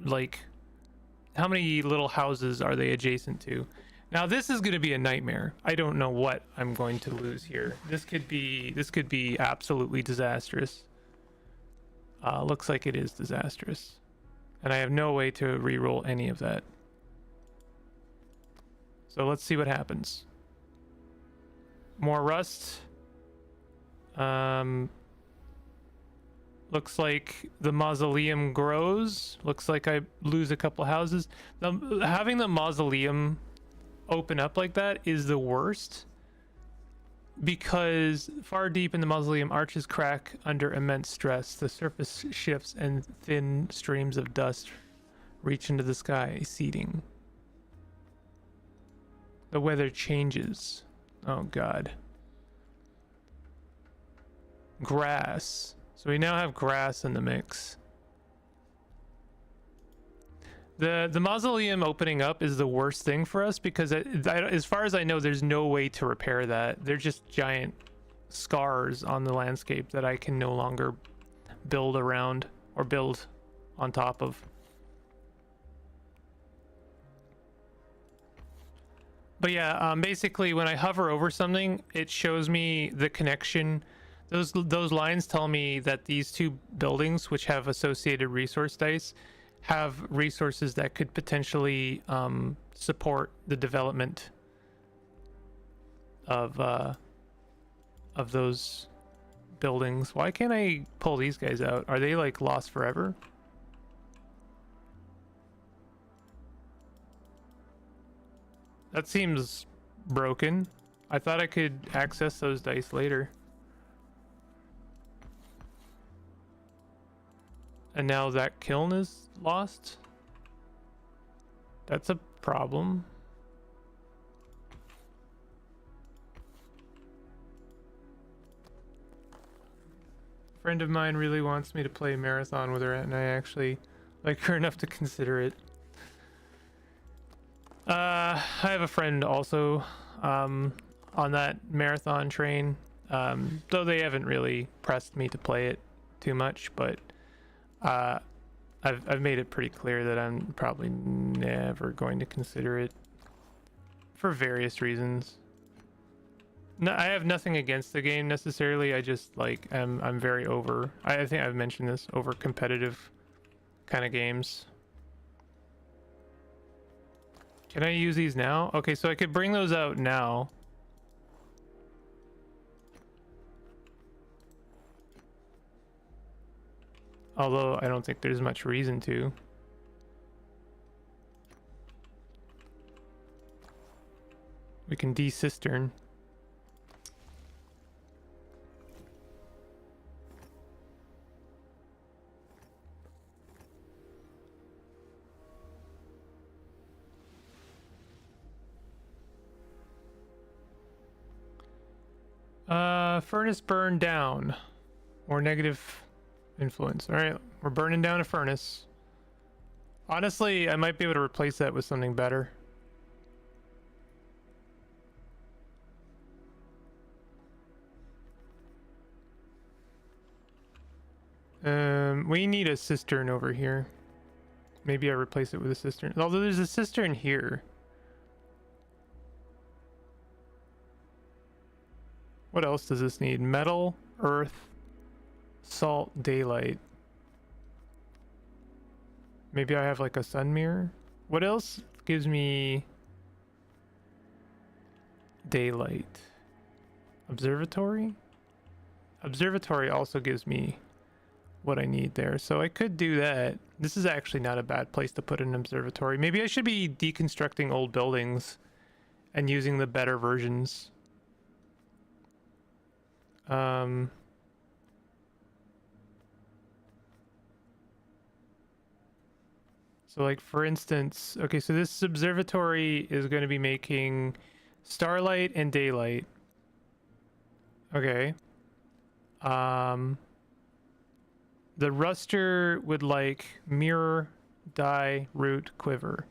little houses are they adjacent to. Now this is going to be a nightmare. I don't know what I'm going to lose here. This could be absolutely disastrous. Looks like it is disastrous. And I have no way to re-roll any of that. So let's see what happens. More rust. Looks like the mausoleum grows. Looks like I lose a couple houses. Having the mausoleum open up like that is the worst, because far deep in the mausoleum, arches crack under immense stress. The surface shifts and thin streams of dust reach into the sky, seeding. The weather changes. Oh god. Grass. So we now have grass in the mix. The mausoleum opening up is the worst thing for us, because as far as I know, there's no way to repair that. They're just giant scars on the landscape that I can no longer build around or build on top of. But yeah, basically when I hover over something, it shows me the connection. Those lines tell me that these two buildings, which have associated resource dice, have resources that could potentially support the development of those buildings. Why can't I pull these guys out? Are they like lost forever? That seems broken. I thought I could access those dice later. And now that kiln is lost? That's a problem. A friend of mine really wants me to play marathon with her, and I actually like her enough to consider it. I have a friend also on that marathon train, though they haven't really pressed me to play it too much, but I've made it pretty clear that I'm probably never going to consider it for various reasons. No, I have nothing against the game necessarily. I just like I'm very over. I think I've mentioned this, over competitive kind of games. Can I use these now? Okay, so I could bring those out now. Although I don't think there's much reason to. We can de-cistern. Furnace burned down. Or negative influence. All right, we're burning down a furnace. Honestly, I might be able to replace that with something better. We need a cistern over here. Maybe I replace it with a cistern. Although there's a cistern here. What else does this need? Metal, earth, salt, daylight. Maybe I have like a sun mirror. What else gives me daylight? Observatory? Observatory also gives me what I need there. So I could do that. This is actually not a bad place to put an observatory. Maybe I should be deconstructing old buildings and using the better versions. So like for instance, okay, so this observatory is going to be making starlight and daylight. Okay. The ruster would like mirror, dye, root, quiver.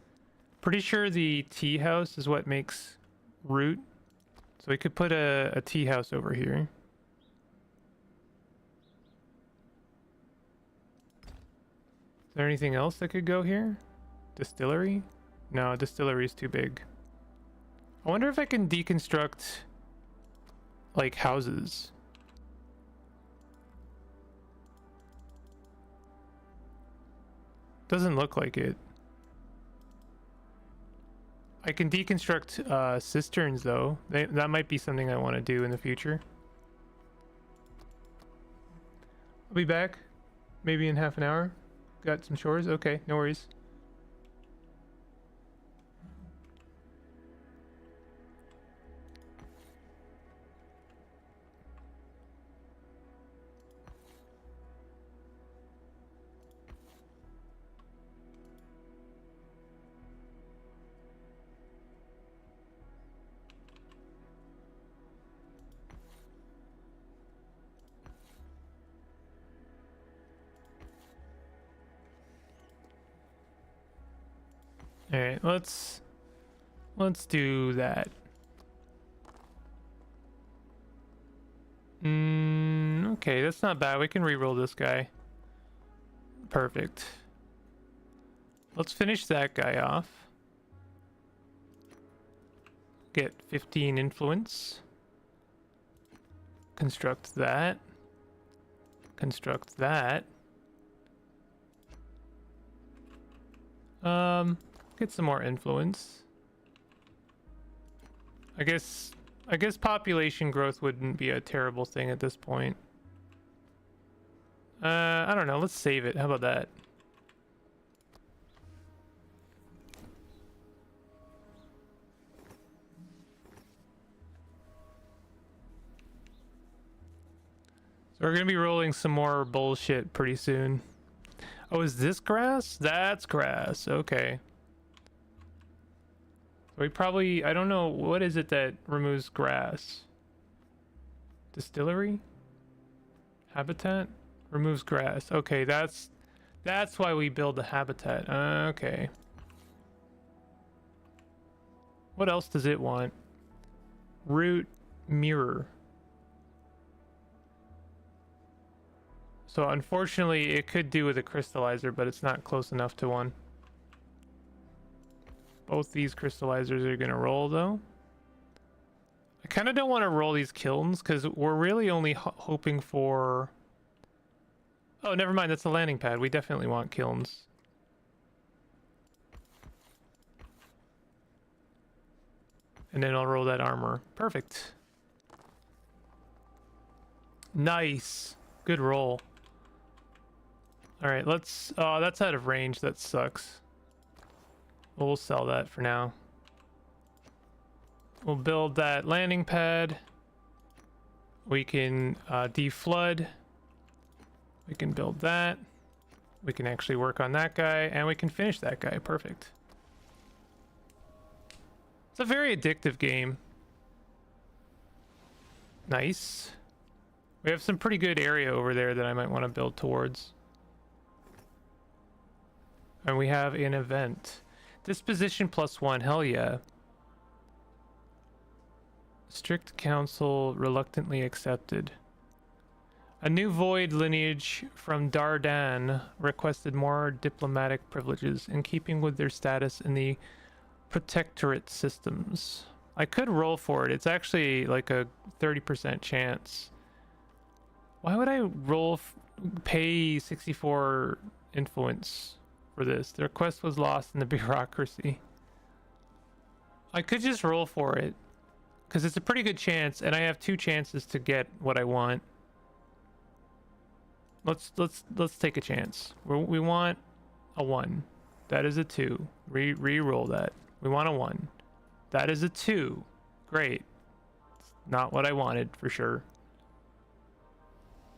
Pretty sure the tea house is what makes root. So we could put a tea house over here. Is there anything else that could go here? Distillery? No, distillery is too big. I wonder if I can deconstruct like houses. Doesn't look like it. I can deconstruct cisterns though. That might be something I want to do in the future. I'll be back maybe in half an hour. Got some chores? Okay, no worries. All right, let's do that. Okay, that's not bad. We can re-roll this guy. Perfect. Let's finish that guy off. Get 15 influence. Construct that. Construct that. Get some more influence. I guess population growth wouldn't be a terrible thing at this point. I don't know. Let's save it. How about that? So we're gonna be rolling some more bullshit pretty soon. Oh, is this grass? That's grass. Okay. We probably, I don't know, what is it that removes grass? Distillery? Habitat? Removes grass. Okay, that's why we build the habitat. Okay. What else does it want? Root mirror. So unfortunately, it could do with a crystallizer, but it's not close enough to one. Both these crystallizers are going to roll, though. I kind of don't want to roll these kilns, because we're really only hoping for... Oh, never mind. That's a landing pad. We definitely want kilns. And then I'll roll that armor. Perfect. Nice. Good roll. All right, let's... Oh, that's out of range. That sucks. We'll sell that for now. We'll build that landing pad. We can deflood. We can build that. We can actually work on that guy, and we can finish that guy. Perfect. It's a very addictive game. Nice. We have some pretty good area over there that I might want to build towards. And we have an event. Disposition +1, hell yeah. Strict council reluctantly accepted. A new void lineage from Dardan requested more diplomatic privileges in keeping with their status in the protectorate systems. I could roll for it. It's actually like a 30% chance. Why would I pay 64 influence for this? The request was lost in the bureaucracy. I could just roll for it because it's a pretty good chance, and I have 2 chances to get what I want. Let's take a chance. We want a 1. That is a 2. Re-roll that. We want a 1. That is a 2. Great. It's not what I wanted for sure.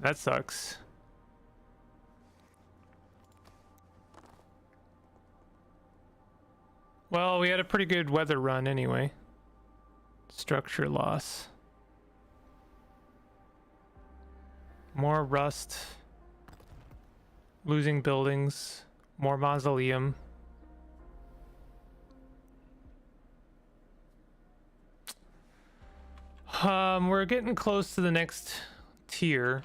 That sucks. Well, we had a pretty good weather run anyway. Structure loss. More rust. Losing buildings. More mausoleum. We're getting close to the next tier.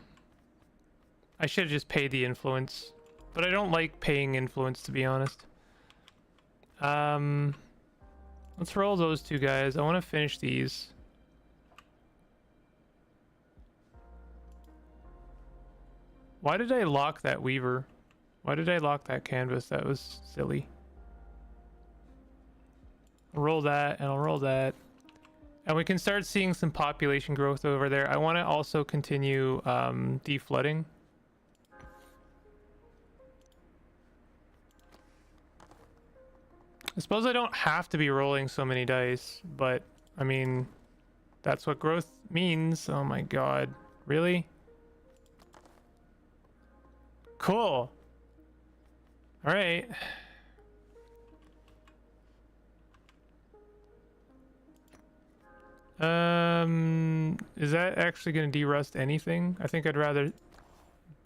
I should have just paid the influence. but I don't like paying influence, to be honest. Let's roll those two guys. I want to finish these. Why did I lock that weaver? Why did I lock that canvas? That was silly. I'll roll that, and I'll roll that. And we can start seeing some population growth over there. I want to also continue deflooding. I suppose I don't have to be rolling so many dice, but I mean, that's what growth means. Oh my god. Really? Cool. All right. Is that actually going to derust anything? I think I'd rather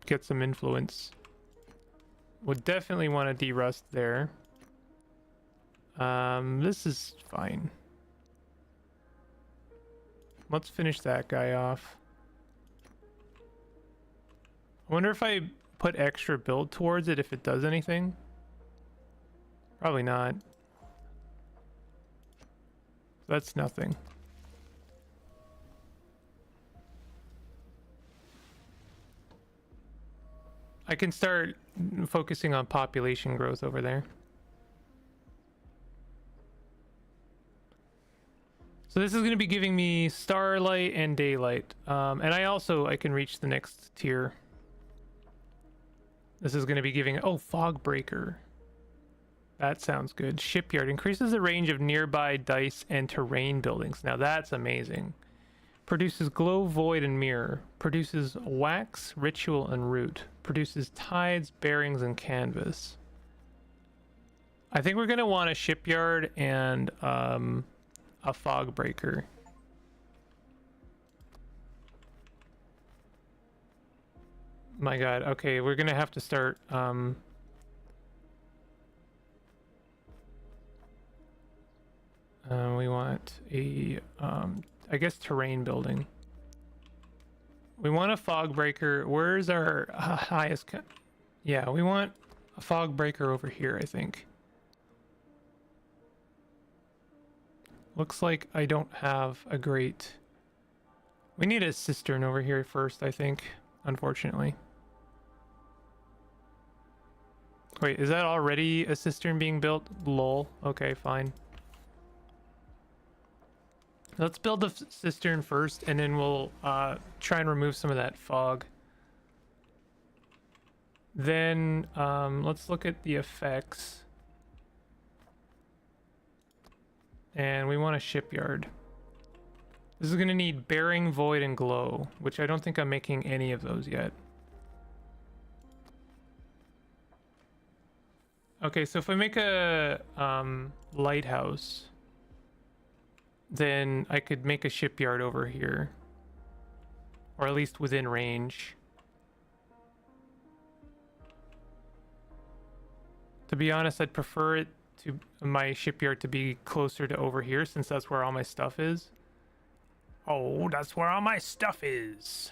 get some influence. Would definitely want to derust there. This is fine. Let's finish that guy off. I wonder if I put extra build towards it, if it does anything. Probably not. That's nothing. I can start focusing on population growth over there. So this is going to be giving me starlight and daylight. And I can reach the next tier. This is going to be giving, oh, fog breaker. That sounds good. Shipyard increases the range of nearby dice and terrain buildings. Now that's amazing. Produces glow, void, and mirror. Produces wax, ritual, and root. Produces tides, bearings, and canvas. I think we're going to want a shipyard and a fog breaker. My god. Okay, we're going to have to start we want a I guess terrain building. We want a fog breaker. Where's our highest yeah, we want a fog breaker over here, I think. Looks like I don't have a great... We need a cistern over here first, I think, unfortunately. Wait, is that already a cistern being built? Lol. Okay, fine. Let's build the cistern first, and then we'll try and remove some of that fog. Then let's look at the effects. And we want a shipyard. This is going to need bearing, void, and glow, which I don't think I'm making any of those yet. Okay, so if I make a lighthouse, then I could make a shipyard over here. Or at least within range. To be honest, I'd prefer it to my shipyard to be closer to over here, since that's where all my stuff is. Oh, that's where all my stuff is.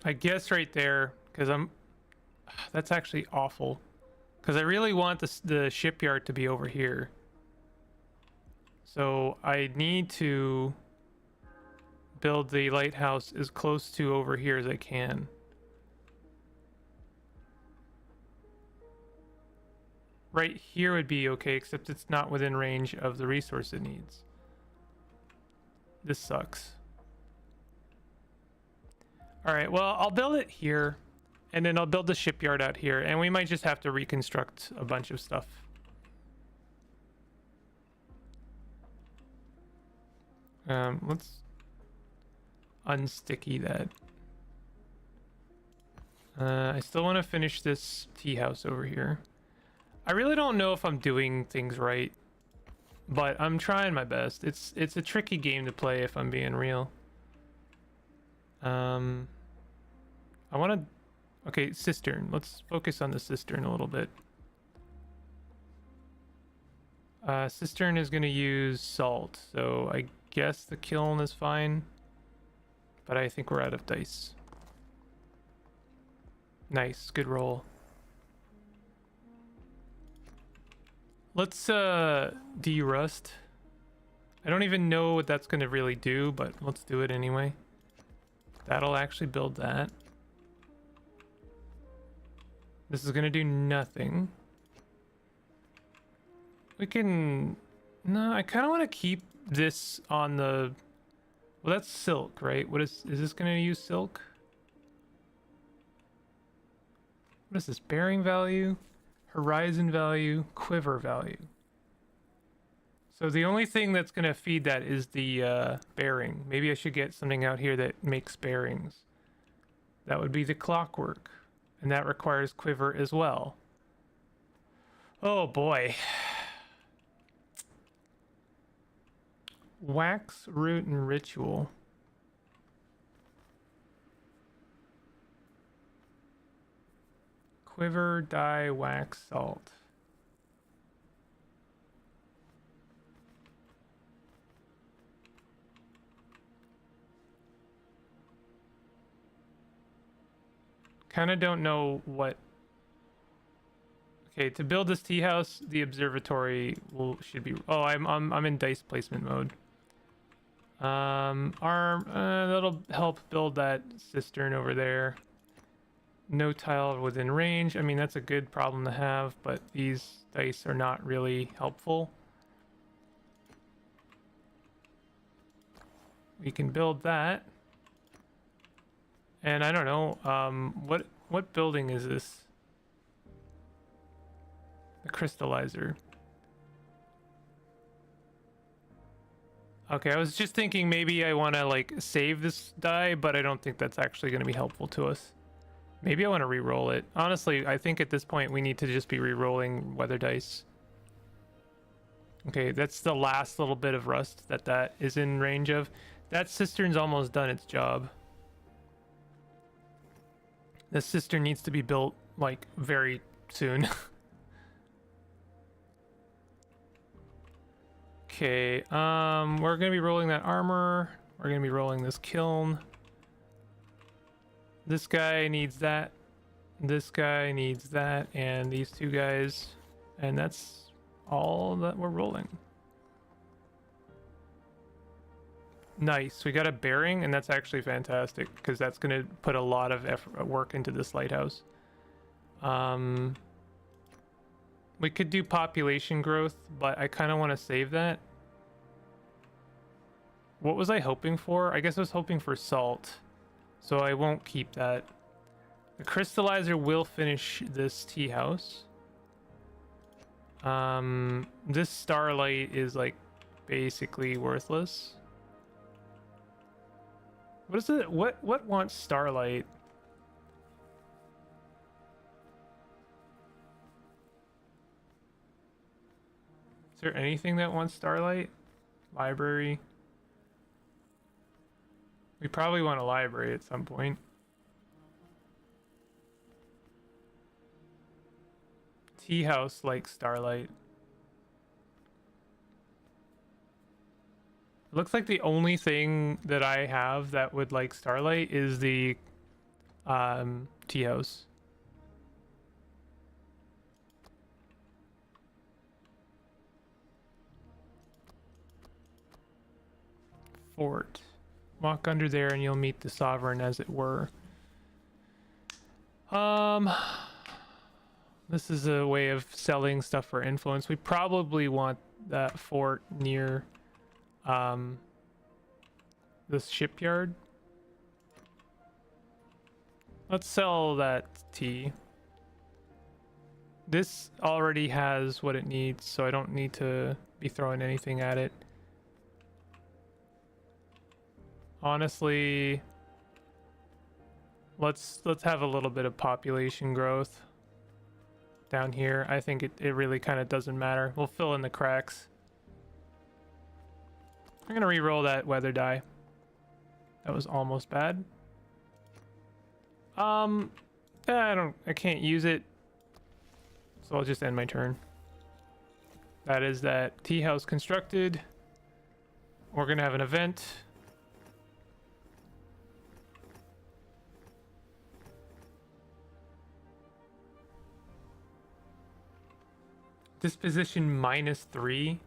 I guess right there, because that's actually awful, because I really want the shipyard to be over here. So I need to build the lighthouse as close to over here as I can. Right here would be okay, except it's not within range of the resource it needs. This sucks. Alright, well, I'll build it here, and then I'll build the shipyard out here, and we might just have to reconstruct a bunch of stuff. Let's unsticky that. I still want to finish this tea house over here. I really don't know if I'm doing things right, but I'm trying my best. It's a tricky game to play, if I'm being real. I want to... Okay, cistern. Let's focus on the cistern a little bit. Cistern is going to use salt, so I guess the kiln is fine. But I think we're out of dice. Nice, good roll. Let's de-rust. I don't even know what that's going to really do, but let's do it anyway. That'll actually build that. This is going to do nothing. We can... No, I kind of want to keep this on the... Well, that's silk, right? What is this going to use silk? What is this? Bearing value, horizon value, quiver value. So the only thing that's going to feed that is the bearing. Maybe I should get something out here that makes bearings. That would be the clockwork. And that requires quiver as well. Oh boy. Wax, root, and ritual. Quiver, dye, wax, salt. Kind of don't know what... Okay, to build this tea house, the observatory should be... Oh, I'm in dice placement mode. That'll help build that cistern over there. No tile within range. I mean, that's a good problem to have, but these dice are not really helpful. We can build that. And I don't know, what building is this? The crystallizer. Okay, I was just thinking maybe I want to like save this die, but I don't think that's actually going to be helpful to us. Maybe I want to re-roll it. Honestly, I think at this point we need to just be re-rolling weather dice. Okay, that's the last little bit of rust that is in range of. That cistern's almost done its job. The cistern needs to be built like very soon. Okay, we're gonna be rolling that armor. We're gonna be rolling this kiln. This guy needs that. This guy needs that, and these two guys. And that's all that we're rolling. Nice, we got a bearing, and that's actually fantastic, because that's gonna put a lot of work into this lighthouse. We could do population growth, but I kind of want to save that. What was I hoping for? I guess I was hoping for salt. So I won't keep that. The crystallizer will finish this tea house. This starlight is like basically worthless. What is it? What wants starlight? Is there anything that wants starlight? Library. We probably want a library at some point. Tea house like starlight. It looks like the only thing that I have that would like starlight is the tea house. Fort. Walk under there and you'll meet the sovereign, as it were. This is a way of selling stuff for influence. We probably want that fort near this shipyard. Let's sell that tea. This already has what it needs, so I don't need to be throwing anything at it. Honestly, let's have a little bit of population growth down here. I think it really kind of doesn't matter. We'll fill in the cracks. I'm gonna re-roll that weather die. That was almost bad. I can't use it. So I'll just end my turn. That is that tea house constructed. We're gonna have an event. Disposition -3.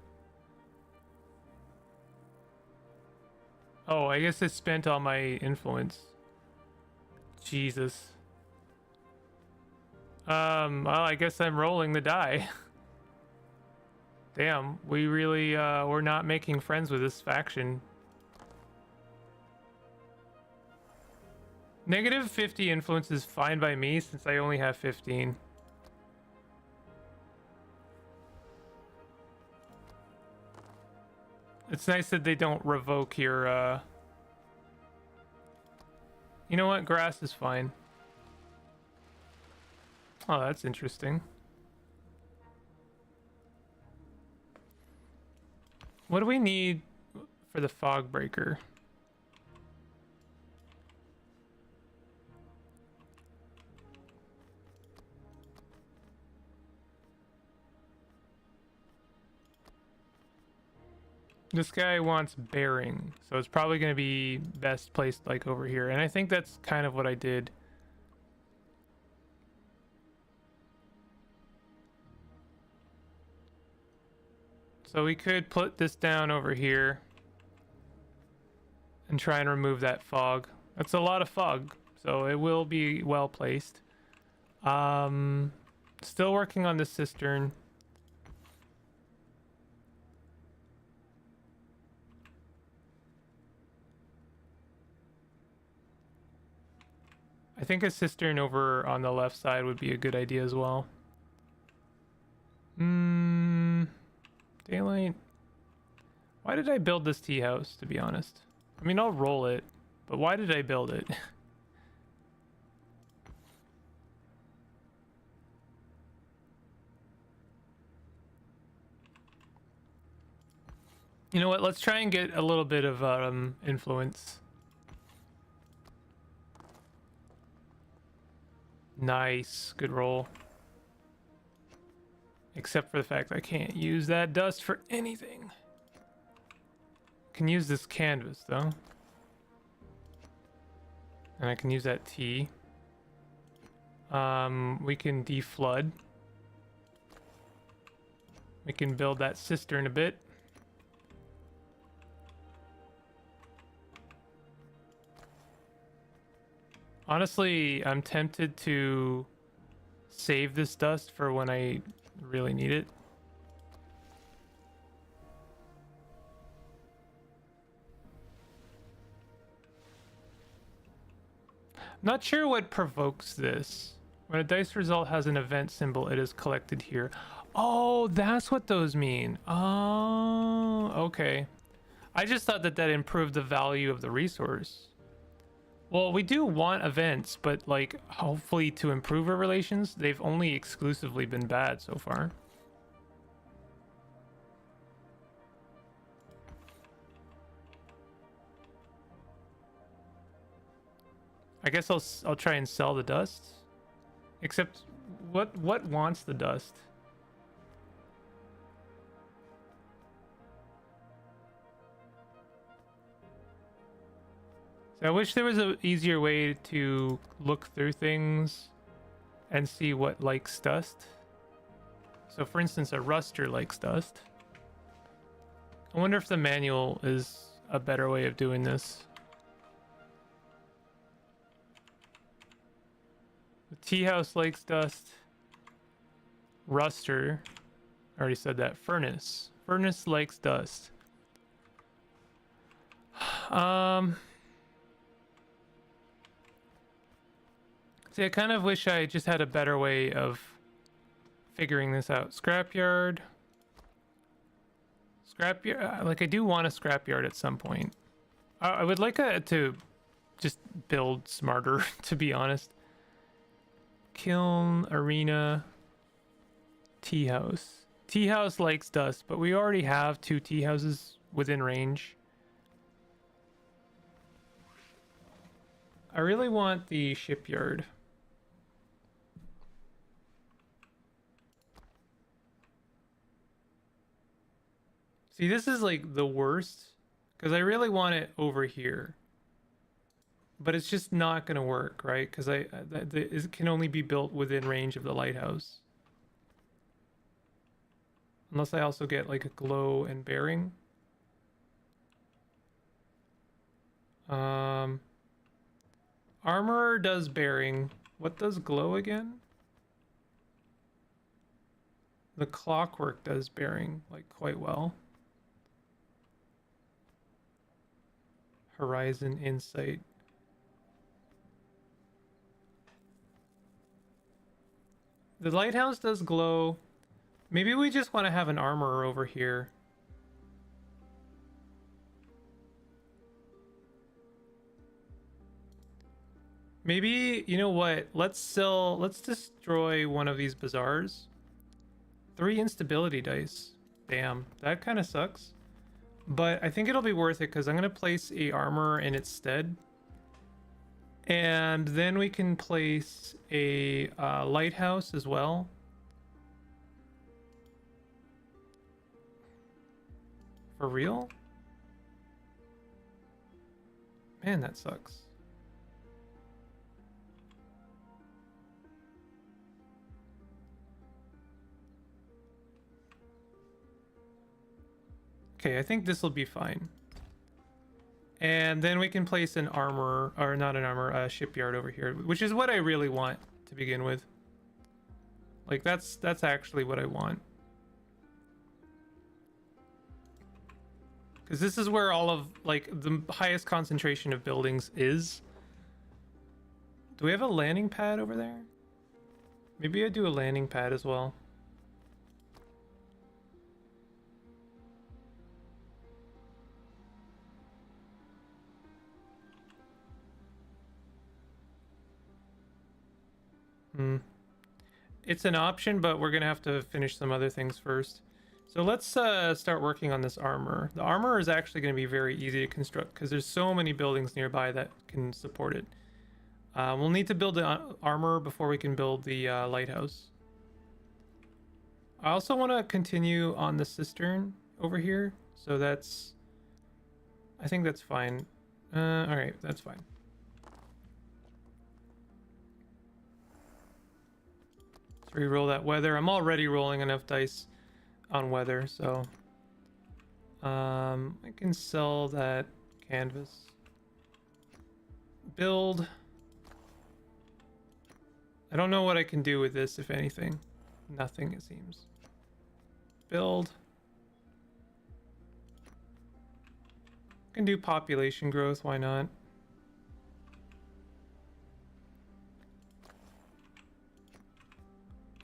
Oh, I guess it spent all my influence. Jesus. Well, I guess I'm rolling the die. Damn, we really, we're not making friends with this faction. -50 influence is fine by me since I only have 15. It's nice that they don't revoke your, You know what? Grass is fine. Oh, that's interesting. What do we need for the fog breaker? This guy wants bearing, so it's probably going to be best placed like over here. And I think that's kind of what I did. So we could put this down over here and try and remove that fog. That's a lot of fog, so it will be well placed. Still working on this cistern. I think a cistern over on the left side would be a good idea as well. Daylight. Why did I build this tea house, to be honest? I mean, I'll roll it, but why did I build it? You know what? Let's try and get a little bit of influence. Nice. Good roll. Except for the fact I can't use that dust for anything. Can use this canvas though. And I can use that tea. We can deflood. We can build that cistern a bit. Honestly, I'm tempted to save this dust for when I really need it. Not sure what provokes this. When a dice result has an event symbol, it is collected here. Oh, that's what those mean. Oh, okay. I just thought that that improved the value of the resource. Well, we do want events, but like hopefully to improve our relations. They've only exclusively been bad so far. I guess I'll try and sell the dust. Except what wants the dust? So I wish there was an easier way to look through things and see what likes dust. So for instance, a ruster likes dust. I wonder if the manual is a better way of doing this. The tea house likes dust. Ruster, I already said that. Furnace likes dust. See, I kind of wish I just had a better way of figuring this out. Scrapyard. Like I do want a scrapyard at some point. I would like to just build smarter, to be honest. Kiln, arena, tea house. Tea house likes dust, but we already have 2 tea houses within range. I really want the shipyard. See, this is like the worst because I really want it over here, but it's just not gonna work, right? Because it can only be built within range of the lighthouse, unless I also get like a glow and bearing. Armor does bearing. What does glow again? The clockwork does bearing like quite well. Horizon insight. The lighthouse does glow. Maybe we just want to have an armorer over here. Maybe, you know what? Let's destroy one of these bazaars. 3 instability dice. Damn, that kind of sucks. But I think it'll be worth it because I'm going to place a armor in its stead. And then we can place a lighthouse as well. For real? Man, that sucks. Okay, I think this will be fine. And then we can place an armor, or not an armor, a shipyard over here, which is what I really want to begin with. Like that's actually what I want. Because this is where all of like the highest concentration of buildings is. Do we have a landing pad over there? Maybe I do a landing pad as well. It's an option, but we're gonna have to finish some other things first. So let's start working on this armor. The armor is actually going to be very easy to construct because there's so many buildings nearby that can support it. We'll need to build the armor before we can build the lighthouse. I also want to continue on the cistern over here, so that's... I think that's fine. Alright, that's fine. Let's re-roll that weather. I'm already rolling enough dice on weather, so I can sell that canvas. Build. I don't know what I can do with this, if anything. Nothing, it seems. Build. I can do population growth, why not?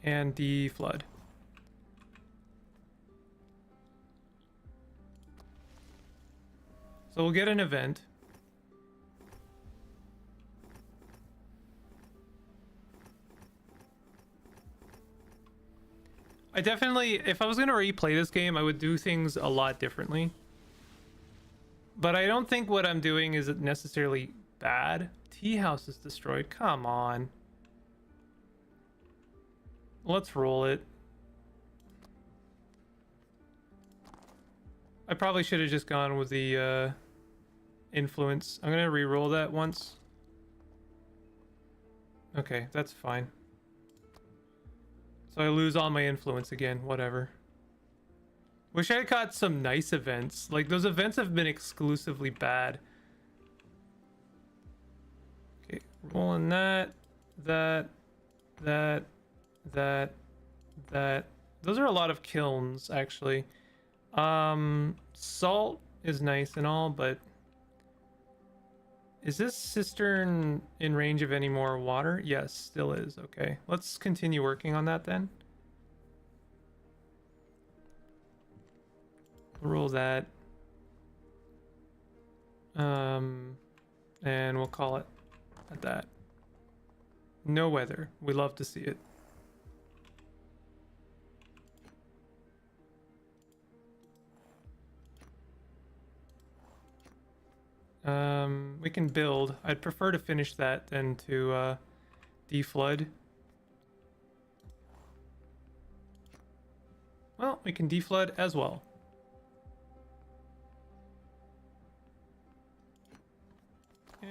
And the flood. So we'll get an event. I definitely, if I was going to replay this game, I would do things a lot differently. But I don't think what I'm doing is necessarily bad. Tea house is destroyed. Come on. Let's roll it. I probably should have just gone with the influence. I'm gonna re-roll that once. Okay, that's fine. So I lose all my influence again, whatever. Wish I got some nice events. Like, those events have been exclusively bad. Okay, rolling that. Those are a lot of kilns, actually. Salt is nice and all, but... Is this cistern in range of any more water? Yes, still is. Okay, let's continue working on that then. Roll that. And we'll call it at that. No weather. We love to see it. We can build. I'd prefer to finish that than to deflood. Well, we can deflood as well.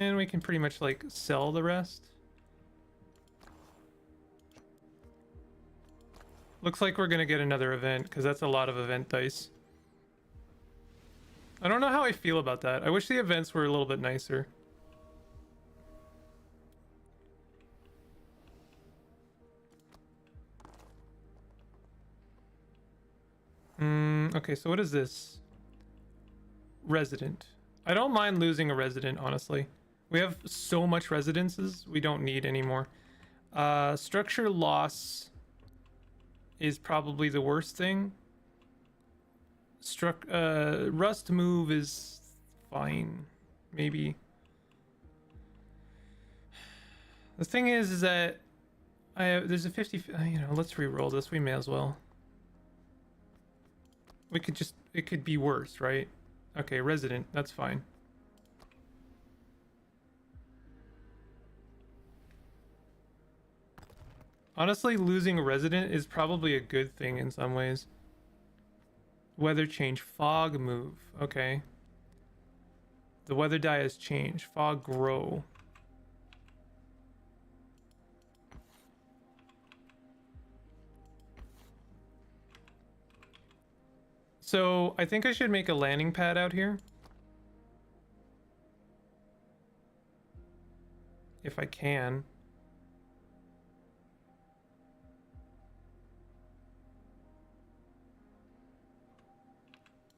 And we can pretty much like sell the rest. Looks like we're gonna get another event because that's a lot of event dice. I don't know how I feel about that. I wish the events were a little bit nicer. Okay, so what is this? Resident. I don't mind losing a resident, honestly. We have so much residences, we don't need anymore. Structure loss is probably the worst thing. Rust move is fine, maybe. The thing is that there's a 50, you know, let's re-roll this. We may as well. We could just, it could be worse, right? Okay, resident, that's fine. Honestly, losing a resident is probably a good thing in some ways. Weather change, fog move. Okay. The weather die has changed. Fog grow. So I think I should make a landing pad out here. If I can.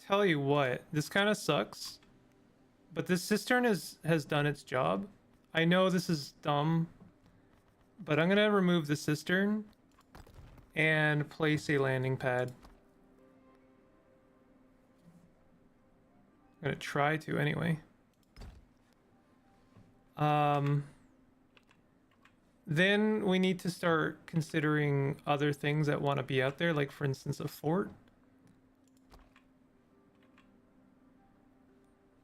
Tell you what, this kind of sucks. But this cistern has done its job. I know this is dumb. But I'm gonna remove the cistern and place a landing pad. I'm gonna try to anyway. Then we need to start considering other things that want to be out there, like for instance a fort.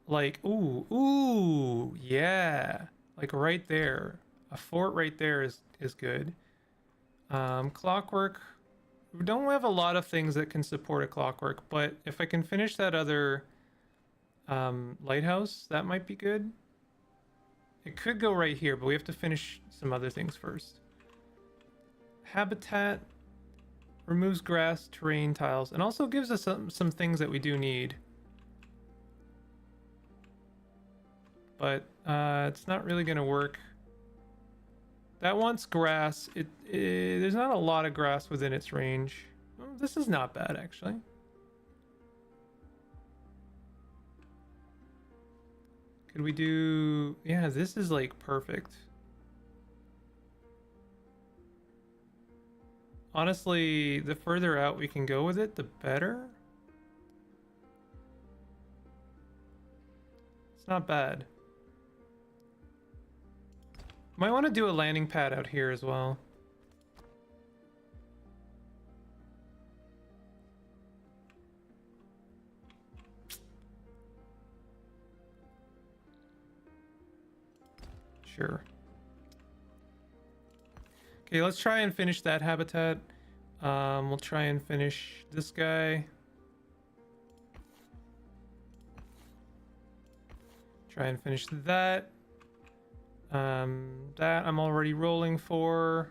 Like, ooh, yeah, like right there, a fort right there is good. Clockwork. We don't have a lot of things that can support a clockwork, but if I can finish that other lighthouse, that might be good. It could go right here, but we have to finish some other things first. Habitat removes grass, terrain, tiles, and also gives us some things that we do need. But it's not really gonna work. That wants grass. There's not a lot of grass within its range. Well, this is not bad, actually. Could we do... Yeah, this is like perfect. Honestly, the further out we can go with it, the better. It's not bad. Might want to do a landing pad out here as well. Sure. Okay, let's try and finish that habitat. We'll try and finish this guy. Try and finish that. That I'm already rolling for.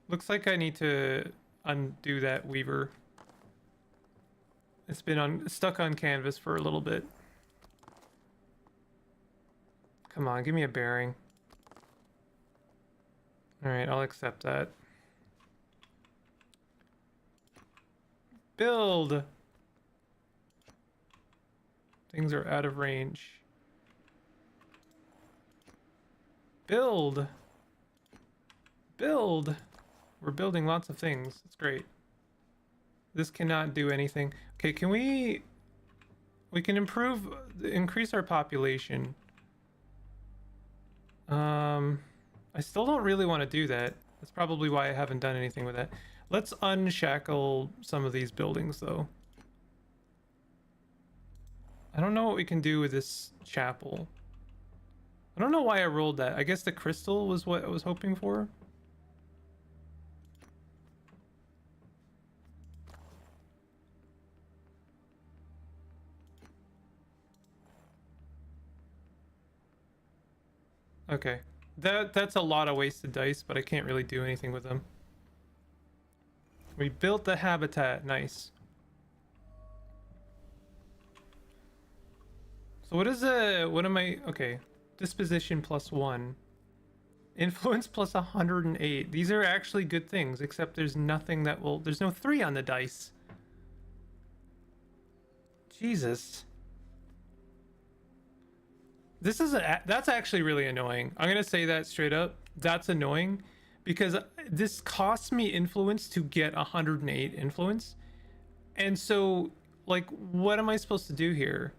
Looks like I need to undo that weaver. It's been stuck on canvas for a little bit. Come on, give me a bearing. All right, I'll accept that. Build. Things are out of range. Build. Build. We're building lots of things. It's great. This cannot do anything. Okay, can we can increase our population. I still don't really want to do that. That's probably why I haven't done anything with that. Let's unshackle some of these buildings though. I don't know what we can do with this chapel. I don't know why I rolled that. I guess the crystal was what I was hoping for. Okay. That's a lot of wasted dice, but I can't really do anything with them. We built the habitat. Nice. So what am I... Okay. Disposition +1. Influence plus 108. These are actually good things, except there's nothing that will... There's no 3 on the dice. Jesus. That's actually really annoying. I'm gonna say that straight up. That's annoying because this costs me influence to get 108 influence. And so, like, what am I supposed to do here?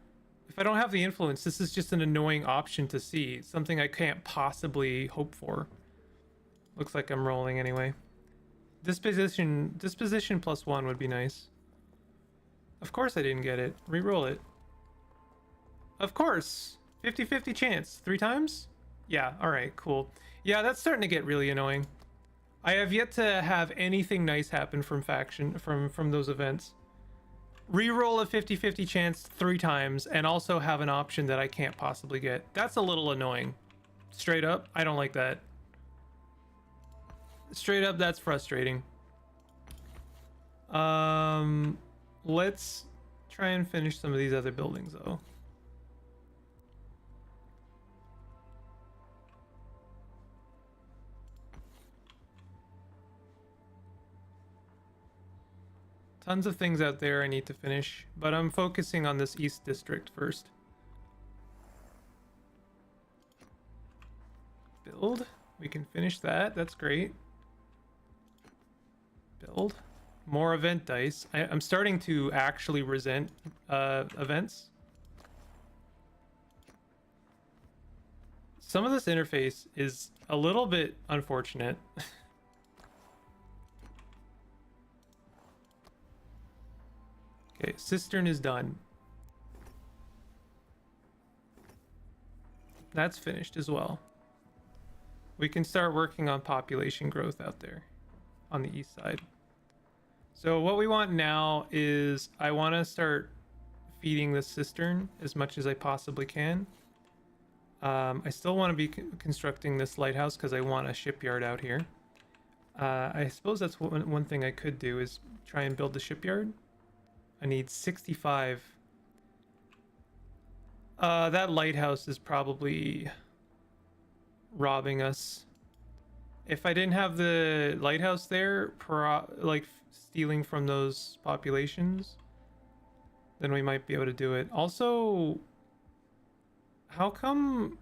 If I don't have the influence, this is just an annoying option to see. Something I can't possibly hope for. Looks like I'm rolling anyway. Disposition +1 would be nice. Of course I didn't get it. Reroll it. Of course. 50-50 chance. 3 times? Yeah, alright, cool. Yeah, that's starting to get really annoying. I have yet to have anything nice happen from those events. Reroll a 50-50 chance 3 times and also have an option that I can't possibly get. That's a little annoying. Straight up, I don't like that. Straight up, that's frustrating. Let's try and finish some of these other buildings though. Tons of things out there I need to finish, but I'm focusing on this East District first. Build. We can finish that. That's great. Build. More event dice. I'm starting to actually resent events. Some of this interface is a little bit unfortunate. Okay, cistern is done. That's finished as well. We can start working on population growth out there on the east side. So what we want now is I want to start feeding the cistern as much as I possibly can. I still want to be constructing this lighthouse because I want a shipyard out here. I suppose that's one thing I could do is try and build the shipyard. I need 65. That lighthouse is probably robbing us. If I didn't have the lighthouse there, like stealing from those populations, then we might be able to do it. Also, how come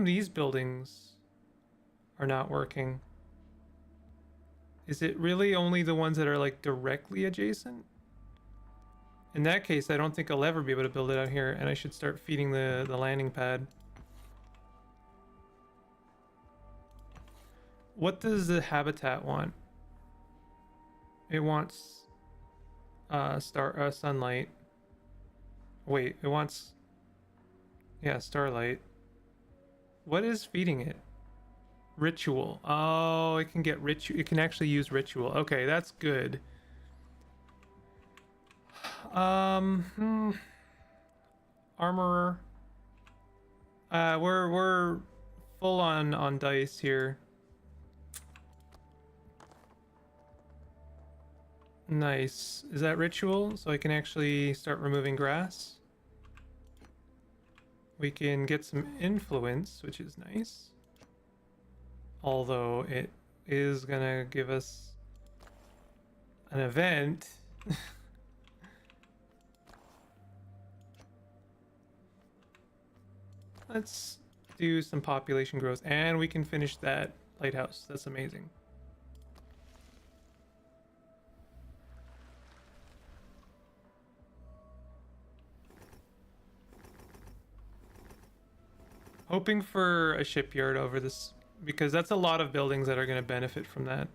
these buildings are not working? Is it really only the ones that are like directly adjacent? In that case, I don't think I'll ever be able to build it out here, and I should start feeding the landing pad. What does the habitat want? It wants sunlight. Wait, it wants starlight. What is feeding it? Ritual. Oh, it can get ritual. It can actually use ritual. Okay, that's good. Armorer. We're full on dice here. Nice. Is that ritual? So I can actually start removing grass. We can get some influence, which is nice. Although it is gonna give us an event. Let's do some population growth, and we can finish that lighthouse. That's amazing. Hoping for a shipyard over this, because that's a lot of buildings that are going to benefit from that.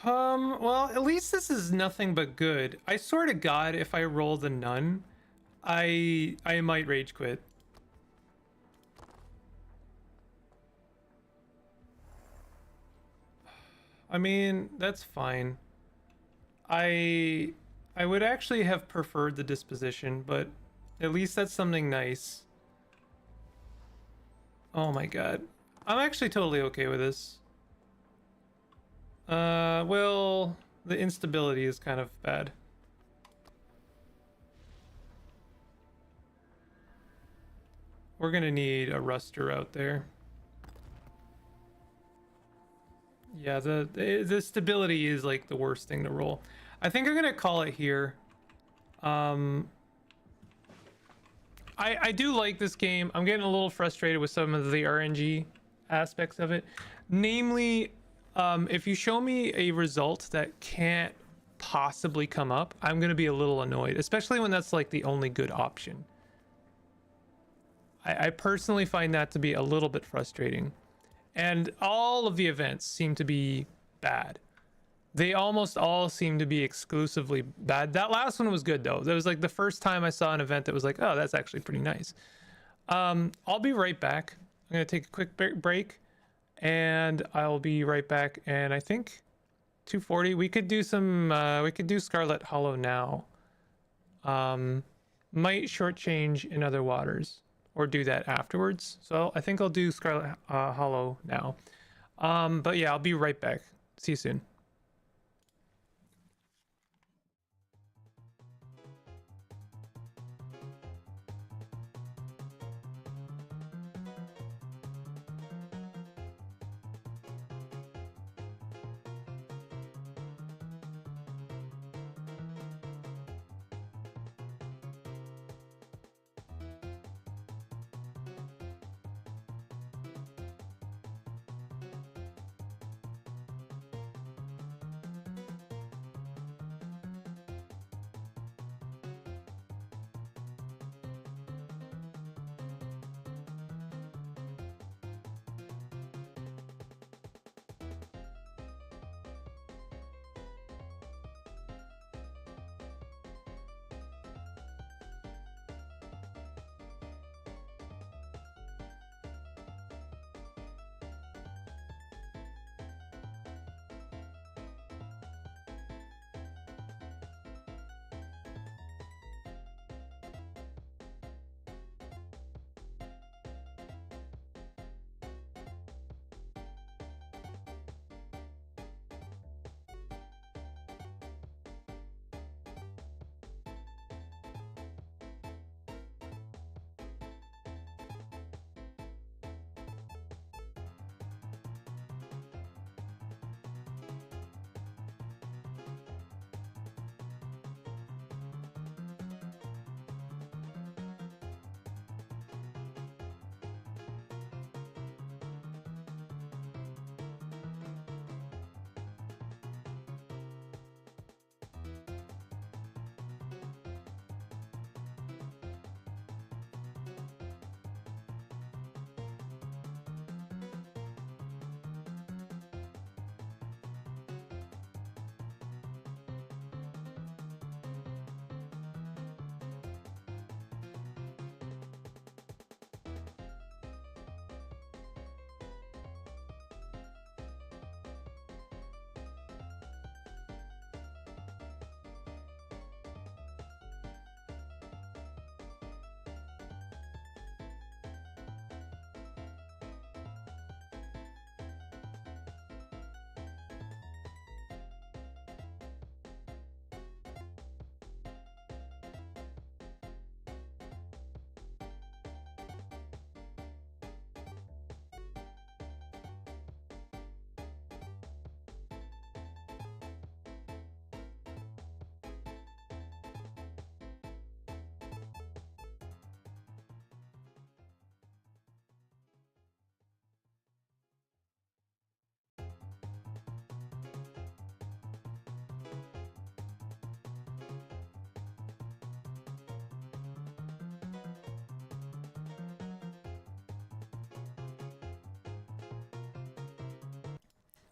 Well, at least this is nothing but good. I swear to God, if I roll the none, I might rage quit. I mean, that's fine. I I would actually have preferred the disposition, but at least that's something nice. Oh my God. I'm actually totally okay with this. Well, the instability is kind of bad. We're gonna need a ruster out there. Yeah, the stability is like the worst thing to roll. I think I'm gonna call it here. Um, I do like this game. I'm getting a little frustrated with some of the RNG aspects of it. Namely, if you show me a result that can't possibly come up, I'm gonna be a little annoyed, especially when that's like the only good option. I personally find that to be a little bit frustrating. And all of the events seem to be bad. They almost all seem to be exclusively bad. That last one was good though. That was like the first time I saw an event that was like, oh, that's actually pretty nice. I'll be right back. I'm gonna take a quick break, and I'll be right back. And I think 240. We could do some. We could do Scarlet Hollow now. Might shortchange in other waters, or do that afterwards. So I think I'll do Scarlet Hollow now. But yeah, I'll be right back. See you soon.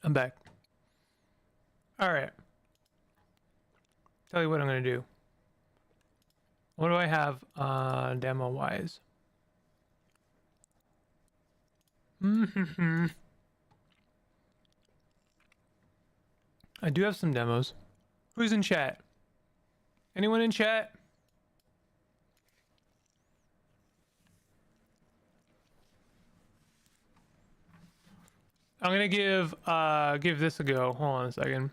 I'm back. All right. Tell you what I'm gonna do. What do I have demo wise? I do have some demos. Who's in chat? Anyone in chat? I'm gonna give this a go. Hold on a second.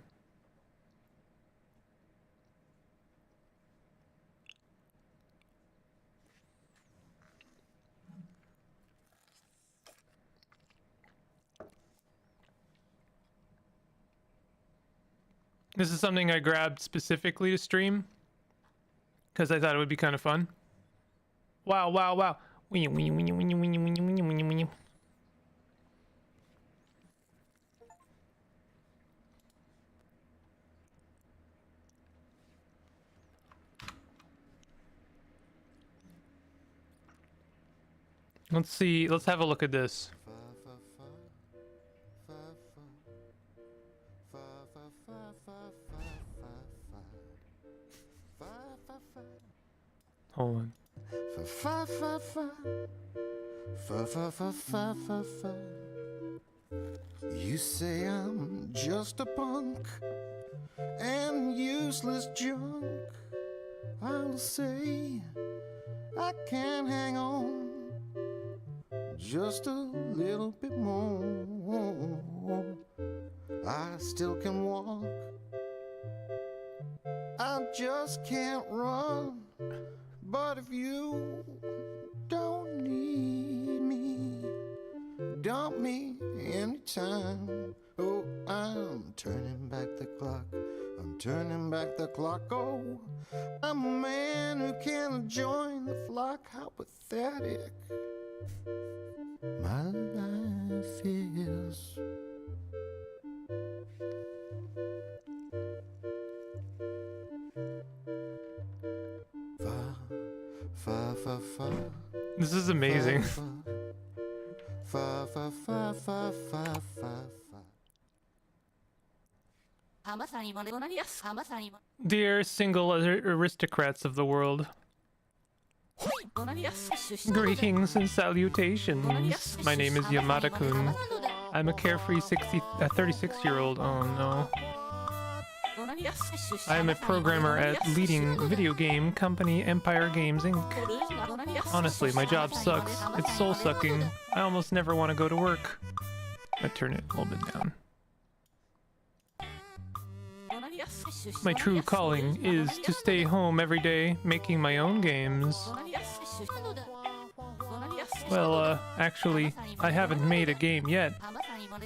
This is something I grabbed specifically to stream because I thought it would be kind of fun. Wow, wow, wow. Let's see. Let's have a look at this. Hold on. You say I'm just a punk and useless junk. I'll say I can hang on just a little bit more. I still can walk, I just can't run. But if you don't need me, dump me anytime. Oh, I'm turning back the clock, I'm turning back the clock. Oh, I'm a man who can't join the flock. How pathetic my life is. This is amazing. Dear single aristocrats of the world, greetings and salutations. My name is Yamada-kun. I'm a carefree 36-year-old. Oh no. I am a programmer at leading video game company Empire Games Inc. Honestly, my job sucks. It's soul-sucking. I almost never want to go to work. I turn it a little bit down. My true calling is to stay home every day, making my own games. Well, actually, I haven't made a game yet.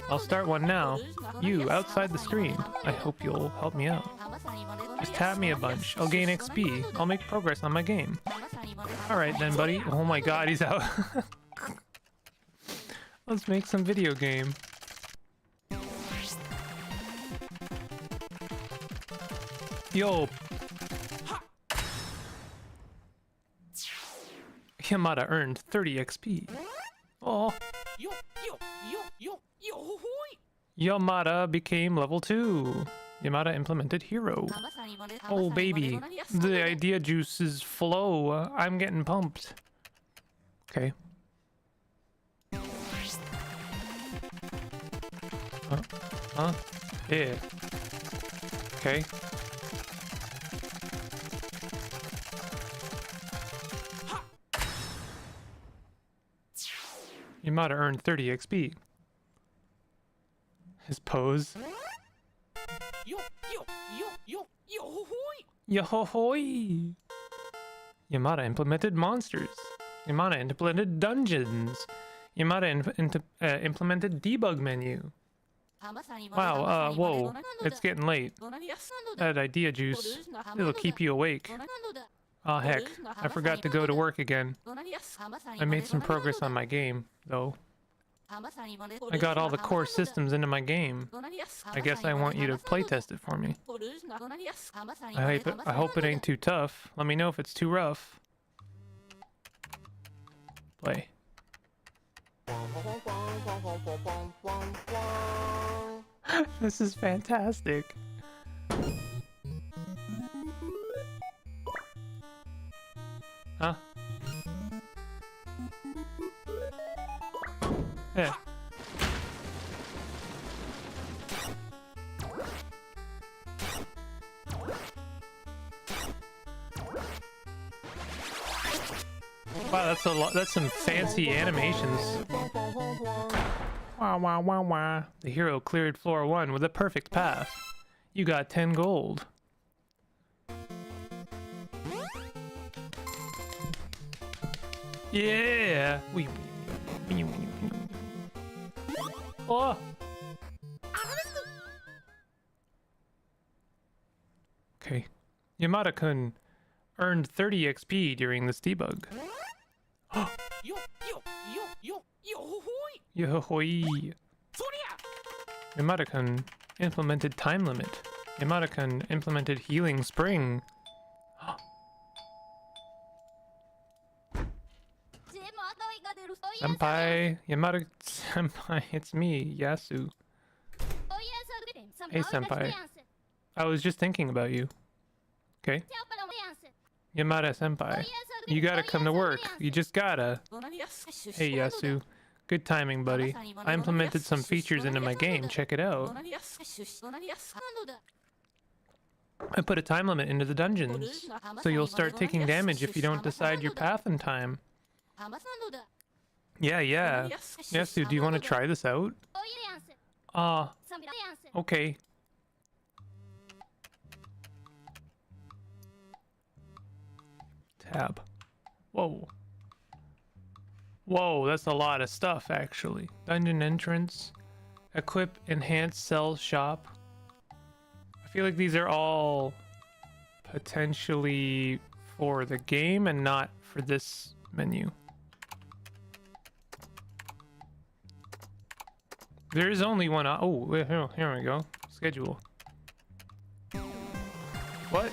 I'll start one now. You, outside the screen. I hope you'll help me out. Just tap me a bunch. I'll gain XP. I'll make progress on my game. Alright then, buddy. Oh my god, he's out. Let's make some video game. Yo. Yamada earned 30 XP. Oh. Yamada became level 2. Yamada implemented hero. Oh baby, the idea juices flow. I'm getting pumped. Okay. Huh? Yeah. Okay. Yamada earned 30 XP. His pose. Yo-ho-hoy! Yamada implemented monsters. Yamada implemented dungeons. Yamada implemented debug menu. Wow, whoa, it's getting late. That idea juice, it'll keep you awake. Aw heck, I forgot to go to work again. I made some progress on my game, though. I got all the core systems into my game. I guess I want you to playtest it for me. I hope it ain't too tough. Let me know if it's too rough. Play. This is fantastic. Yeah. Wow, that's a lot. That's some fancy animations. Wah wah wah wah. The hero cleared floor 1 with a perfect path. You got 10 gold. Yeah. Oh. Okay. Yamada-kun earned 30 XP during this debug. Yo-hoi. Yamada-kun implemented time limit. Yamada-kun implemented healing spring. Senpai, Yamada-senpai, it's me, Yasu. Hey, senpai. I was just thinking about you. Okay. Yamada-senpai, you gotta come to work. You just gotta. Hey, Yasu. Good timing, buddy. I implemented some features into my game. Check it out. I put a time limit into the dungeons, so you'll start taking damage if you don't decide your path in time. Yeah. Yasu, do you want to try this out? Okay. Tab. Whoa. Whoa, that's a lot of stuff, actually. Dungeon entrance. Equip, enhance, sell, shop. I feel like these are all potentially for the game and not for this menu. There is only one. Oh, here we go. Schedule. What?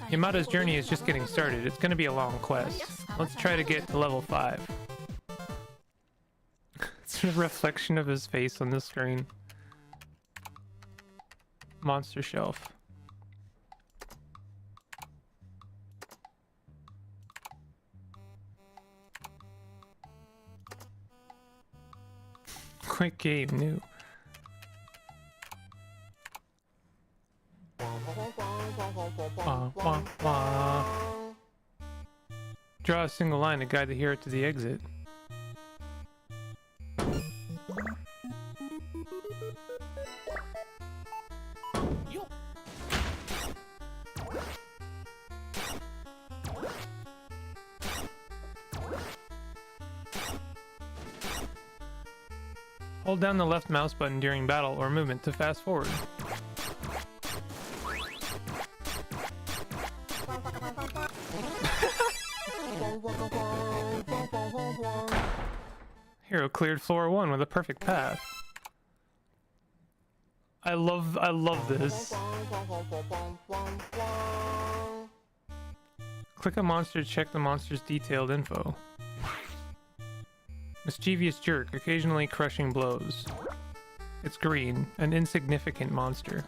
Yamada's journey is just getting started. It's gonna be a long quest. Let's try to get to level 5. It's a reflection of his face on the screen. Monster shelf. Quick game, new. Wah, wah, wah. Draw a single line to guide the hero to the exit. Hold down the left mouse button during battle or movement to fast forward. Hero cleared floor 1 with a perfect path. I love this. Click a monster to check the monster's detailed info. Mischievous jerk, occasionally crushing blows. It's green, an insignificant monster.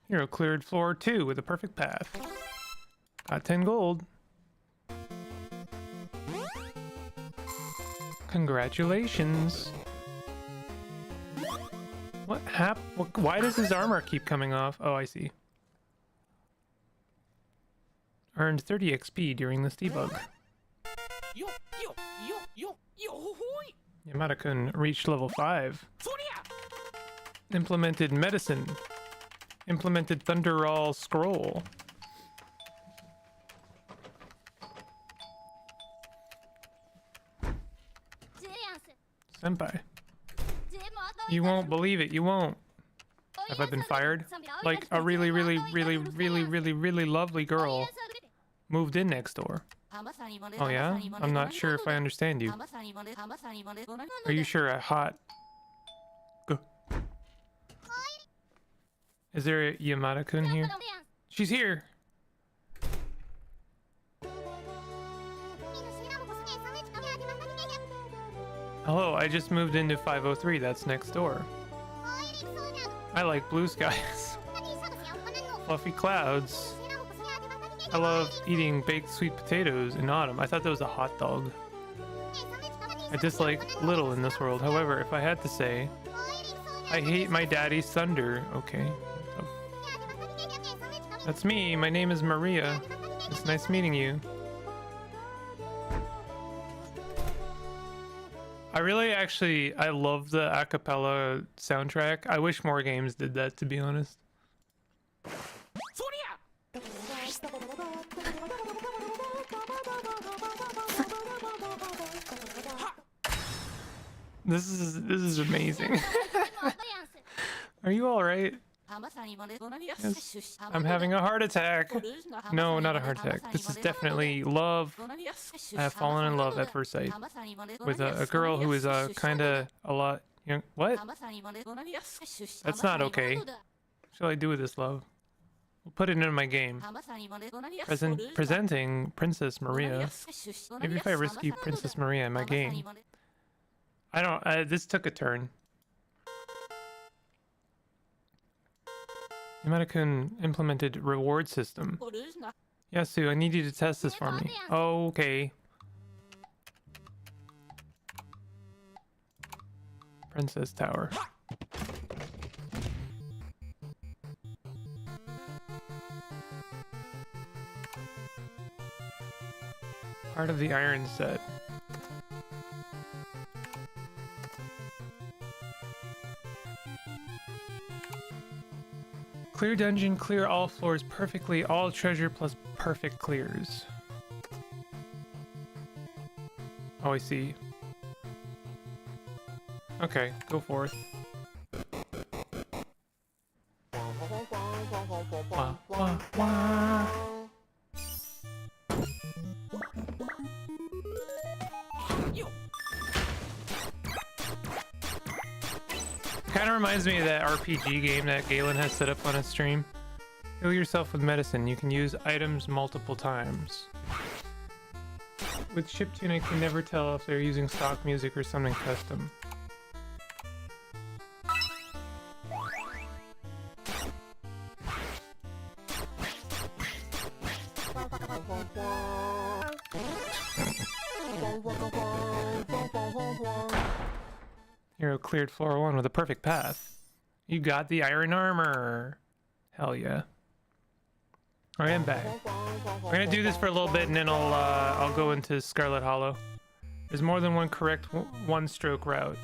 Hero cleared floor 2 with a perfect path. Got 10 gold. Congratulations. What happened? Why does his armor keep coming off? Oh, I see. Earned 30 XP during this debug. Yamada-kun reached level 5. Implemented medicine. Implemented Thunderall scroll. Senpai. You won't believe it, you won't. Have I been fired? Like a really lovely girl moved in next door. Oh yeah? I'm not sure if I understand you. Are you sure a hot... Go. Is there a Yamada-kun here? She's here! Hello, I just moved into 503. That's next door. I like blue skies. Fluffy clouds. I love eating baked sweet potatoes in autumn. I thought that was a hot dog. I dislike little in this world. However, if I had to say, I hate my daddy's thunder. Okay. That's me. My name is Maria. It's nice meeting you. I love the a cappella soundtrack. I wish more games did that, to be honest. This is amazing. Are you all right? Yes. I'm having a heart attack. No, not a heart attack. This is definitely love. I have fallen in love at first sight with a girl who is kind of a lot young. What? That's not okay. What shall I do with this love? We'll put it in my game. Presenting Princess Maria. Maybe if I rescue Princess Maria in my game. I don't. This took a turn. Yamada-kun implemented reward system. Yasu, I need you to test this for me. Oh, okay. Princess Tower. Part of the iron set. Clear dungeon, clear all floors perfectly, all treasure plus perfect clears. Oh, I see. Okay, go forth. Wah, wah, wah. Kind of reminds me of that RPG game that Galen has set up on his stream. Heal yourself with medicine. You can use items multiple times. With chiptune, I can never tell if they're using stock music or something custom. Hero cleared floor 1 with a perfect path. You got the iron armor. Hell yeah. I am back. We're gonna do this for a little bit and then I'll go into Scarlet Hollow. There's more than one correct one-stroke route.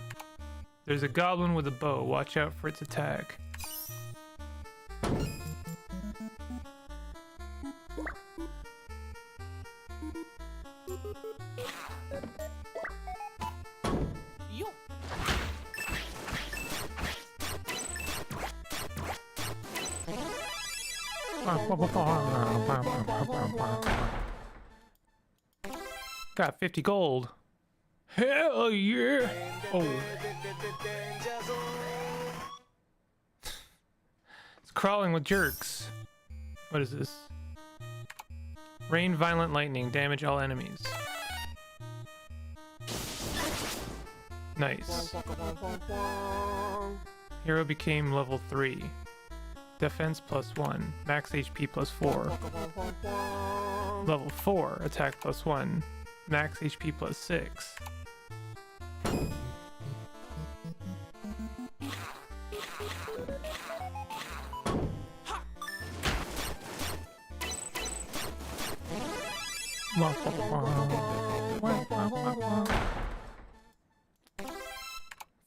There's a goblin with a bow. Watch out for its attack. Got 50 gold. Hell yeah! Oh. It's crawling with jerks. What is this? Rain violent lightning. Damage all enemies. Nice. Hero became level 3. Defense +1. Max HP +4. Level 4. Attack +1. Max HP +6.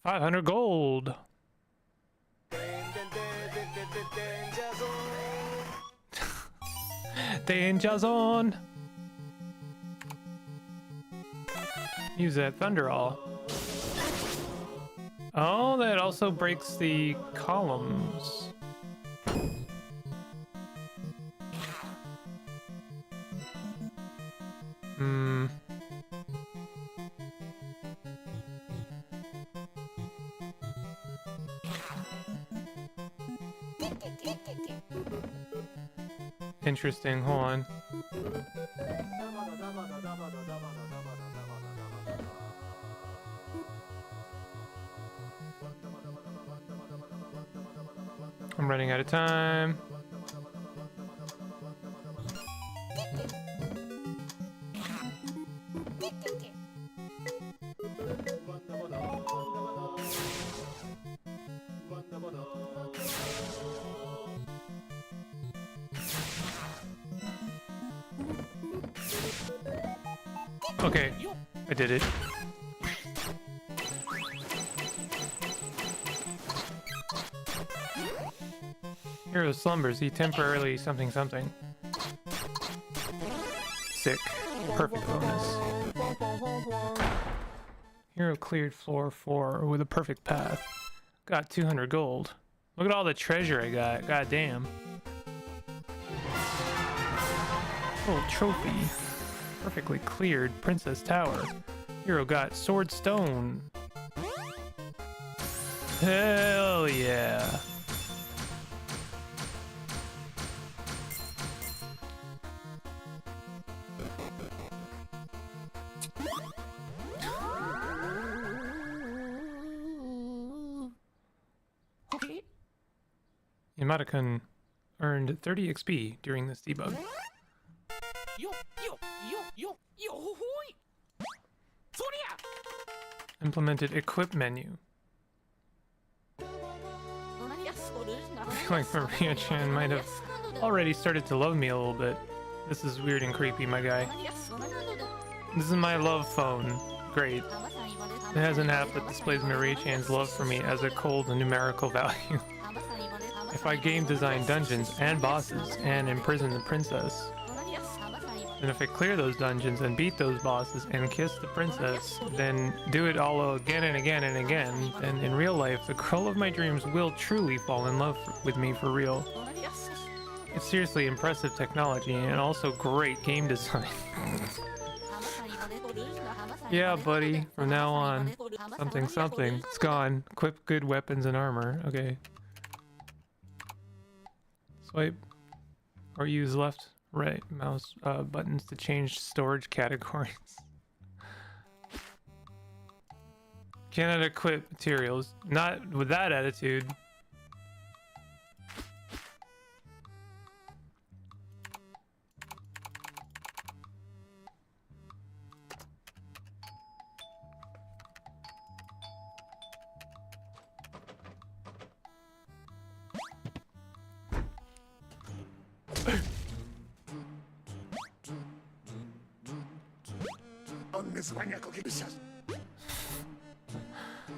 $500 gold. Danger zone. Use that thunderall. Oh, that also breaks the columns. interesting. Hold on. I'm running out of time. Okay, I did it. Hero slumbers, he temporarily something something. Sick. Perfect bonus. Hero cleared floor 4 with a perfect path. Got 200 gold. Look at all the treasure I got. God damn. Oh, trophy. Perfectly cleared Princess Tower. Hero got Sword Stone. Hell yeah. Yamada-kun earned 30 XP during this debug. Implemented equip menu. I feel like Maria-chan might have already started to love me a little bit. This is weird and creepy, my guy. This is my love phone. Great. It has an app that displays Maria-chan's love for me as a cold numerical value. If I game design dungeons and bosses and imprison the princess, and if I clear those dungeons and beat those bosses and kiss the princess, then do it all again and again and again, then in real life, the girl of my dreams will truly fall in love with me for real. It's seriously impressive technology and also great game design. Yeah, buddy, from now on, something something, it's gone. Equip good weapons and armor. Okay. Swipe or use left, right mouse buttons to change storage categories. Cannot equip materials. Not with that attitude.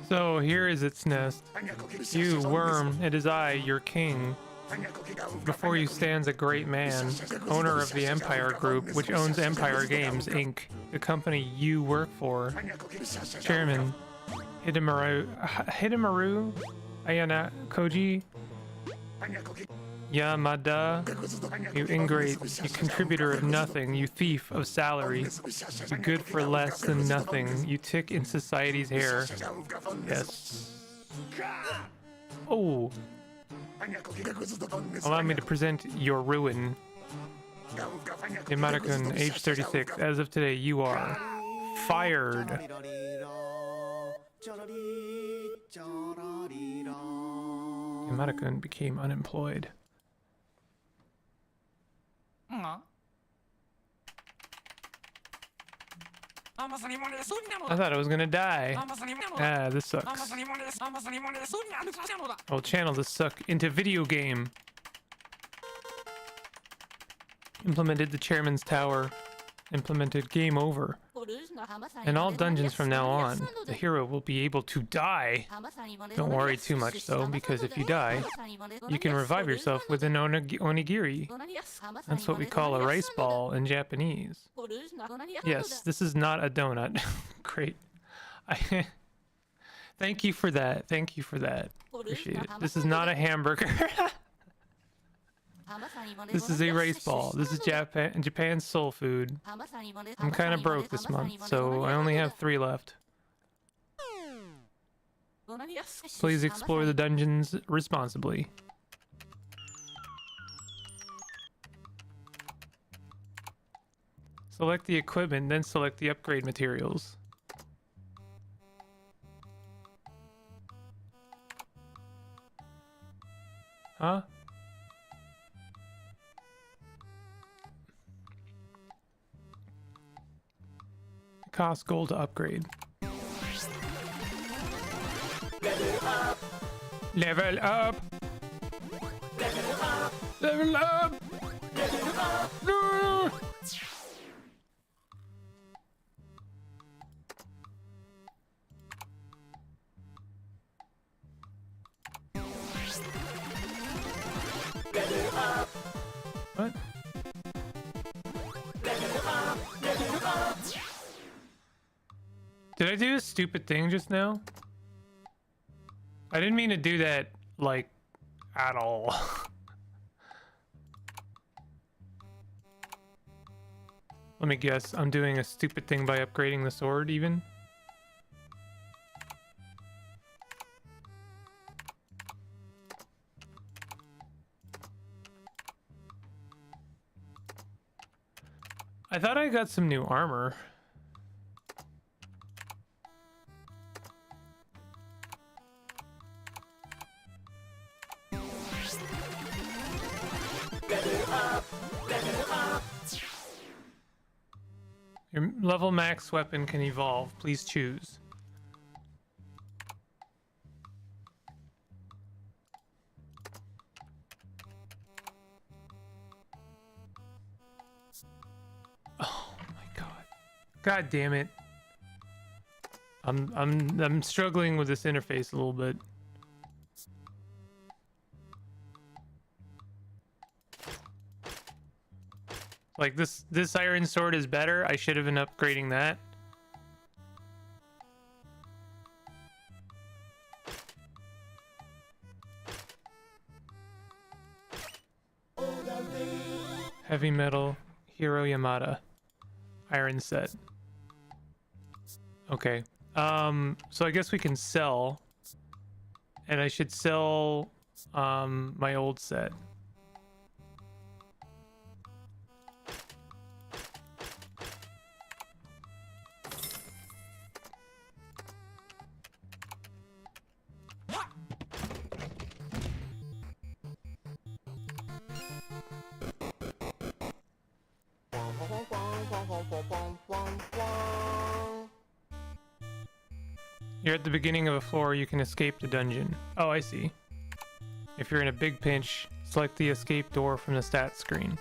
So here is its nest. You worm, it is I, your king. Before you stands a great man, owner of the Empire Group, which owns Empire Games, Inc., the company you work for. Chairman, Hidemaru Ayana Koji Yamada, you ingrate, you contributor of nothing, you thief of salary, you good for less than nothing, you tick in society's hair. Yes. Oh. Allow me to present your ruin. Yamada-kun, age 36. As of today, you are fired. Yamada-kun became unemployed. I thought I was gonna die. Ah, this sucks. I'll channel this suck into video game. Implemented the chairman's tower. Implemented game over. In all dungeons from now on, the hero will be able to die. Don't worry too much though, because if you die, you can revive yourself with an onigiri. That's what we call a rice ball in Japanese. Yes, this is not a donut. Great. Thank you for that. Thank you for that. Appreciate it. This is not a hamburger. This is a rice ball. This is Japan's soul food. I'm kind of broke this month, so I only have 3 left. Please explore the dungeons responsibly. Select the equipment, then select the upgrade materials. Huh? It costs gold to upgrade. Level up! Level up! Level up! Level up! No! What? Did I do a stupid thing just now? I didn't mean to do that, like, at all. Let me guess, I'm doing a stupid thing by upgrading the sword, even? I thought I got some new armor. Your level max weapon can evolve. Please choose. Oh my god. God damn it. I'm struggling with this interface a little bit. Like this iron sword is better. I should have been upgrading that. Heavy metal, Hero Yamada, iron set. Okay. So I guess we can sell, and I should sell my old set. You're at the beginning of a floor, you can escape the dungeon. Oh, I see. If you're in a big pinch, select the escape door from the stats screen.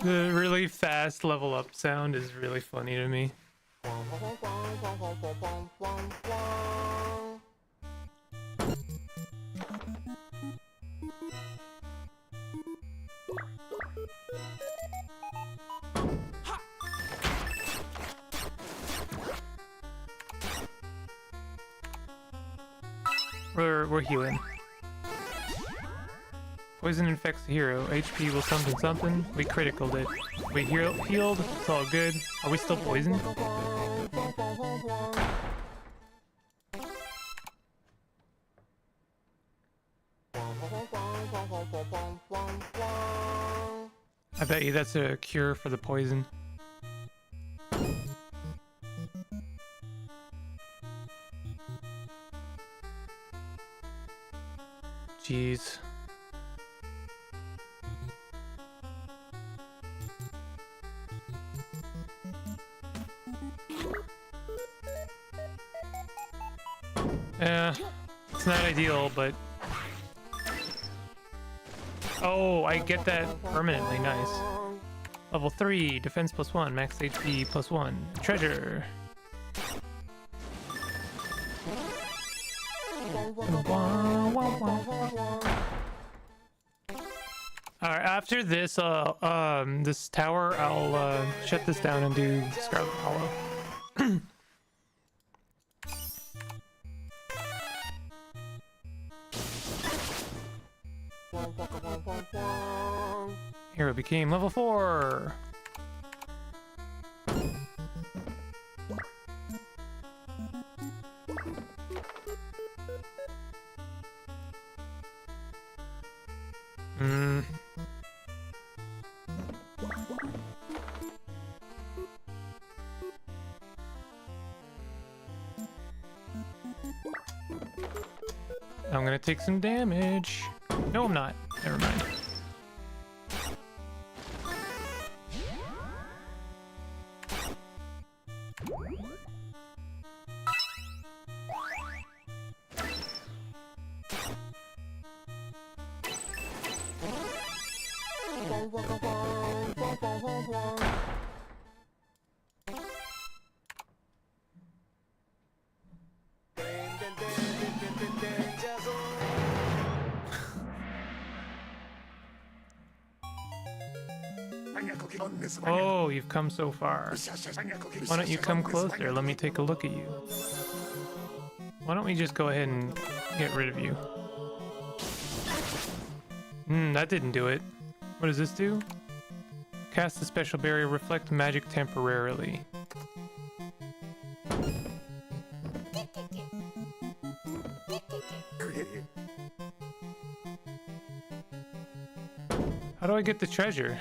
The really fast level up sound is really funny to me. We're healing. Poison infects the hero. HP will something something. We criticaled it. We healed. It's all good. Are we still poisoned? I bet you that's a cure for the poison. Jeez. Yeah, it's not ideal, but... Oh, I get that permanently, nice. Level 3, defense +1, max HP +1. Treasure! Alright, after this, this tower, I'll, shut this down and do Scarlet Hollow. Hero became level 4. I'm gonna take some damage. No, I'm not. Never mind. Oh, you've come so far. Why don't you come closer? Let me take a look at you. Why don't we just go ahead and get rid of you? That didn't do it. What does this do? Cast a special barrier, reflect magic temporarily. How do I get the treasure?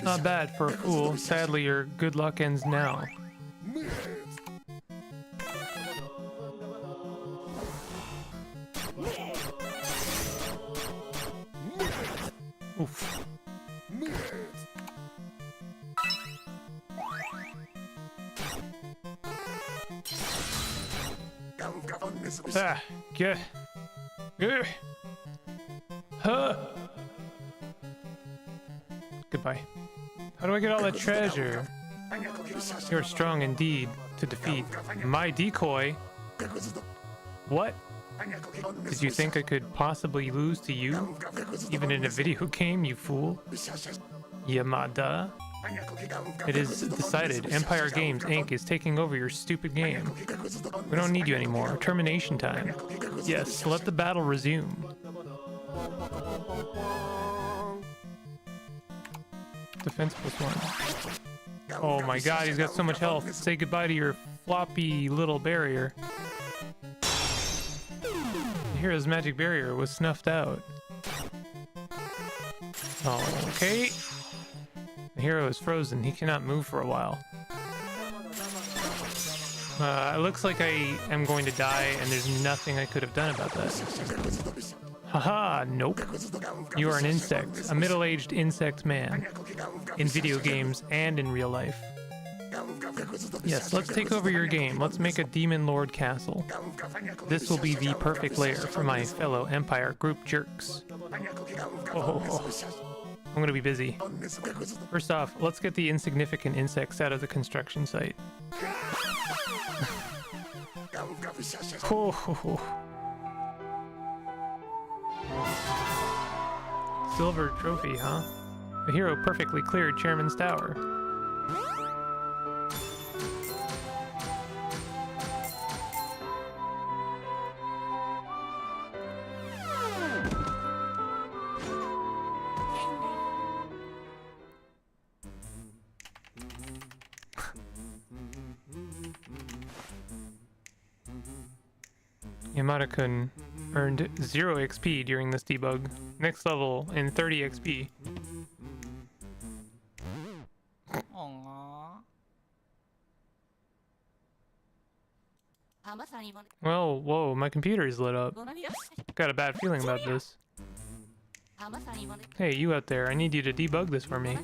Not bad for a fool. Sadly, your good luck ends now. Oof. Ah, get. Huh. Goodbye. How do I get all that treasure? You're strong indeed to defeat my decoy. What? Did you think I could possibly lose to you? Even in a video game, you fool? Yamada? It is decided. Empire Games Inc. is taking over your stupid game. We don't need you anymore. Termination time. Yes, let the battle resume. Defense +1. Oh my god, he's got so much health. Say goodbye to your floppy little barrier. The hero's magic barrier was snuffed out. Okay. The hero is frozen. He cannot move for a while. It looks like I am going to die, and there's nothing I could have done about that. Haha, nope. You are an insect, a middle-aged insect man, in video games and in real life. Yes, let's take over your game. Let's make a Demon Lord castle. This will be the perfect lair for my fellow Empire group jerks. Oh, I'm gonna be busy. First off, let's get the insignificant insects out of the construction site. Oh. Silver trophy, huh? The hero perfectly cleared Chairman's Tower. Yamada-kun earned 0 XP during this debug. Next level in 30 XP. Well, whoa, my computer is lit up. Got a bad feeling about this. Hey, you out there, I need you to debug this for me.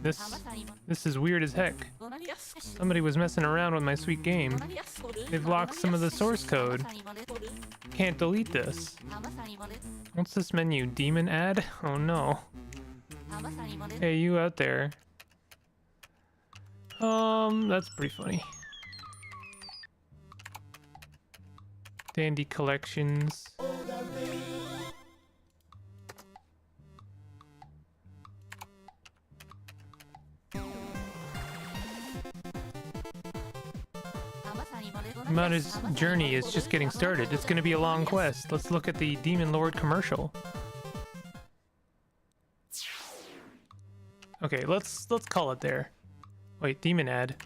This is weird as heck. Somebody was messing around with my sweet game. They've locked some of the source code. Can't delete this. What's this menu? Demon ad? Oh no. Hey, you out there. That's pretty funny. Dandy collections. Yamada's journey is just getting started. It's gonna be a long quest. Let's look at the Demon Lord commercial. Okay, let's call it there. Wait, demon ad.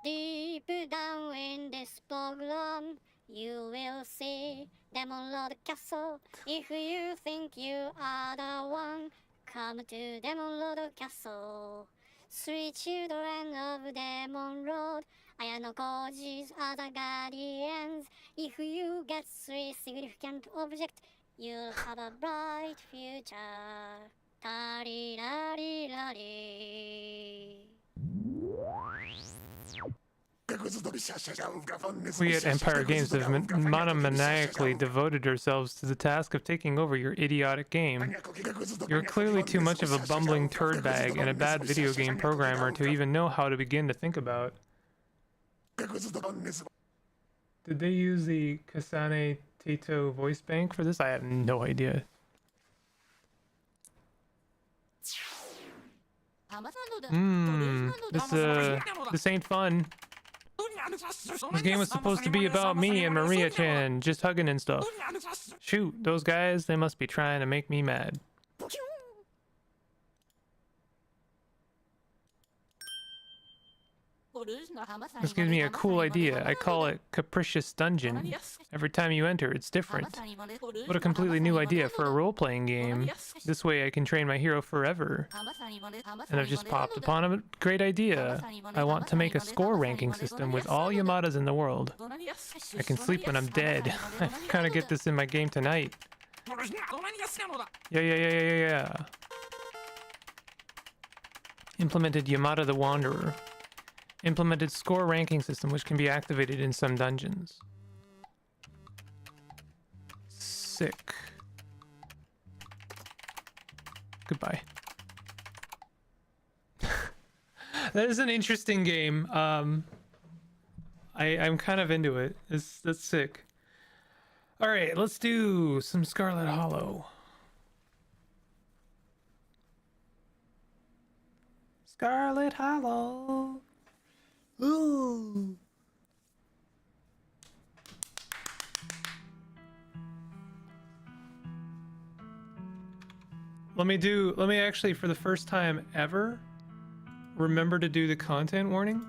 Deep down in this program, you will see Demon Lord Castle. If you think you are the one, come to Demon Lord Castle. 3 children of Demon Lord, Ayano Koji's are the guardians. If you get 3 significant objects, you'll have a bright future. Ta-ri-ra-ri-ra-ri. We at Empire Games have monomaniacally devoted ourselves to the task of taking over your idiotic game. You're clearly too much of a bumbling turd bag and a bad video game programmer to even know how to begin to think about. Did they use the Kasane Taito voice bank for this? I have no idea. This ain't fun. This game was supposed to be about me and Maria-chan, just hugging and stuff. Shoot, those guys, they must be trying to make me mad. This gives me a cool idea. I call it Capricious Dungeon. Every time you enter, it's different. What a completely new idea for a role-playing game. This way I can train my hero forever. And I've just popped upon a great idea. I want to make a score ranking system with all Yamadas in the world. I can sleep when I'm dead. I kind of get this in my game tonight. Yeah. Implemented Yamada the Wanderer. Implemented score ranking system which can be activated in some dungeons. Sick. Goodbye. That is an interesting game. I'm kind of into it. That's sick. All right, let's do some Scarlet Hollow. Scarlet Hollow. Ooh. Let me actually, for the first time ever, remember to do the content warning.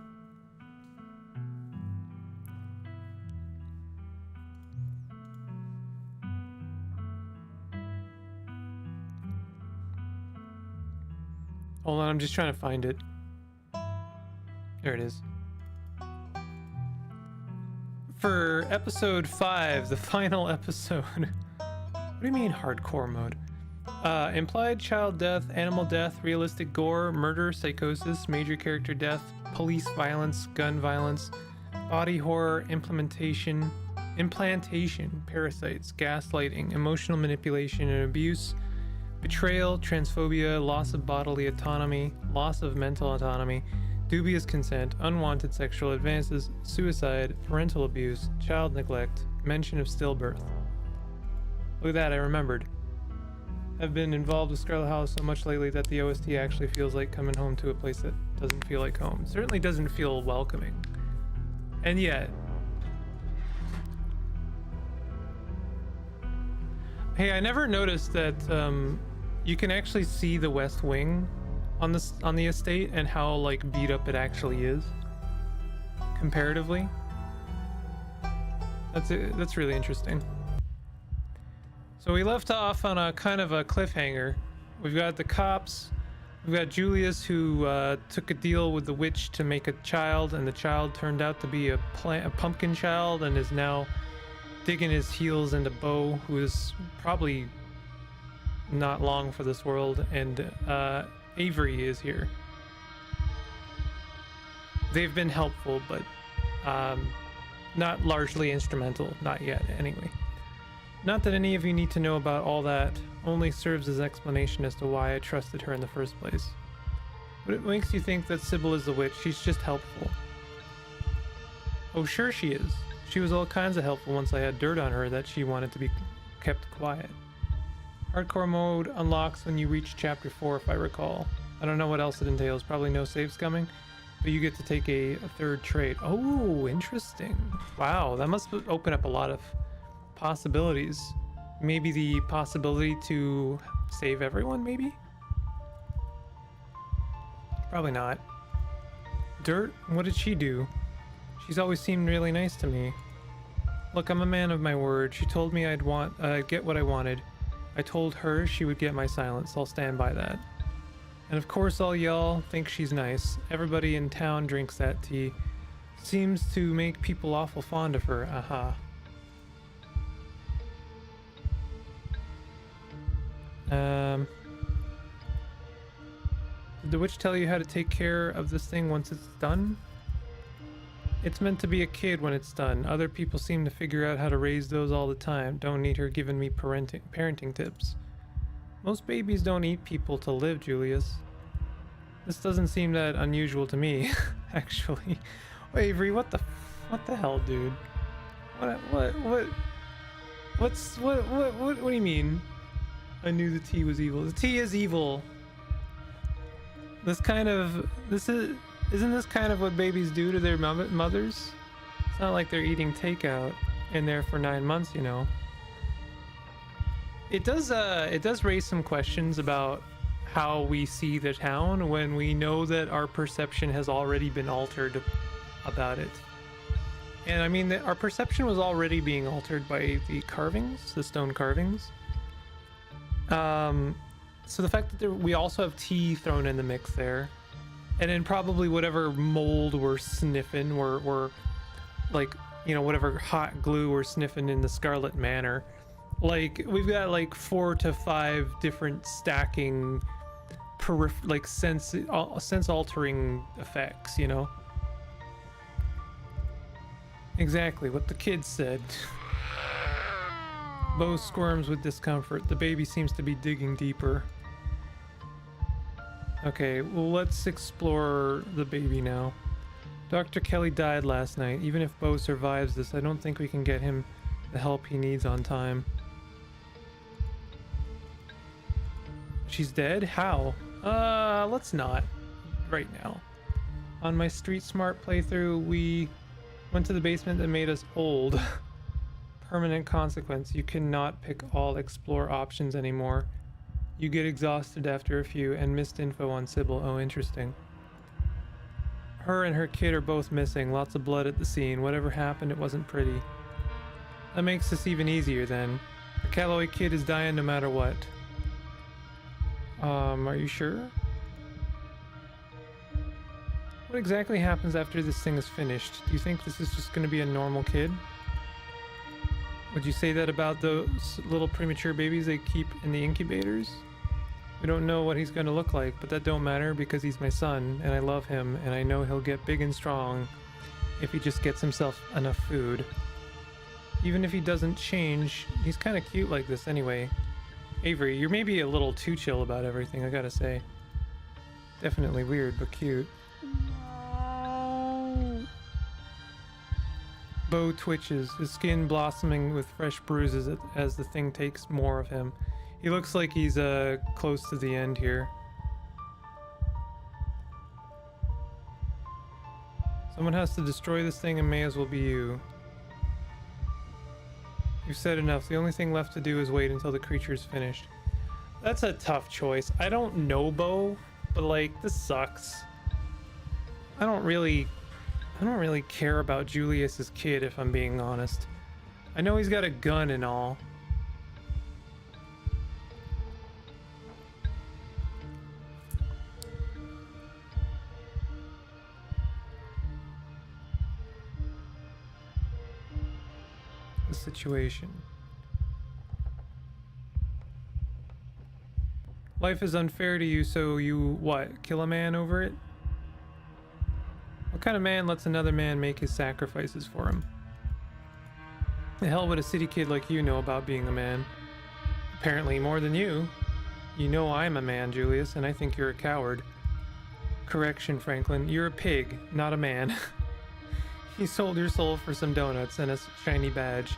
Hold on, I'm just trying to find it. There it is. For episode 5, the final episode. What do you mean hardcore mode? Implied child death, animal death, realistic gore, murder, psychosis, major character death, police violence, gun violence, body horror, implantation, parasites, gaslighting, emotional manipulation and abuse, betrayal, transphobia, loss of bodily autonomy, loss of mental autonomy, dubious consent, unwanted sexual advances, suicide, parental abuse, child neglect, mention of stillbirth. Look at that, I remembered. I've been involved with Scarlet Hollow so much lately that the OST actually feels like coming home to a place that doesn't feel like home. Certainly doesn't feel welcoming. And yet... Hey, I never noticed that you can actually see the West Wing on the estate and how like beat up it actually is comparatively. That's really interesting. So we left off on a kind of a cliffhanger. We've got the cops. We've got Julius who took a deal with the witch to make a child, and the child turned out to be a pumpkin child and is now digging his heels into Bo, who is probably not long for this world, and Avery is here. They've been helpful, but not largely instrumental, not yet anyway. Not that any of you need to know about all that, only serves as explanation as to why I trusted her in the first place. But it makes you think that Sybil is the witch, she's just helpful. Oh sure she is. She was all kinds of helpful once I had dirt on her that she wanted to be kept quiet. Hardcore mode unlocks when you reach chapter 4 if I recall. I don't know what else it entails. Probably no saves coming. But you get to take a third trait. Oh, interesting. Wow, that must open up a lot of possibilities. Maybe the possibility to save everyone, maybe? Probably not. Dirt? What did she do? She's always seemed really nice to me. Look, I'm a man of my word. She told me I'd get what I wanted. I told her she would get my silence. I'll stand by that. And of course all y'all think she's nice. Everybody in town drinks that tea. Seems to make people awful fond of her. Aha. Did the witch tell you how to take care of this thing once it's done? It's meant to be a kid when it's done. Other people seem to figure out how to raise those all the time. Don't need her giving me parenting tips. Most babies don't eat people to live, Julius. This doesn't seem that unusual to me, actually. Wait, Avery, what the hell, dude? What do you mean? I knew the tea was evil. The tea is evil. Isn't this kind of what babies do to their mothers? It's not like they're eating takeout in there for 9 months, you know. It does raise some questions about how we see the town when we know that our perception has already been altered about it. And I mean, our perception was already being altered by the carvings, the stone carvings. So the fact that we also have tea thrown in the mix there, and then probably whatever mold we're sniffing, or like, you know, whatever hot glue we're sniffing in the Scarlet Manor. Like, we've got like 4 to 5 different stacking sense altering effects, you know. Exactly what the kids said. Bo squirms with discomfort. The baby seems to be digging deeper. Okay, well, let's explore the baby now. Dr. Kelly died last night. Even if Bo survives this, I don't think we can get him the help he needs on time. She's dead? How? Let's not. Right now. On my Street Smart playthrough, we went to the basement that made us old. Permanent consequence. You cannot pick all explore options anymore. You get exhausted after a few, and missed info on Sybil. Oh, interesting. Her and her kid are both missing. Lots of blood at the scene. Whatever happened, it wasn't pretty. That makes this even easier then. The Calloway kid is dying no matter what. Are you sure? What exactly happens after this thing is finished? Do you think this is just going to be a normal kid? Would you say that about those little premature babies they keep in the incubators? We don't know what he's going to look like, but that don't matter because he's my son, and I love him, and I know he'll get big and strong if he just gets himself enough food. Even if he doesn't change, he's kind of cute like this anyway. Avery, you're maybe a little too chill about everything, I gotta say. Definitely weird, but cute. Bo twitches, his skin blossoming with fresh bruises as the thing takes more of him. He looks like he's close to the end here. Someone has to destroy this thing and may as well be you. You've said enough. The only thing left to do is wait until the creature's finished. That's a tough choice. I don't know Bo, but like, this sucks. I don't really care about Julius's kid, if I'm being honest. I know he's got a gun and all. The situation. Life is unfair to you, so you, what, kill a man over it? What kind of man lets another man make his sacrifices for him? The hell would a city kid like you know about being a man? Apparently more than you. You know I'm a man, Julius, and I think you're a coward. Correction, Franklin. You're a pig, not a man. You sold your soul for some donuts and a shiny badge.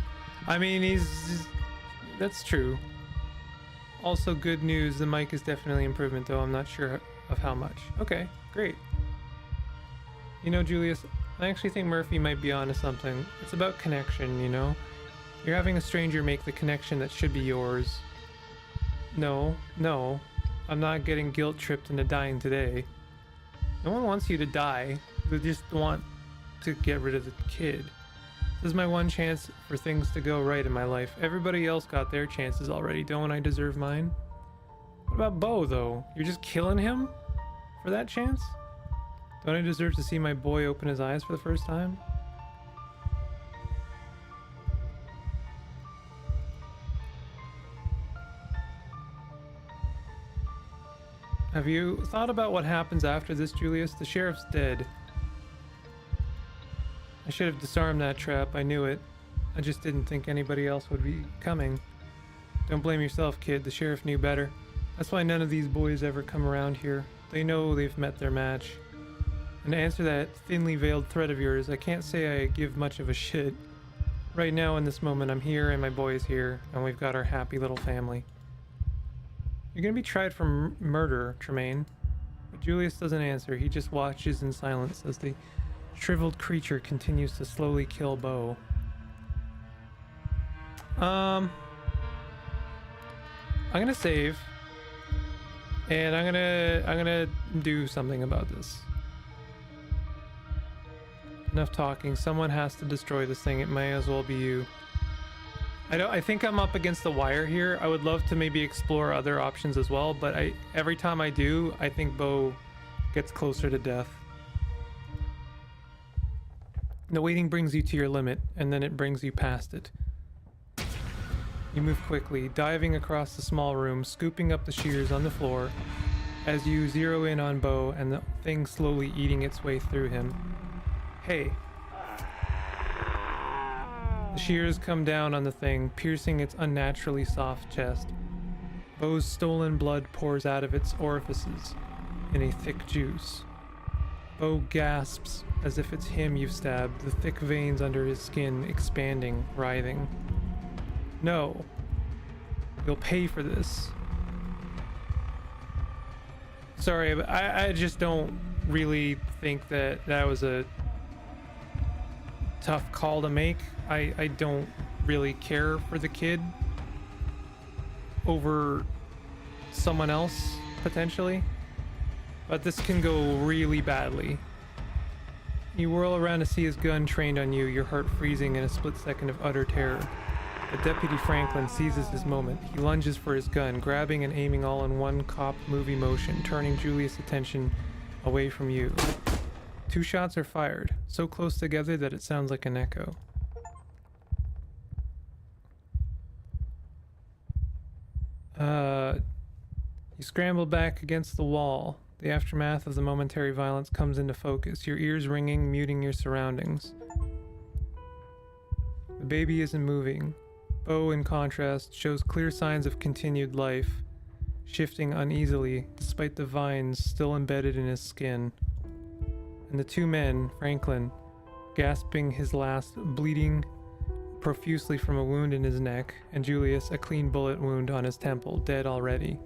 I mean, that's true. Also good news, the mic is definitely improvement though. I'm not sure of how much. Okay, great. You know, Julius, I actually think Murphy might be onto something. It's about connection, you know? You're having a stranger make the connection that should be yours. No, I'm not getting guilt tripped into dying today. No one wants you to die. They just want to get rid of the kid. This is my one chance for things to go right in my life. Everybody else got their chances already. Don't I deserve mine? What about Bo, though? You're just killing him for that chance? Don't I deserve to see my boy open his eyes for the first time? Have you thought about what happens after this, Julius? The sheriff's dead. I should have disarmed that trap. I knew it. I just didn't think anybody else would be coming. Don't blame yourself, kid. The sheriff knew better. That's why none of these boys ever come around here. They know they've met their match. And to answer that thinly veiled threat of yours, I can't say I give much of a shit. Right now, in this moment, I'm here and my boy is here, and we've got our happy little family. You're gonna be tried for murder, Tremaine. But Julius doesn't answer. He just watches in silence as the shriveled creature continues to slowly kill Bo. I'm gonna save, and I'm gonna do something about this. Enough talking. Someone has to destroy this thing. It may as well be you. I think I'm up against the wire here. I would love to maybe explore other options as well, but every time I do, I think Bo gets closer to death. The waiting brings you to your limit, and then it brings you past it. You move quickly, diving across the small room, scooping up the shears on the floor as you zero in on Bo and the thing slowly eating its way through him. Hey. The shears come down on the thing, piercing its unnaturally soft chest. Bo's stolen blood pours out of its orifices in a thick juice. Bo gasps as if it's him you've stabbed, the thick veins under his skin expanding, writhing. No. You'll pay for this. Sorry, but I just don't really think that was a tough call to make. I don't really care for the kid over someone else, potentially. But this can go really badly. You whirl around to see his gun trained on you, your heart freezing in a split second of utter terror. But Deputy Franklin seizes his moment. He lunges for his gun, grabbing and aiming all in one cop movie motion, turning Julius' attention away from you. 2 shots are fired, so close together that it sounds like an echo. You scramble back against the wall. The aftermath of the momentary violence comes into focus, your ears ringing, muting your surroundings. The baby isn't moving. Bo, in contrast, shows clear signs of continued life, shifting uneasily despite the vines still embedded in his skin. And the 2 men, Franklin, gasping his last, bleeding profusely from a wound in his neck, and Julius, a clean bullet wound on his temple, dead already.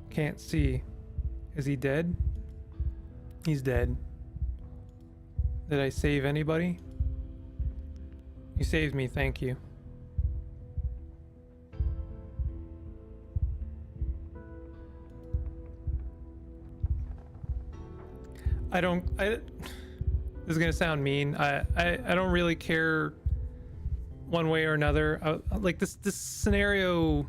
Can't see. Is he dead? He's dead. Did I save anybody? You saved me, thank you. This is gonna sound mean. I don't really care one way or another. Like this scenario,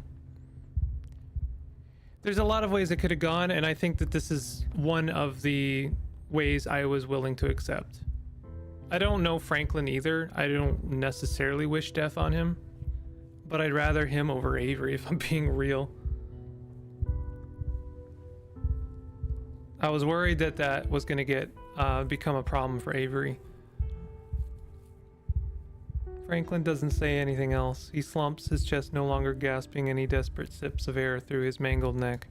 there's a lot of ways it could have gone, and I think that this is one of the ways I was willing to accept. I don't know Franklin either. I don't necessarily wish death on him, but I'd rather him over Avery if I'm being real. I was worried that was going to become a problem for Avery. Franklin doesn't say anything else. He slumps, his chest no longer gasping any desperate sips of air through his mangled neck.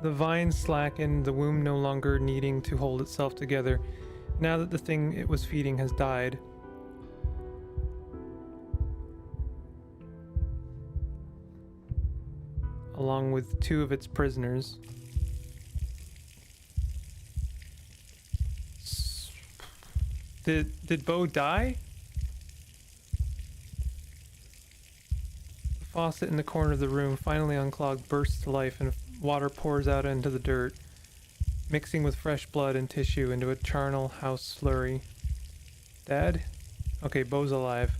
The vines slacken, the womb no longer needing to hold itself together, now that the thing it was feeding has died. along with 2 of its prisoners. Did Bo die? The faucet in the corner of the room, finally unclogged, bursts to life and water pours out into the dirt, mixing with fresh blood and tissue into a charnel house slurry. Dad? Okay, Bo's alive.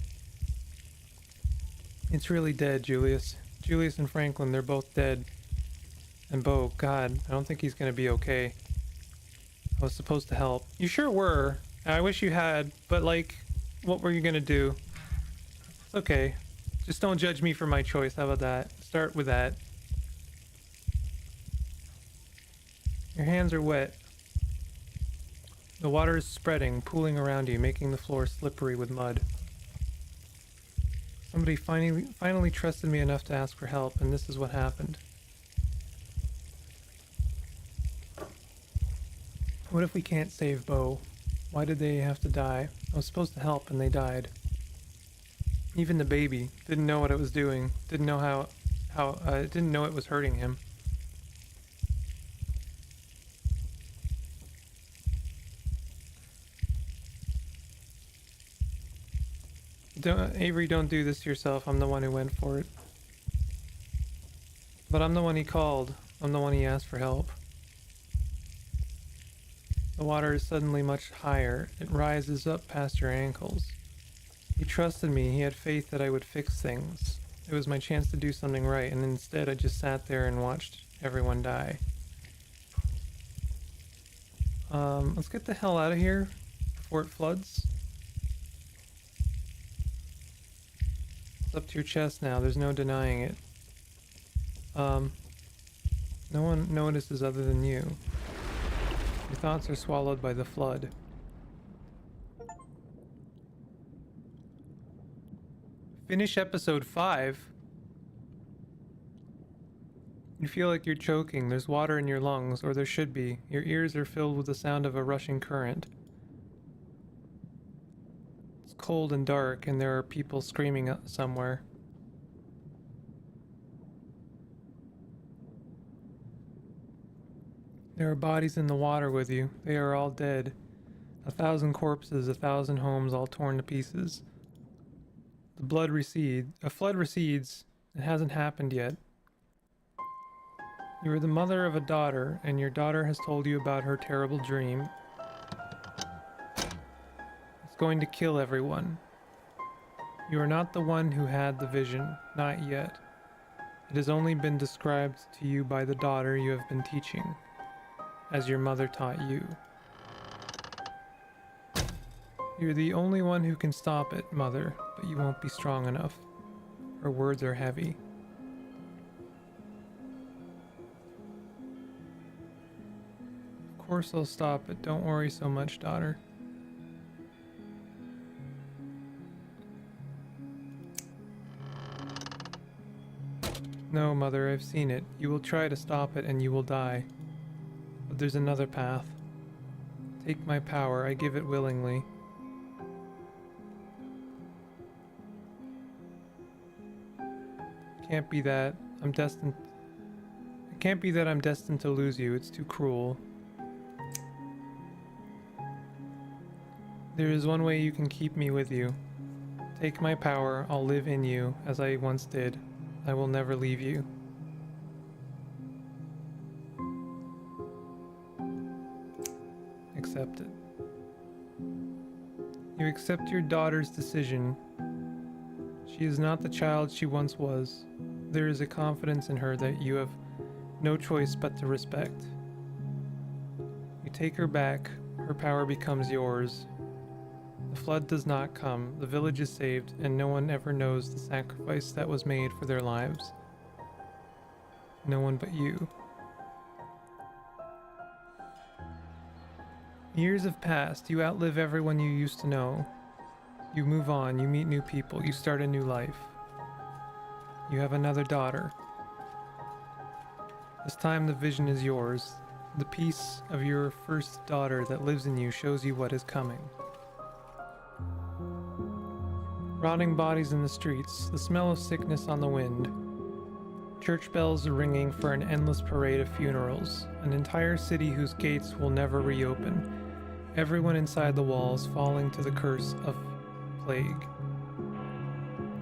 It's really dead, Julius. Julius and Franklin, they're both dead. And Bo, God, I don't think he's gonna be okay. I was supposed to help. You sure were. I wish you had, but like, what were you gonna do? It's okay. Just don't judge me for my choice, how about that? Start with that. Your hands are wet. The water is spreading, pooling around you, making the floor slippery with mud. Somebody finally trusted me enough to ask for help, and this is what happened. What if we can't save Bo? Why did they have to die? I was supposed to help and they died. Even the baby didn't know what it was doing. Didn't know didn't know it was hurting him. Avery, don't do this to yourself. I'm the one who went for it. But I'm the one he called. I'm the one he asked for help. The water is suddenly much higher. It rises up past your ankles. He trusted me. He had faith that I would fix things. It was my chance to do something right, and instead I just sat there and watched everyone die. Let's get the hell out of here before it floods. It's up to your chest now. There's no denying it. No one notices other than you. Your thoughts are swallowed by the flood. Finish episode 5. You feel like you're choking. There's water in your lungs, or there should be. Your ears are filled with the sound of a rushing current. It's cold and dark, and there are people screaming somewhere. There are bodies in the water with you. They are all dead. 1,000 corpses, 1,000 homes all torn to pieces. The blood recedes. A flood recedes. It hasn't happened yet. You are the mother of a daughter, and your daughter has told you about her terrible dream. It's going to kill everyone. You are not the one who had the vision. Not yet. It has only been described to you by the daughter you have been teaching, as your mother taught you. You're the only one who can stop it, Mother, but you won't be strong enough. Her words are heavy. Of course I'll stop it. Don't worry so much, daughter. No, Mother, I've seen it. You will try to stop it and you will die. But there's another path. Take my power, I give it willingly. Can't be that I'm destined. It can't be that I'm destined to lose you. It's too cruel. There is one way you can keep me with you. Take my power, I'll live in you, as I once did. I will never leave you. Accept it. You accept your daughter's decision. She is not the child she once was. There is a confidence in her that you have no choice but to respect. You take her back, her power becomes yours. The flood does not come, the village is saved, and no one ever knows the sacrifice that was made for their lives. No one but you. Years have passed, you outlive everyone you used to know. You move on, you meet new people, you start a new life. You have another daughter. This time the vision is yours. The piece of your first daughter that lives in you shows you what is coming. Rotting bodies in the streets, the smell of sickness on the wind. Church bells are ringing for an endless parade of funerals, an entire city whose gates will never reopen, everyone inside the walls falling to the curse of plague.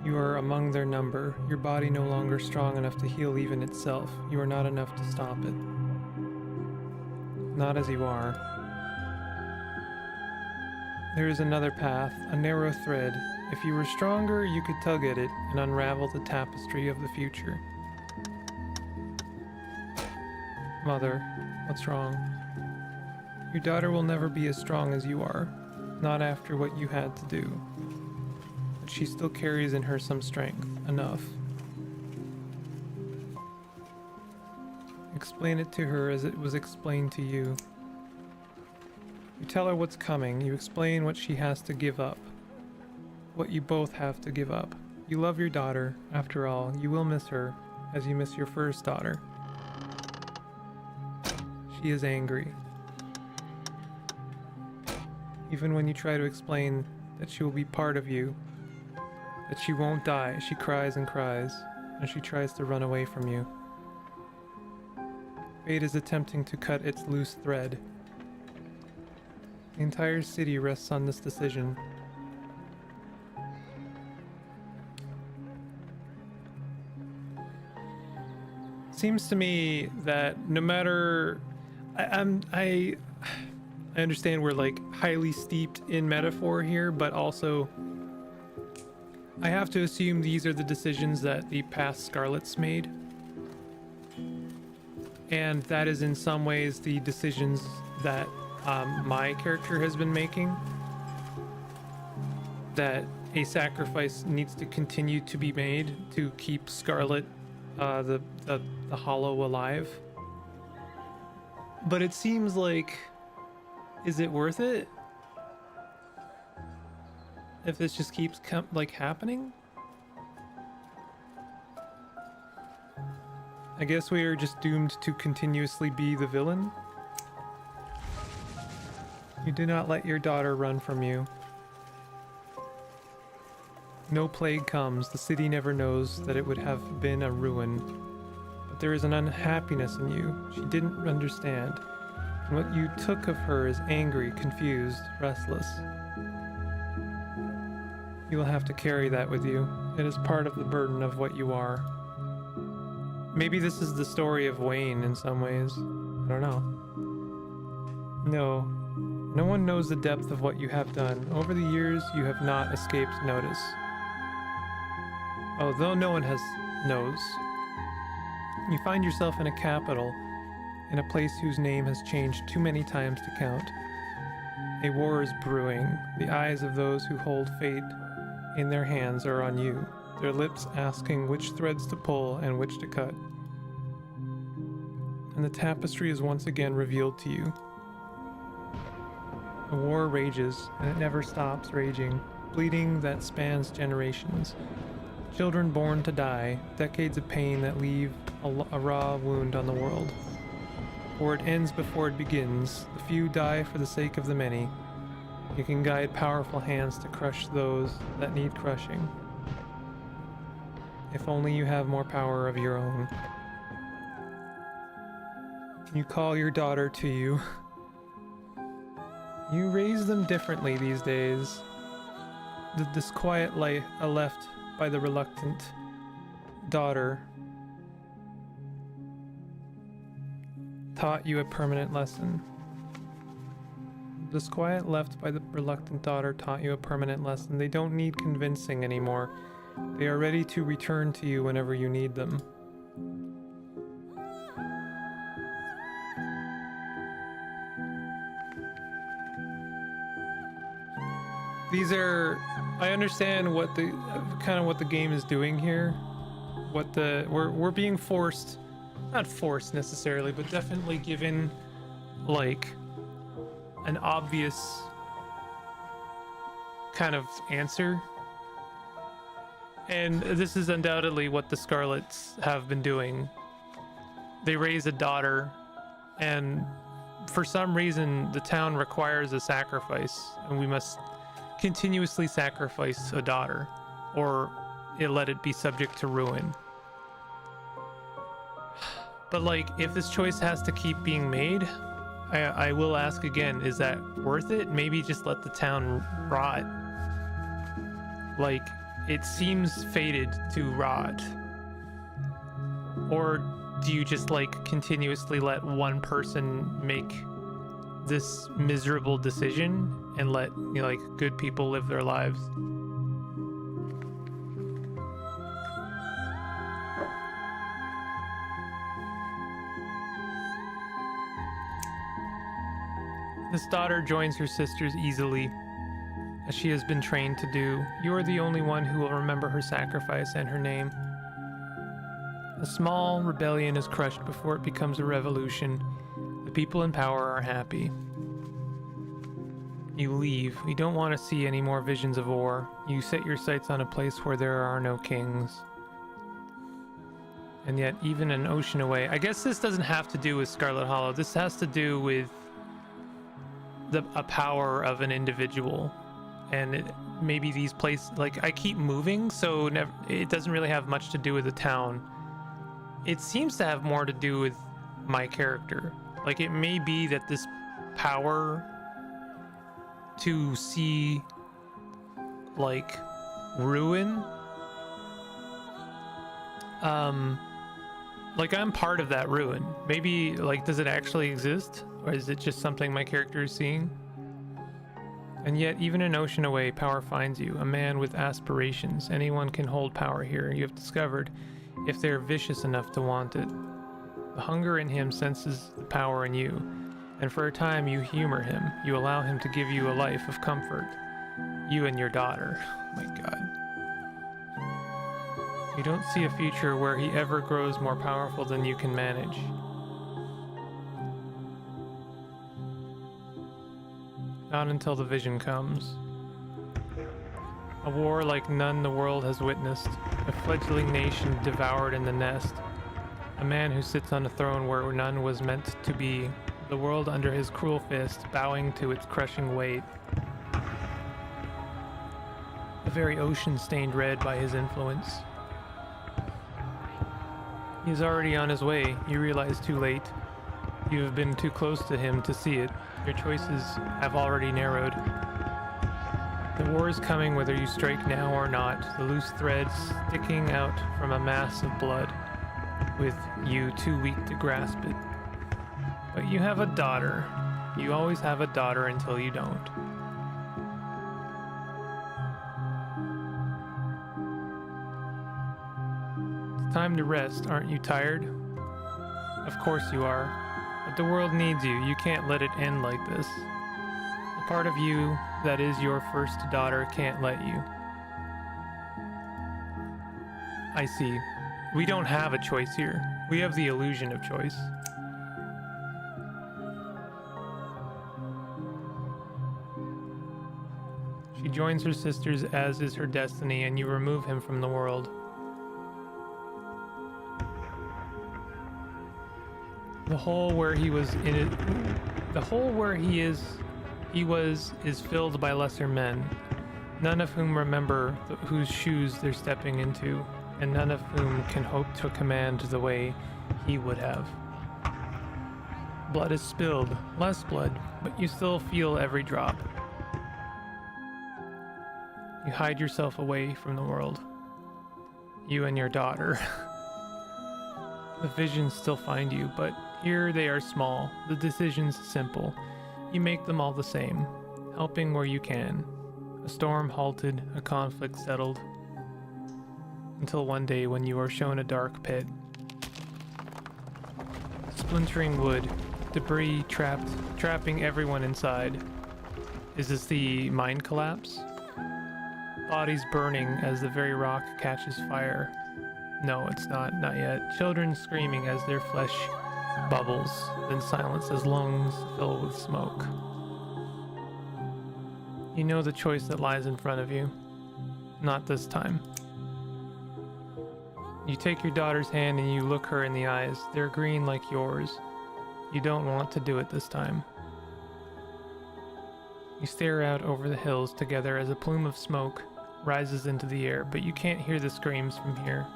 You are among their number, your body no longer strong enough to heal even itself. You are not enough to stop it. Not as you are. There is another path, a narrow thread. If you were stronger, you could tug at it and unravel the tapestry of the future. Mother, what's wrong? Your daughter will never be as strong as you are, not after what you had to do. But she still carries in her some strength, enough. Explain it to her as it was explained to you. You tell her what's coming, you explain what she has to give up. What you both have to give up. You love your daughter, after all, you will miss her, as you miss your first daughter. She is angry. Even when you try to explain that she will be part of you, that she won't die, she cries and cries, and she tries to run away from you. Fate is attempting to cut its loose thread. The entire city rests on this decision. Seems to me that no matter... I understand we're like highly steeped in metaphor here, but also I have to assume these are the decisions that the past Scarlets made. And that is in some ways the decisions that my character has been making. That a sacrifice needs to continue to be made to keep Scarlet, the Hollow, alive. But it seems like, is it worth it? If this just keeps happening? I guess we are just doomed to continuously be the villain. You do not let your daughter run from you. No plague comes, the city never knows that it would have been a ruin. But there is an unhappiness in you she didn't understand. And what you took of her is angry, confused, restless. You will have to carry that with you. It is part of the burden of what you are. Maybe this is the story of Wayne in some ways. I don't know. No one knows the depth of what you have done. Over the years, you have not escaped notice. Although no one knows. You find yourself in a capital, in a place whose name has changed too many times to count. A war is brewing. The eyes of those who hold fate in their hands are on you, their lips asking which threads to pull and which to cut. And the tapestry is once again revealed to you. The war rages, and it never stops raging, bleeding that spans generations. Children born to die, decades of pain that leave a raw wound on the world. For it ends before it begins. The few die for the sake of the many. You can guide powerful hands to crush those that need crushing. If only you have more power of your own. You call your daughter to you. You raise them differently these days. The disquiet life left by the reluctant daughter taught you a permanent lesson. Disquiet left by the reluctant daughter taught you a permanent lesson. They don't need convincing anymore. They are ready to return to you whenever you need them. These are, I understand what the what the game is doing here. We're being forced, not forced necessarily, but definitely given like an obvious kind of answer. And this is undoubtedly what the Scarlets have been doing. They raise a daughter, and for some reason the town requires a sacrifice, and we must continuously sacrifice a daughter, or let it be subject to ruin. But like, if this choice has to keep being made, I will ask again, is that worth it? Maybe just let the town rot. Like, it seems fated to rot. Or do you just like continuously let one person make this miserable decision and let, you know, like, good people live their lives? This daughter joins her sisters easily, as she has been trained to do. You are the only one who will remember her sacrifice and her name. A small rebellion is crushed before it becomes a revolution. The people in power are happy. You leave. You don't want to see any more visions of war. You set your sights on a place where there are no kings. And yet, even an ocean away... I guess this doesn't have to do with Scarlet Hollow. This has to do with a power of an individual. And maybe these places... Like, I keep moving, so it doesn't really have much to do with the town. It seems to have more to do with my character. Like, it may be that this power to see, like, ruin, like, I'm part of that ruin. Maybe, like, does it actually exist? Or is it just something my character is seeing? And yet, even an ocean away, power finds you. A man with aspirations. Anyone can hold power here, you have discovered, if they're vicious enough to want it. The hunger in him senses the power in you, and for a time you humor him. You allow him to give you a life of comfort. You and your daughter. Oh my god. You don't see a future where he ever grows more powerful than you can manage. Not until the vision comes. A war like none the world has witnessed. A fledgling nation devoured in the nest. A man who sits on a throne where none was meant to be. The world under his cruel fist, bowing to its crushing weight. The very ocean stained red by his influence. He is already on his way. You realize too late. You have been too close to him to see it. Your choices have already narrowed. The war is coming whether you strike now or not, the loose threads sticking out from a mass of blood, with you too weak to grasp it. But you have a daughter. You always have a daughter until you don't. It's time to rest. Aren't you tired? Of course you are. But the world needs you. You can't let it end like this. The part of you that is your first daughter can't let you. I see. We don't have a choice here. We have the illusion of choice. She joins her sisters as is her destiny, and you remove him from the world. The hole where he was in it, the hole where he is filled by lesser men, none of whom remember whose shoes they're stepping into, and none of whom can hope to command the way he would have. Blood is spilled, less blood, but you still feel every drop. You hide yourself away from the world. You and your daughter. The visions still find you, but here they are small, the decisions simple. You make them all the same, helping where you can. A storm halted, a conflict settled. Until one day when you are shown a dark pit. Splintering wood, debris trapping everyone inside. Is this the mine collapse? Bodies burning as the very rock catches fire. No, it's not yet. Children screaming as their flesh bubbles, then silence as lungs fill with smoke. You know the choice that lies in front of you. Not this time. You take your daughter's hand and you look her in the eyes. They're green like yours. You don't want to do it this time. You stare out over the hills together as a plume of smoke rises into the air, but you can't hear the screams from here.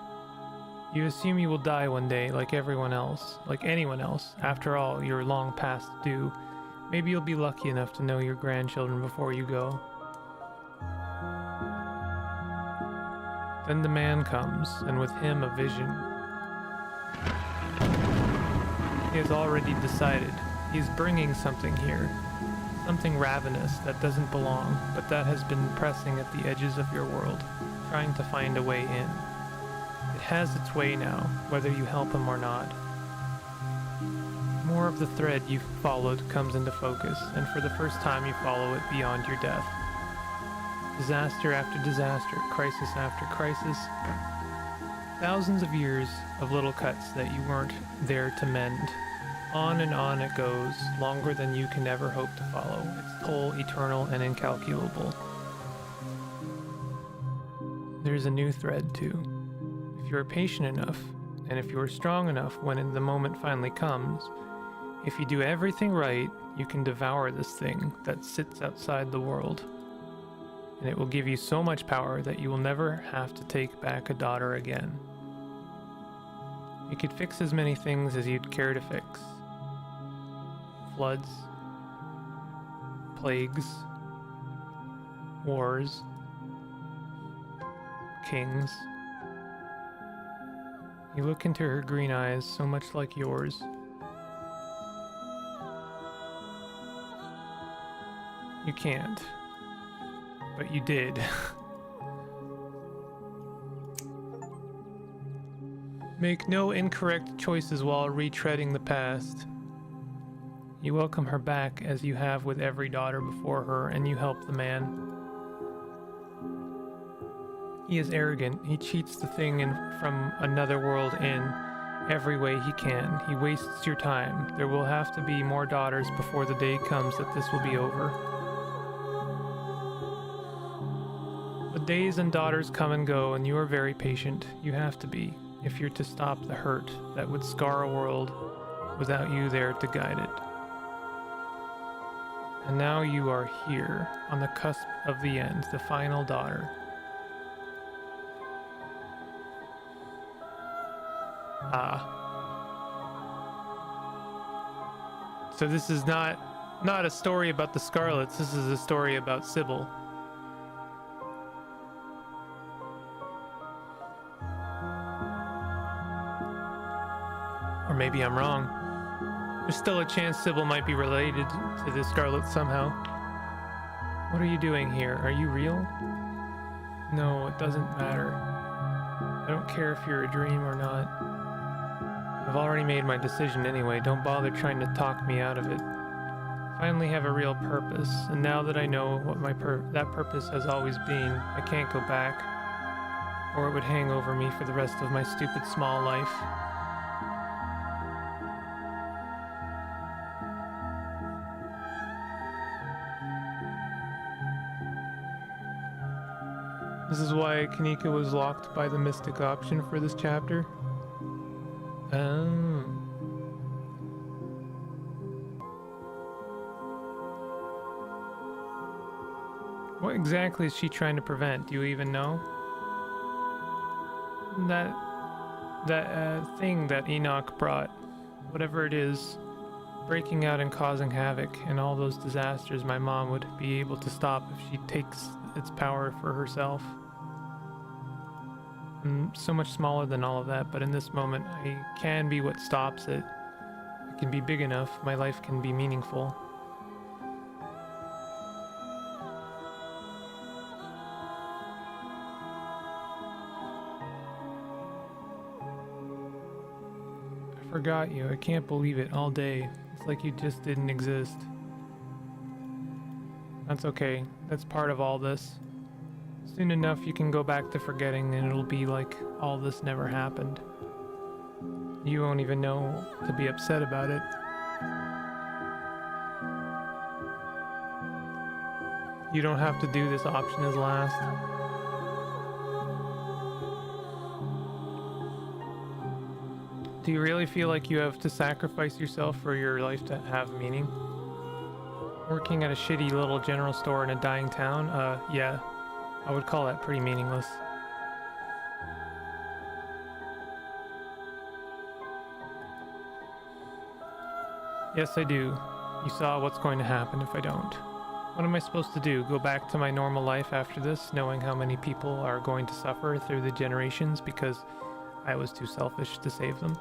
You assume you will die one day like everyone else, like anyone else. After all, you're long past due. Maybe you'll be lucky enough to know your grandchildren before you go. Then the man comes, and with him a vision. He has already decided. He's bringing something here. Something ravenous that doesn't belong, but that has been pressing at the edges of your world, trying to find a way in. It has its way now, whether you help him or not. More of the thread you've followed comes into focus, and for the first time you follow it beyond your death. Disaster after disaster, crisis after crisis. Thousands of years of little cuts that you weren't there to mend. On and on it goes, longer than you can ever hope to follow, its toll eternal and incalculable. There's a new thread too. If you're patient enough, and if you're strong enough when the moment finally comes, if you do everything right, you can devour this thing that sits outside the world. And it will give you so much power that you will never have to take back a daughter again. You could fix as many things as you'd care to fix. Floods, plagues, wars, kings. You look into her green eyes, so much like yours. You can't. But you did. Make no incorrect choices while retreading the past. You welcome her back as you have with every daughter before her, and you help the man. He is arrogant. He cheats the thing from another world in every way he can. He wastes your time. There will have to be more daughters before the day comes that this will be over. But days and daughters come and go, and you are very patient. You have to be, if you're to stop the hurt that would scar a world without you there to guide it. And now you are here, on the cusp of the end, the final daughter. So this is not a story about the Scarlets, this is a story about Sybil. Or maybe I'm wrong. There's still a chance Sybil might be related to the Scarlet somehow. What are you doing here? Are you real? No, it doesn't matter. I don't care if you're a dream or not. I've already made my decision anyway. Don't bother trying to talk me out of it. Finally have a real purpose, and now that I know what that purpose has always been, I can't go back, or it would hang over me for the rest of my stupid small life. This is why Kanika was locked by the mystic option for this chapter. Oh. What exactly is she trying to prevent? Do you even know? That thing that Enoch brought, whatever it is, breaking out and causing havoc, and all those disasters my mom would be able to stop if she takes its power for herself. I'm so much smaller than all of that, but in this moment I can be what stops it. I can be big enough, my life can be meaningful. I forgot you, I can't believe it, all day. It's like you just didn't exist. That's okay, that's part of all this. Soon enough you can go back to forgetting and it'll be like all this never happened. You won't even know to be upset about it. You don't have to do this option as last. Do you really feel like you have to sacrifice yourself for your life to have meaning? Working at a shitty little general store in a dying town? Yeah. I would call that pretty meaningless. Yes, I do. You saw what's going to happen if I don't. What am I supposed to do? Go back to my normal life after this, knowing how many people are going to suffer through the generations because I was too selfish to save them?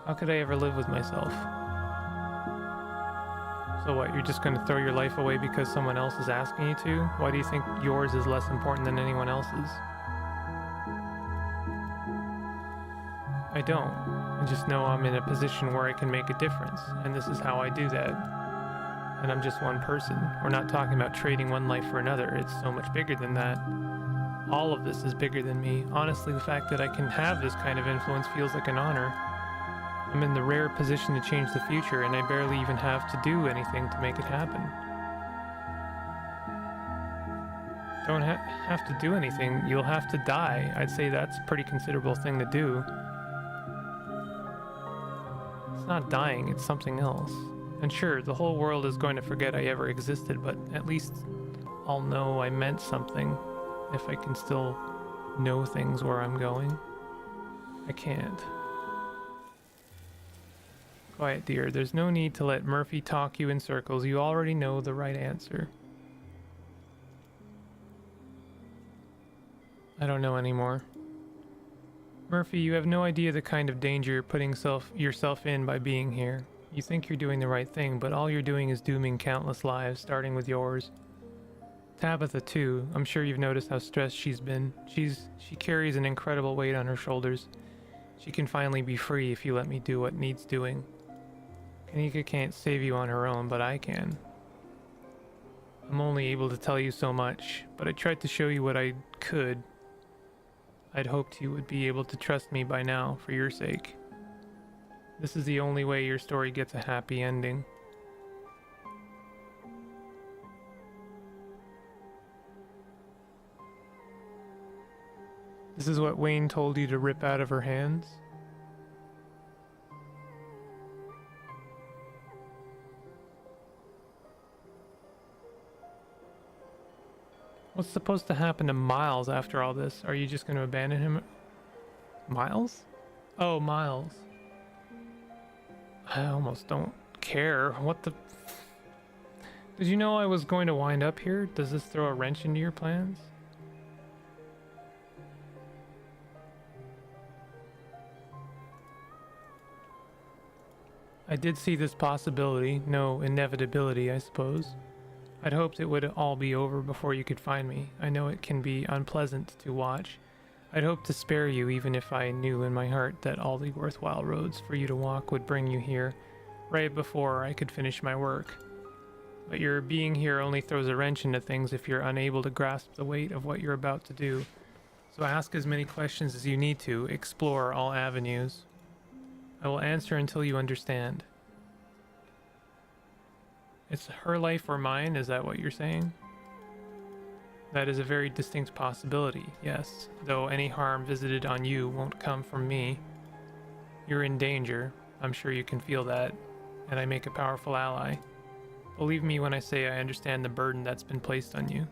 How could I ever live with myself? So what, you're just going to throw your life away because someone else is asking you to? Why do you think yours is less important than anyone else's? I don't. I just know I'm in a position where I can make a difference, and this is how I do that. And I'm just one person. We're not talking about trading one life for another. It's so much bigger than that. All of this is bigger than me. Honestly, the fact that I can have this kind of influence feels like an honor. I'm in the rare position to change the future, and I barely even have to do anything to make it happen. Don't have to do anything. You'll have to die. I'd say that's a pretty considerable thing to do. It's not dying, it's something else. And sure, the whole world is going to forget I ever existed, but at least I'll know I meant something if I can still know things where I'm going. I can't. Quiet, dear. There's no need to let Murphy talk you in circles. You already know the right answer. I don't know anymore. Murphy, you have no idea the kind of danger you're putting yourself in by being here. You think you're doing the right thing, but all you're doing is dooming countless lives, starting with yours. Tabitha, too. I'm sure you've noticed how stressed she's been. She carries an incredible weight on her shoulders. She can finally be free if you let me do what needs doing. Kanika can't save you on her own, but I can. I'm only able to tell you so much, but I tried to show you what I could. I'd hoped you would be able to trust me by now, for your sake. This is the only way your story gets a happy ending. This is what Wayne told you to rip out of her hands? What's supposed to happen to Miles after all this? Are you just going to abandon him? Miles? Oh, Miles. I almost don't care. What the... Did you know I was going to wind up here? Does this throw a wrench into your plans? I did see this possibility. No inevitability, I suppose. I'd hoped it would all be over before you could find me. I know it can be unpleasant to watch. I'd hoped to spare you even if I knew in my heart that all the worthwhile roads for you to walk would bring you here, right before I could finish my work. But your being here only throws a wrench into things if you're unable to grasp the weight of what you're about to do. So ask as many questions as you need to, explore all avenues. I will answer until you understand. It's her life or mine, is that what you're saying? That is a very distinct possibility, yes, though any harm visited on you won't come from me. You're in danger, I'm sure you can feel that, and I make a powerful ally. Believe me when I say I understand the burden that's been placed on you.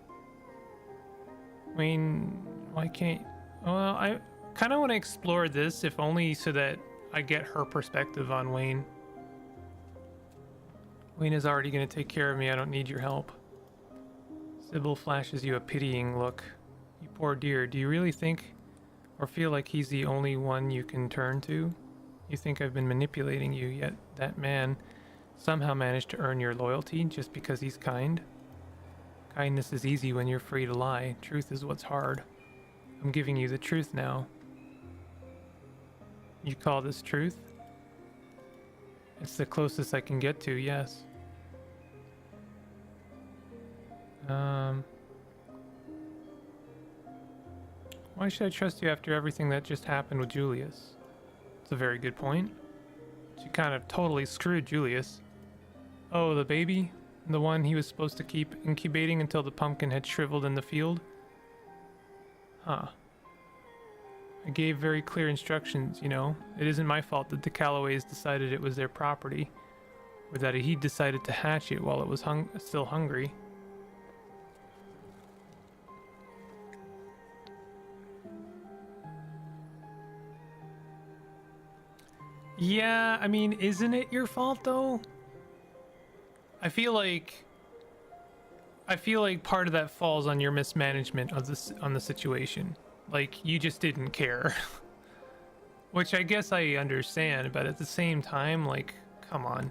Wayne, why can't... Well, I kind of want to explore this, if only so that I get her perspective on Wayne. Wayne is already going to take care of me. I don't need your help. Sybil flashes you a pitying look. You poor dear. Do you really think or feel like he's the only one you can turn to? You think I've been manipulating you, yet that man somehow managed to earn your loyalty just because he's kind? Kindness is easy when you're free to lie. Truth is what's hard. I'm giving you the truth now. You call this truth? It's the closest I can get to, yes. Why should I trust you after everything that just happened with Julius? It's a very good point. She kind of totally screwed Julius. Oh, the baby? The one he was supposed to keep incubating until the pumpkin had shriveled in the field? Huh. I gave very clear instructions, you know. It isn't my fault that the Callaways decided it was their property, or that he decided to hatch it while it was still hungry. Yeah, I mean, isn't it your fault though? I feel like part of that falls on your mismanagement of this on the situation. Like, you just didn't care. Which I guess I understand, but at the same time, like, come on.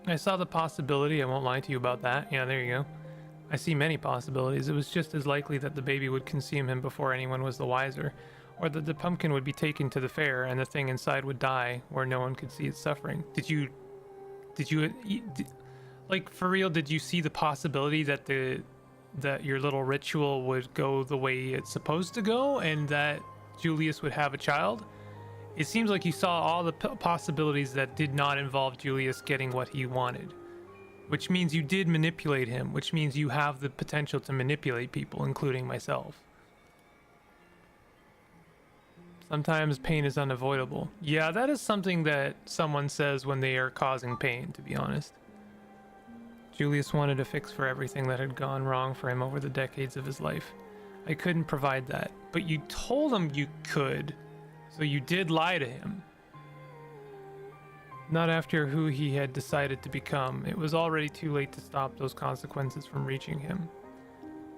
I saw the possibility, I won't lie to you about that. Yeah, there you go. I see many possibilities. It was just as likely that the baby would consume him before anyone was the wiser, or that the pumpkin would be taken to the fair and the thing inside would die where no one could see its suffering. Like, for real, did you see the possibility that that your little ritual would go the way it's supposed to go and that Julius would have a child? It seems like you saw all the possibilities that did not involve Julius getting what he wanted, which means you did manipulate him, which means you have the potential to manipulate people, including myself. Sometimes pain is unavoidable. Yeah, that is something that someone says when they are causing pain, to be honest. Julius wanted a fix for everything that had gone wrong for him over the decades of his life. I couldn't provide that, but you told him you could, so you did lie to him. Not after who he had decided to become. It was already too late to stop those consequences from reaching him.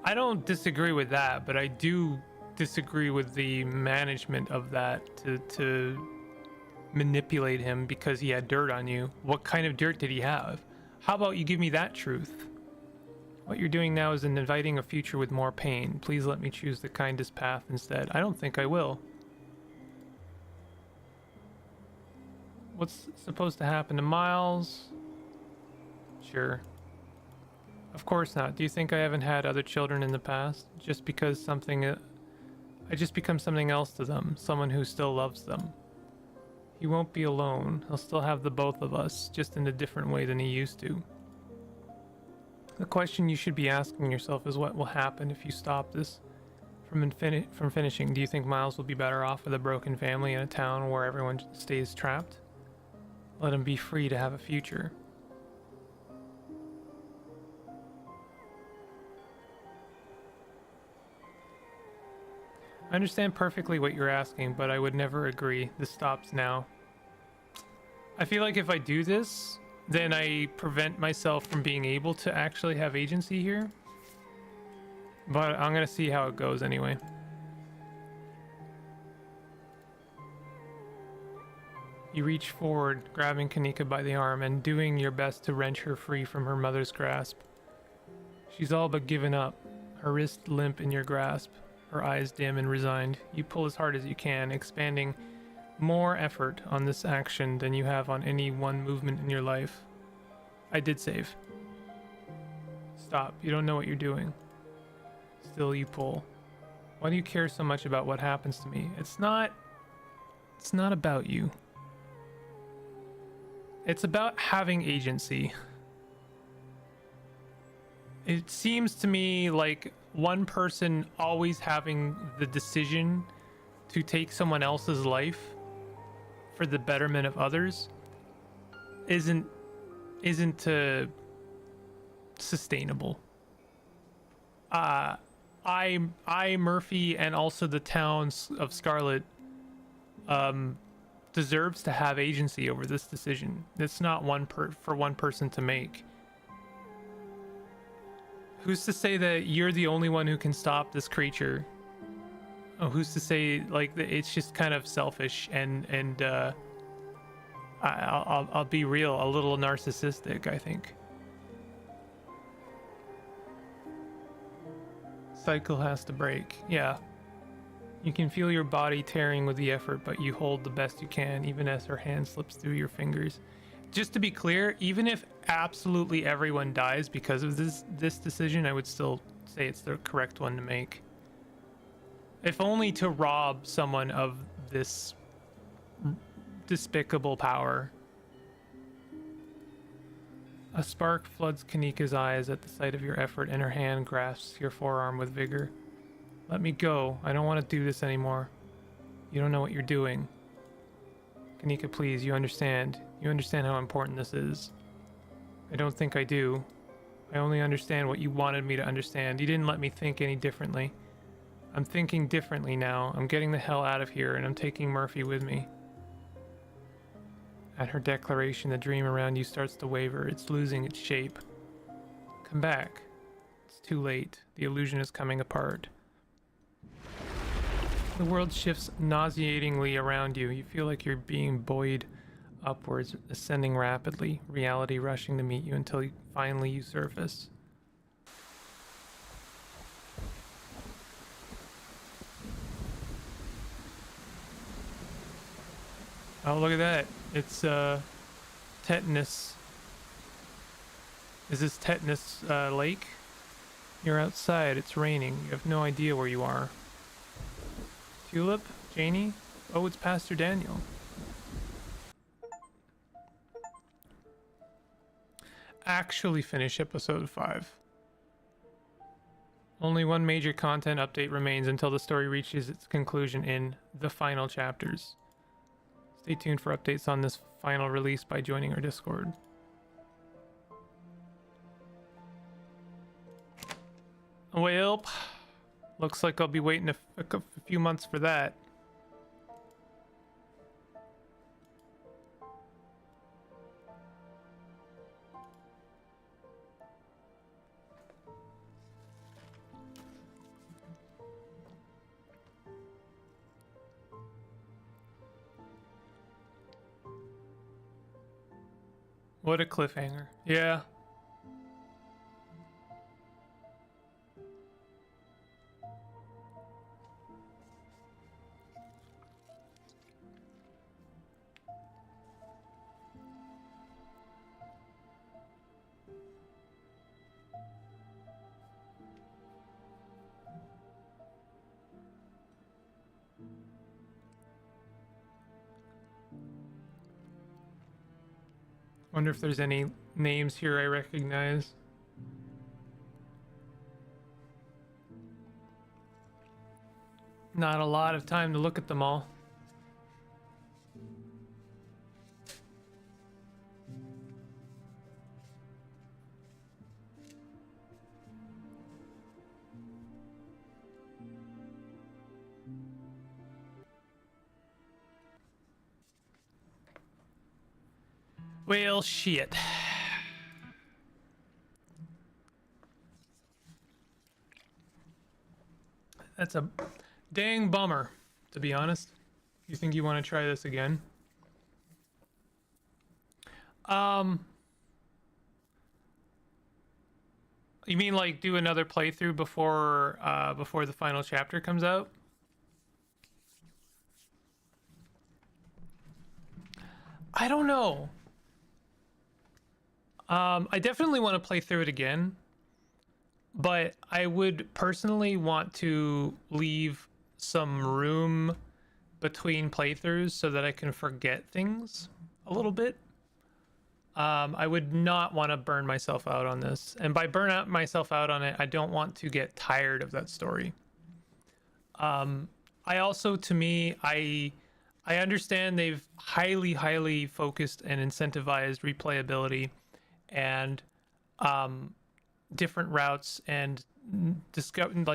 I don't disagree with that, but I do disagree with the management of that to manipulate him because he had dirt on you. What kind of dirt did he have? How about you give me that truth? What you're doing now is inviting a future with more pain. Please let me choose the kindest path instead. I don't think I will. What's supposed to happen to Miles? Sure. Of course not. Do you think I haven't had other children in the past? Just because I just become something else to them. Someone who still loves them. He won't be alone. He'll still have the both of us, just in a different way than he used to. The question you should be asking yourself is what will happen if you stop this from finishing. Do you think Miles will be better off with a broken family in a town where everyone stays trapped? Let him be free to have a future. I understand perfectly what you're asking, but I would never agree. This stops now. I feel like if I do this, then I prevent myself from being able to actually have agency here. But I'm gonna see how it goes anyway. You reach forward, grabbing Kanika by the arm and doing your best to wrench her free from her mother's grasp. She's all but given up, her wrist limp in your grasp, her eyes dim and resigned. You pull as hard as you can, expanding more effort on this action than you have on any one movement in your life. I did save. Stop, you don't know what you're doing. Still you pull. Why do you care so much about what happens to me? It's not about you. It's about having agency. It seems to me like one person always having the decision to take someone else's life for the betterment of others isn't sustainable. I Murphy and also the towns of Scarlet deserves to have agency over this decision. It's not for one person to make. Who's to say that you're the only one who can stop this creature? Oh, who's to say like it's just kind of selfish and I'll be real, a little narcissistic, I think. Cycle has to break. Yeah. You can feel your body tearing with the effort, but you hold the best you can, even as her hand slips through your fingers. Just to be clear, even if absolutely everyone dies because of this decision, I would still say it's the correct one to make. If only to rob someone of this despicable power. A spark floods Kanika's eyes at the sight of your effort, and her hand grasps your forearm with vigor. Let me go. I don't want to do this anymore. You don't know what you're doing. Kanika, please, you understand. You understand how important this is. I don't think I do. I only understand what you wanted me to understand. You didn't let me think any differently. I'm thinking differently now. I'm getting the hell out of here, and I'm taking Murphy with me. At her declaration, the dream around you starts to waver. It's losing its shape. Come back. It's too late. The illusion is coming apart. The world shifts nauseatingly around you. You feel like you're being buoyed upwards, ascending rapidly, reality rushing to meet you until finally you surface. Oh, look at that. It's Tetanus. Is this Tetanus Lake? You're outside. It's raining. You have no idea where you are. Tulip? Janie? Oh, it's Pastor Daniel. Actually finish episode 5. Only one major content update remains until the story reaches its conclusion in the final chapters. Stay tuned for updates on this final release by joining our Discord. Well, looks like I'll be waiting a few months for that. What a cliffhanger. Yeah. Wonder if there's any names here I recognize. Not a lot of time to look at them all. Well, shit. That's a dang bummer, to be honest. You think you want to try this again? You mean like do another playthrough before the final chapter comes out? I don't know. I definitely want to play through it again, but I would personally want to leave some room between playthroughs so that I can forget things a little bit. I would not want to burn myself out on this, and by burn out myself out on it, I don't want to get tired of that story. I also, to me, I understand they've highly focused and incentivized replayability and different routes and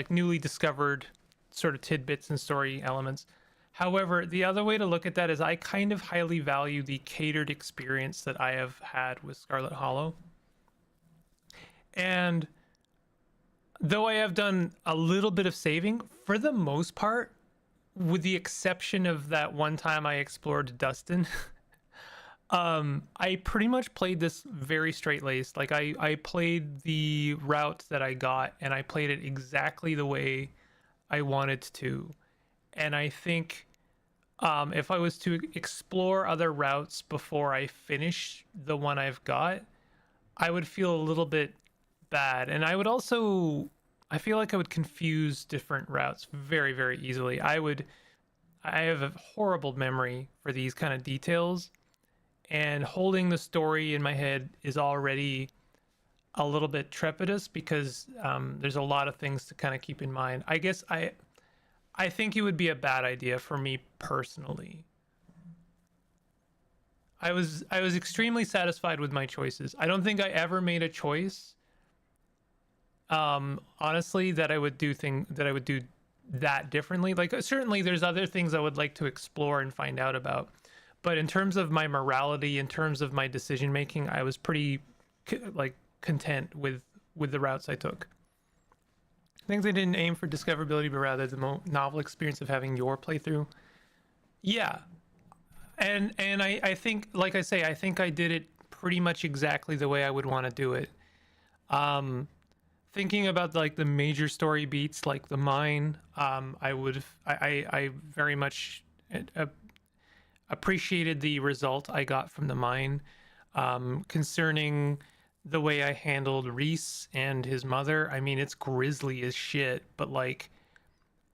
newly discovered sort of tidbits and story elements. However, the other way to look at that is I kind of highly value the catered experience that I have had with Scarlet Hollow. And though I have done a little bit of saving, for the most part, with the exception of that one time I explored Dustin, I pretty much played this very straight-laced. Like I played the route that I got, and I played it exactly the way I wanted to. And I think if I was to explore other routes before I finish the one I've got, I would feel a little bit bad. And I would also, I feel like I would confuse different routes very easily. I have a horrible memory for these kind of details, and holding the story in my head is already a little bit trepidous because there's a lot of things to kind of keep in mind. I guess I think it would be a bad idea for me personally. I was extremely satisfied with my choices. I don't think I ever made a choice, honestly, that I would do that differently. Like certainly there's other things I would like to explore and find out about, But in terms of my morality, in terms of my decision making, I was pretty like content with the routes I took. Things I didn't aim for discoverability, but rather the novel experience of having your playthrough. Yeah, and I think, like I say, I think I did it pretty much exactly the way I would want to do it. Thinking about like the major story beats, like the mine, I very much appreciated the result I got from the mine. Concerning the way I handled Reese and his mother, I mean, it's grisly as shit, but like,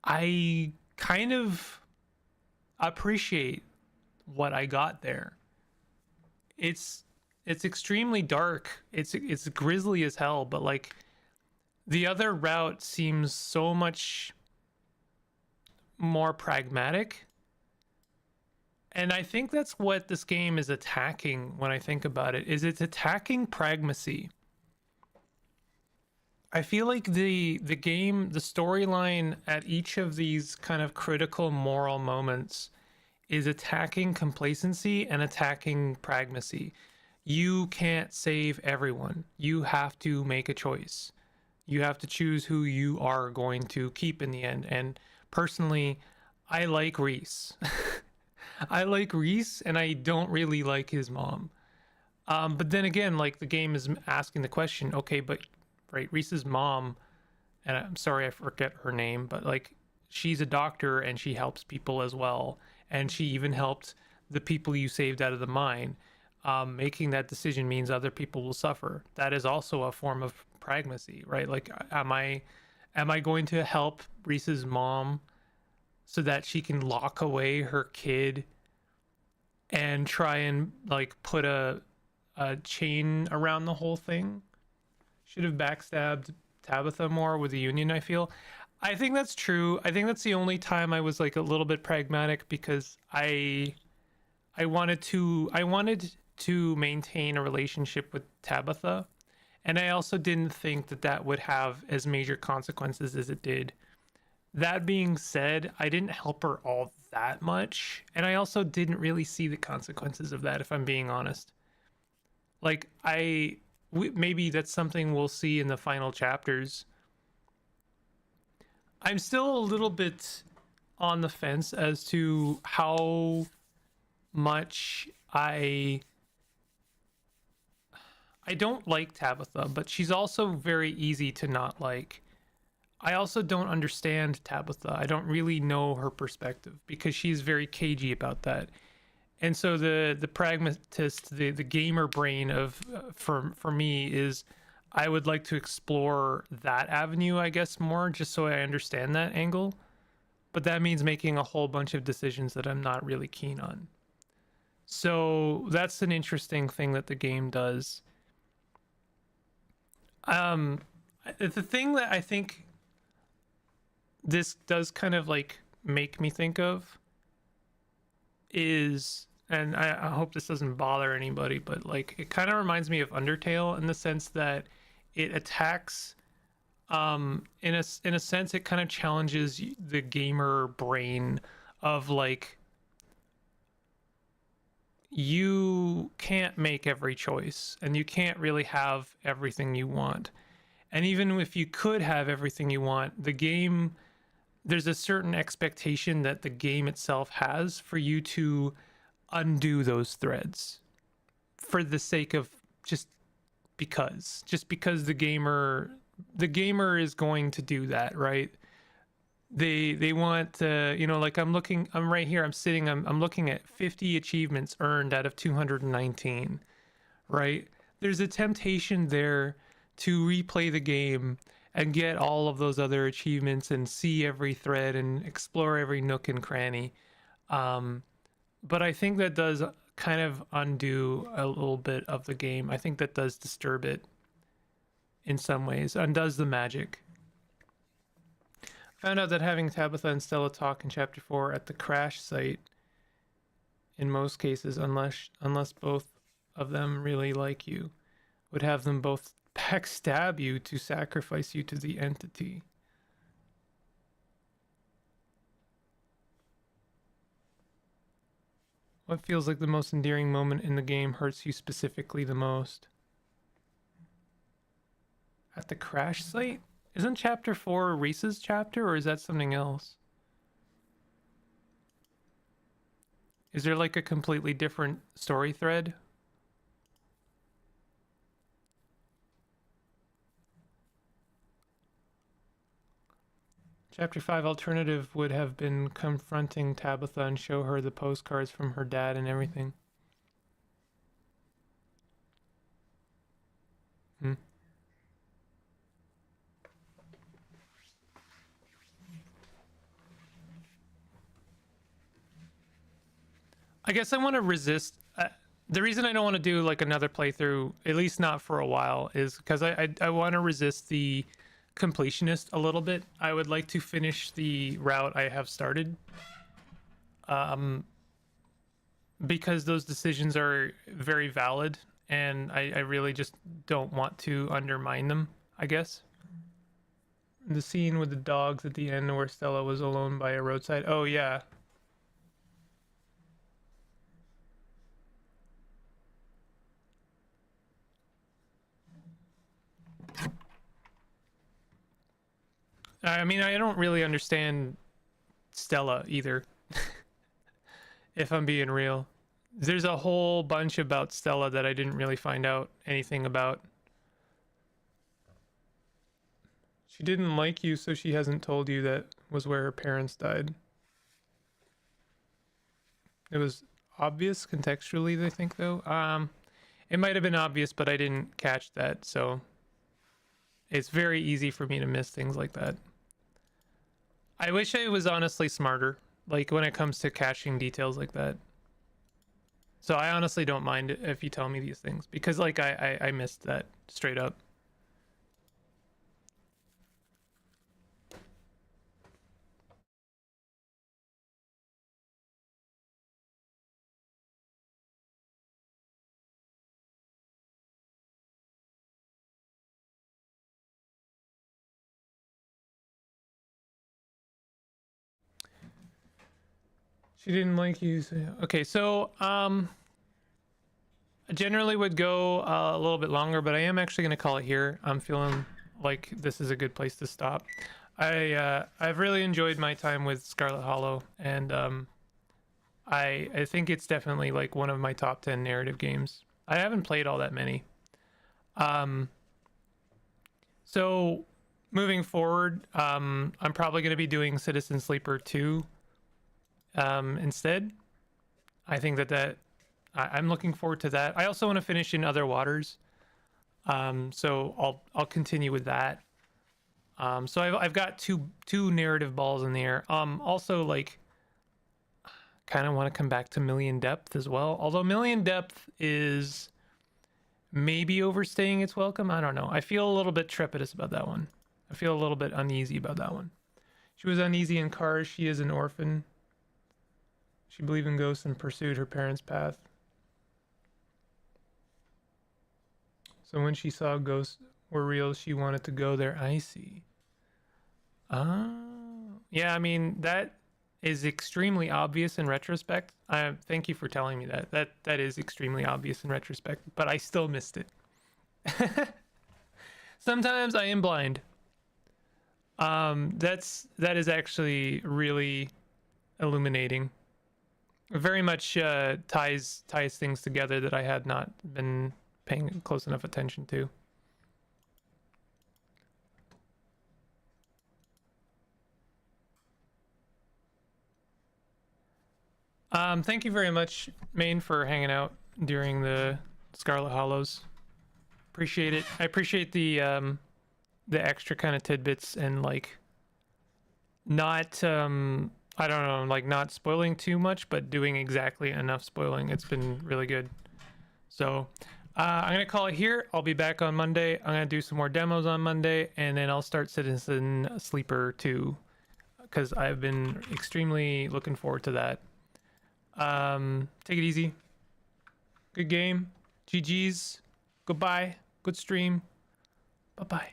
I kind of appreciate what I got there. It's extremely dark. It's grisly as hell, but like, the other route seems so much more pragmatic. And I think that's what this game is attacking when I think about it, is it's attacking pragmacy. I feel like the game, the storyline at each of these kind of critical moral moments is attacking complacency and attacking pragmacy. You can't save everyone. You have to make a choice. You have to choose who you are going to keep in the end. And personally, I like Reese. I like Reese, and I don't really like his mom. But then again, like, the game is asking the question, okay, but right, Reese's mom, and I'm sorry I forget her name, but like, she's a doctor and she helps people as well, and she even helped the people you saved out of the mine. Making that decision means other people will suffer. That is also a form of pragmacy, right? Like, am I going to help Reese's mom so that she can lock away her kid and try and like put a chain around the whole thing? Should have backstabbed Tabitha more with the union, I feel. I think that's true. I think that's the only time I was like a little bit pragmatic, because I wanted to maintain a relationship with Tabitha, and I also didn't think that would have as major consequences as it did. That being said, I didn't help her all that much, and I also didn't really see the consequences of that, if I'm being honest. Like, maybe that's something we'll see in the final chapters. I'm still a little bit on the fence as to how much I don't like Tabitha, but she's also very easy to not like. I also don't understand Tabitha. I don't really know her perspective, because she's very cagey about that. And so the pragmatist, the gamer brain of for me is, I would like to explore that avenue, I guess, more, just so I understand that angle. But that means making a whole bunch of decisions that I'm not really keen on. So that's an interesting thing that the game does. The thing that I think this does kind of like make me think of is, and I hope this doesn't bother anybody, but like, it kind of reminds me of Undertale in the sense that it attacks, in a sense, it kind of challenges the gamer brain of like, you can't make every choice, and you can't really have everything you want. And even if you could have everything you want, the game, there's a certain expectation that the game itself has for you to undo those threads for the sake of just because the gamer is going to do that, right? They want to, like, I'm right here, I'm looking at 50 achievements earned out of 219, right? There's a temptation there to replay the game and get all of those other achievements and see every thread and explore every nook and cranny. But I think that does kind of undo a little bit of the game. I think that does disturb it in some ways, undoes the magic. Found out that having Tabitha and Stella talk in chapter 4 at the crash site, in most cases, unless both of them really like you, would have them both backstab you to sacrifice you to the entity. What feels like the most endearing moment in the game hurts you specifically the most? At the crash site? Isn't chapter 4 Reese's chapter, or is that something else? Is there like a completely different story thread? Chapter 5 alternative would have been confronting Tabitha and show her the postcards from her dad and everything. I guess I want to resist. The reason I don't want to do like another playthrough, at least not for a while, is because I want to resist the completionist a little bit. I would like to finish the route I have started. Because those decisions are very valid, and I really just don't want to undermine them, I guess. The scene with the dogs at the end where Stella was alone by a roadside. Oh, yeah. I mean, I don't really understand Stella either, if I'm being real. There's a whole bunch about Stella that I didn't really find out anything about. She didn't like you, so she hasn't told you that was where her parents died. It was obvious contextually, I think, though. It might have been obvious, but I didn't catch that, so it's very easy for me to miss things like that. I wish I was honestly smarter, like when it comes to catching details like that. So I honestly don't mind if you tell me these things, because like I missed that straight up. She didn't like you. Okay, so I generally would go a little bit longer, but I am actually going to call it here. I'm feeling like this is a good place to stop. I've really enjoyed my time with Scarlet Hollow, and I think it's definitely like one of my top 10 narrative games. I haven't played all that many. So moving forward, I'm probably going to be doing Citizen Sleeper 2 instead. I think that I'm looking forward to that. I also want to finish In Other Waters, so I'll continue with that. So I've got two narrative balls in the air. Also, like, kind of want to come back to Million Depth as well. Although Million Depth is maybe overstaying its welcome. I don't know. I feel a little bit trepidous about that one. I feel a little bit uneasy about that one. She was uneasy in Cars. She is an orphan. She believed in ghosts and pursued her parents' path. So when she saw ghosts were real, she wanted to go there. I see. Yeah, I mean, that is extremely obvious in retrospect. Thank you for telling me that. That is extremely obvious in retrospect, but I still missed it. Sometimes I am blind. That is actually really illuminating. Very much ties things together that I had not been paying close enough attention to. Thank you very much, Maine, for hanging out during the Scarlet Hollows. Appreciate it. I appreciate the extra kind of tidbits and like not I don't know, like not spoiling too much, but doing exactly enough spoiling. It's been really good. So I'm gonna call it here. I'll be back on Monday. I'm gonna do some more demos on Monday, and then I'll start Citizen Sleeper 2 because I've been extremely looking forward to that. Take it easy. Good game. GG's. Goodbye. Good stream. Bye-bye.